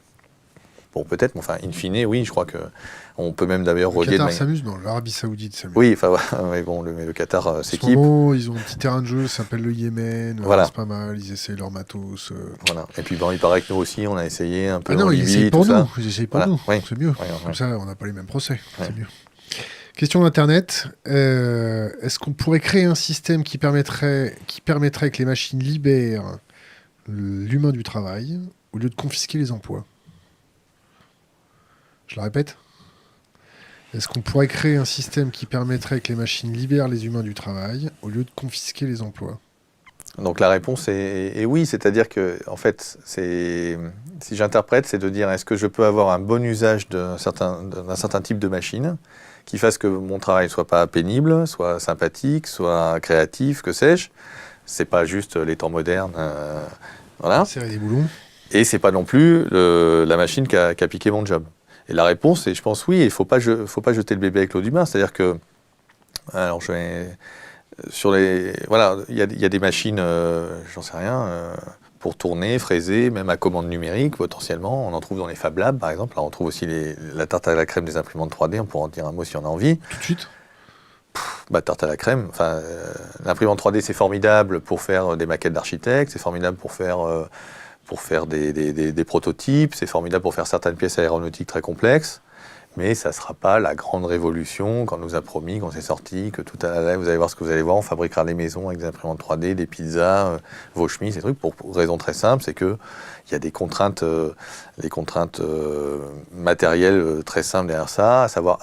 Bon, peut-être, mais enfin, in fine, oui, je crois qu'on peut même d'ailleurs relier... Le Qatar s'amuse, non, l'Arabie Saoudite s'amuse. Oui, enfin, ouais, bon, le Qatar s'équipe. En ce moment, ils ont un petit terrain de jeu, ça s'appelle le Yémen, voilà. C'est pas mal, ils essayent leur matos. Voilà, et puis bon, il paraît que nous aussi, on a essayé un peu en Libye, ils essayent pour tout nous, ça. Ils essayent pour voilà. nous, Oui. C'est mieux. Oui, Comme ça, on n'a pas les mêmes procès, c'est mieux. Question d'Internet, est-ce qu'on pourrait créer un système qui permettrait que les machines libèrent l'humain du travail au lieu de confisquer les emplois? Je la répète. Est-ce qu'on pourrait créer un système qui permettrait que les machines libèrent les humains du travail au lieu de confisquer les emplois? Donc la réponse est oui, c'est-à-dire que, en fait, si j'interprète, c'est de dire est-ce que je peux avoir un bon usage d'un certain type de machine qui fasse que mon travail ne soit pas pénible, soit sympathique, soit créatif, que sais-je. C'est pas juste les temps modernes, voilà. Serrer des boulons. Et c'est pas non plus la machine qui a piqué mon job. Et la réponse est, je pense, oui, il ne faut pas jeter le bébé avec l'eau du bain. C'est-à-dire que, alors voilà, il y a des machines, j'en sais rien, pour tourner, fraiser, même à commande numérique, potentiellement. On en trouve dans les Fab Labs, par exemple. Là, on trouve aussi la tarte à la crème des imprimantes 3D. On pourra en dire un mot si on a envie. Tout de suite. Tarte à la crème. Enfin, l'imprimante 3D, c'est formidable pour faire des maquettes d'architectes. C'est formidable pour faire des prototypes, c'est formidable pour faire certaines pièces aéronautiques très complexes, mais ça ne sera pas la grande révolution qu'on nous a promis, quand c'est sorti, que tout à l'heure, vous allez voir ce que vous allez voir, on fabriquera des maisons avec des imprimantes 3D, des pizzas, vos chemises, ces trucs, pour raison très simple, c'est qu'il y a des contraintes matérielles très simples derrière ça, à savoir,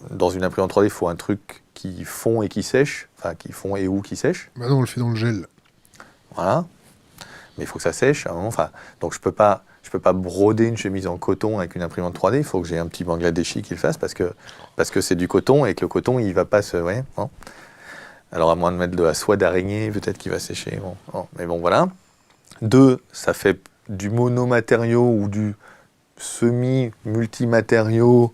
dans une imprimante 3D, il faut un truc qui fond et qui sèche, enfin qui fond et ou qui sèche. Bah non, on le fait dans le gel. Voilà. Mais il faut que ça sèche à un moment. Donc je peux pas broder une chemise en coton avec une imprimante 3D. Il faut que j'ai un petit Bangladeshi qui le fasse parce que c'est du coton et que le coton il va pas se. Ouais, bon. Alors à moins de mettre de la soie d'araignée, peut-être qu'il va sécher. Bon. Mais bon voilà. 2, ça fait du monomatériau ou du semi-multimatériau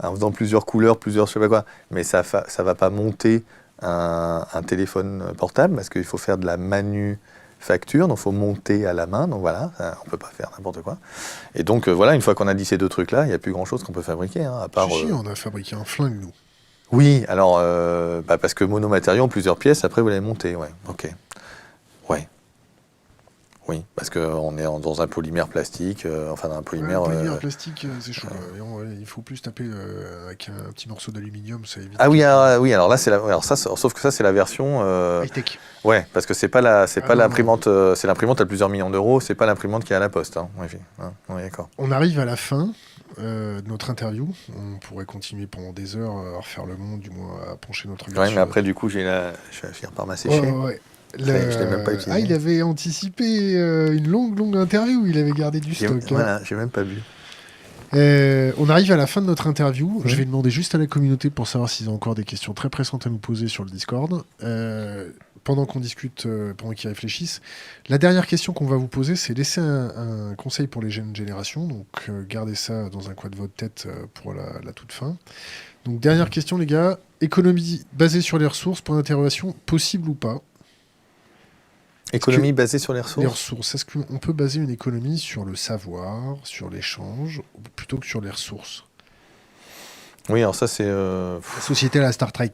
en faisant plusieurs couleurs, je sais pas quoi. Mais ça va pas monter un téléphone portable parce qu'il faut faire de la manufacture, donc il faut monter à la main, donc voilà, on ne peut pas faire n'importe quoi. Et donc voilà, une fois qu'on a dit ces deux trucs-là, il n'y a plus grand-chose qu'on peut fabriquer, à part... Si, on a fabriqué un flingue, nous. Oui, alors, parce que monomatériau en plusieurs pièces, après vous l'avez monté, ouais, ok. Ouais. Oui, parce qu'on est dans un polymère plastique, un polymère... polymère plastique, c'est chaud. Il faut plus taper avec un petit morceau d'aluminium, ça évite... Ah oui, alors là, sauf que ça, c'est la version... high-tech. Ouais, parce que c'est pas l'imprimante, c'est l'imprimante à plusieurs millions d'euros, c'est pas l'imprimante qui est à la poste. Oui, d'accord. On arrive à la fin de notre interview. On pourrait continuer pendant des heures à refaire le monde, du moins à pencher notre regard Ouais, mais sur- après, du coup, je vais finir par m'assécher. Ouais. Je l'ai même pas utilisé. Ah, il avait anticipé une longue interview. Il avait gardé du stock. Voilà, j'ai même pas vu. On arrive à la fin de notre interview. Oui. Je vais demander juste à la communauté pour savoir s'ils ont encore des questions très pressantes à nous poser sur le Discord. Pendant qu'on discute, pendant qu'ils réfléchissent. La dernière question qu'on va vous poser, c'est laisser un conseil pour les jeunes générations. Donc, gardez ça dans un coin de votre tête pour la toute fin. Donc, dernière question, les gars. Économie basée sur les ressources, point d'interrogation, possible ou pas? Économie basée sur les Les ressources. ressources, est-ce qu'on peut baser une économie sur le savoir, sur l'échange, plutôt que sur les ressources? Oui, alors ça, c'est... La société à la Star Trek.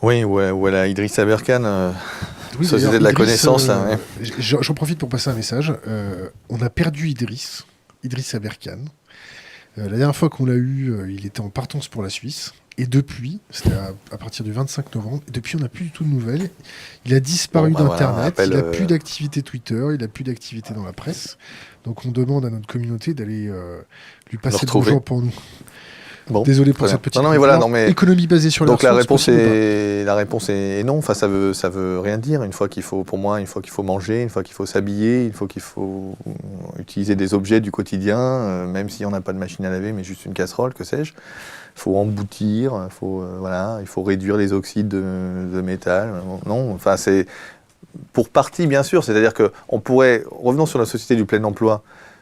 Oui, ou à la Idriss Aberkan, Oui, Société d'ailleurs, de la Idriss, connaissance. Là, ouais. J'en profite pour passer un message. On a perdu Idriss Aberkan. La dernière fois qu'on l'a eu, il était en partance pour la Suisse. Et depuis, c'était à partir du 25 novembre, et depuis on n'a plus du tout de nouvelles. Il a disparu Bon, bah d'Internet, voilà, il n'a plus d'activité Twitter, il n'a plus d'activité dans la presse. Donc on demande à notre communauté d'aller lui passer le retrouver. bonjour pour nous. Bon, Désolé pour très cette bien. petite... Non, mais voilà, Alors, non, mais... économie basée sur les Donc ressources, la réponse est non. Enfin, ça veut rien dire. Pour moi, une fois qu'il faut manger, une fois qu'il faut s'habiller, une fois qu'il faut utiliser des objets du quotidien, même si on n'a pas de machine à laver, mais juste une casserole, que sais-je. Il faut emboutir, il faut réduire les oxydes de métal. Non, enfin c'est pour partie bien sûr. C'est-à-dire que on pourrait, revenons sur la société du plein emploi.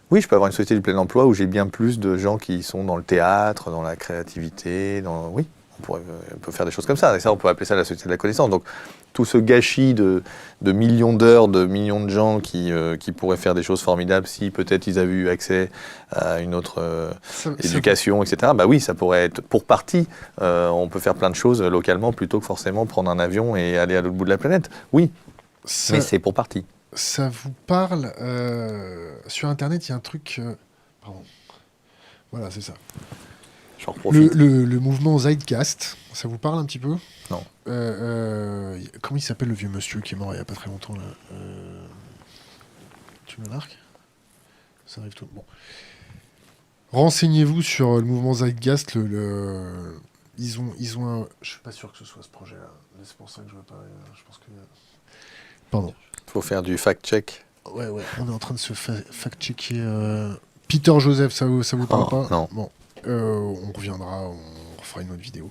Oui, je peux avoir une société du plein emploi où j'ai bien plus de gens qui sont dans le théâtre, dans la créativité, oui, on peut faire des choses comme ça. Et ça, on peut appeler ça la société de la connaissance. Donc, tout ce gâchis de millions d'heures, de millions de gens qui pourraient faire des choses formidables si peut-être ils avaient eu accès à une autre éducation, etc. Bah oui, ça pourrait être pour partie. On peut faire plein de choses localement plutôt que forcément prendre un avion et aller à l'autre bout de la planète. Oui, mais c'est pour partie. Ça vous parle sur Internet, il y a un truc... Pardon. Voilà, c'est ça. J'en profite. Le mouvement Zeitgeist, ça vous parle un petit peu? Non. Comment il s'appelle le vieux monsieur qui est mort il n'y a pas très longtemps là Tu me marques? Ça arrive tout. Bon. Renseignez-vous sur le mouvement Zeitgeist. Ils ont un... Je suis pas sûr que ce soit ce projet-là. C'est pour ça que je veux pas... Je pense que... Pardon. Il faut faire du fact-check. Ouais. On est en train de se fact-checker. Peter Joseph, ça vous parle pas? Non. Bon. On reviendra, on refera une autre vidéo.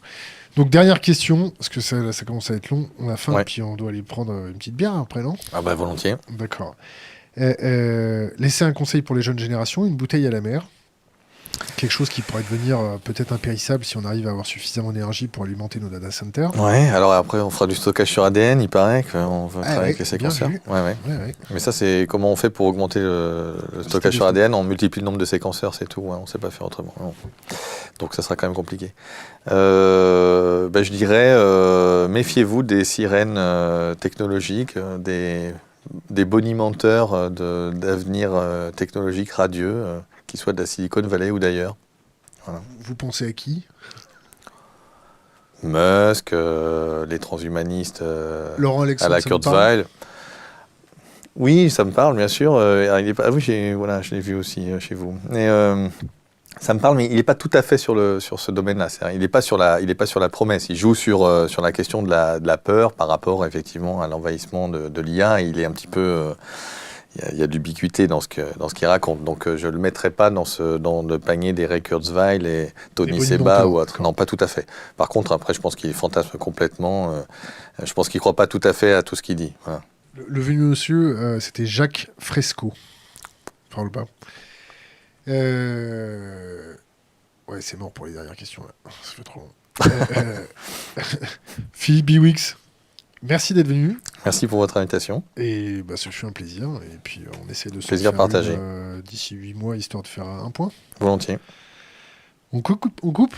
Donc, dernière question, parce que ça commence à être long. On a faim, Ouais. puis on doit aller prendre une petite bière après, non? Ah bah volontiers. D'accord. Laissez un conseil pour les jeunes générations, une bouteille à la mer. Quelque chose qui pourrait devenir peut-être impérissable si on arrive à avoir suffisamment d'énergie pour alimenter nos data centers. Ouais, alors après on fera du stockage sur ADN, il paraît qu'on va travailler avec les bien séquenceurs. vu. Ouais. Ouais. Mais ça, c'est comment on fait pour augmenter le stockage sur ADN? On multiplie le nombre de séquenceurs, c'est tout. On ne sait pas faire autrement. Non. Donc ça sera quand même compliqué. Je dirais, méfiez-vous des sirènes technologiques, des bonimenteurs d'avenir technologique radieux, qu'ils soient de la Silicon Valley ou d'ailleurs. Voilà. Vous pensez à qui? Musk, les transhumanistes Laurent à Alexandre, la ça vous parle? Kurzweil. Oui, ça me parle, bien sûr. Oui, je l'ai vu aussi chez vous. Et, ça me parle, mais il n'est pas tout à fait sur ce domaine-là. Il n'est pas sur la promesse. Il joue sur la question de la peur par rapport effectivement à l'envahissement de l'IA. Il est un petit peu... Il y a de l'ubiquité dans ce qu'il raconte. Donc je ne le mettrai pas dans le panier des Ray Kurzweil et Tony Seba ou autre. Non, pas tout à fait. Par contre, après, je pense qu'il fantasme complètement. Je pense qu'il ne croit pas tout à fait à tout ce qu'il dit. Voilà. Le vieux monsieur, c'était Jacques Fresco. Parle pas. Ouais, c'est mort pour les dernières questions. Là. Ça fait trop long. Philippe Biwix, merci d'être venu. Merci pour votre invitation. Et ce fut un plaisir. Et puis, on essaie de se plaisir faire partagé. d'ici 8 mois, histoire de faire un point. Volontiers. On coupe.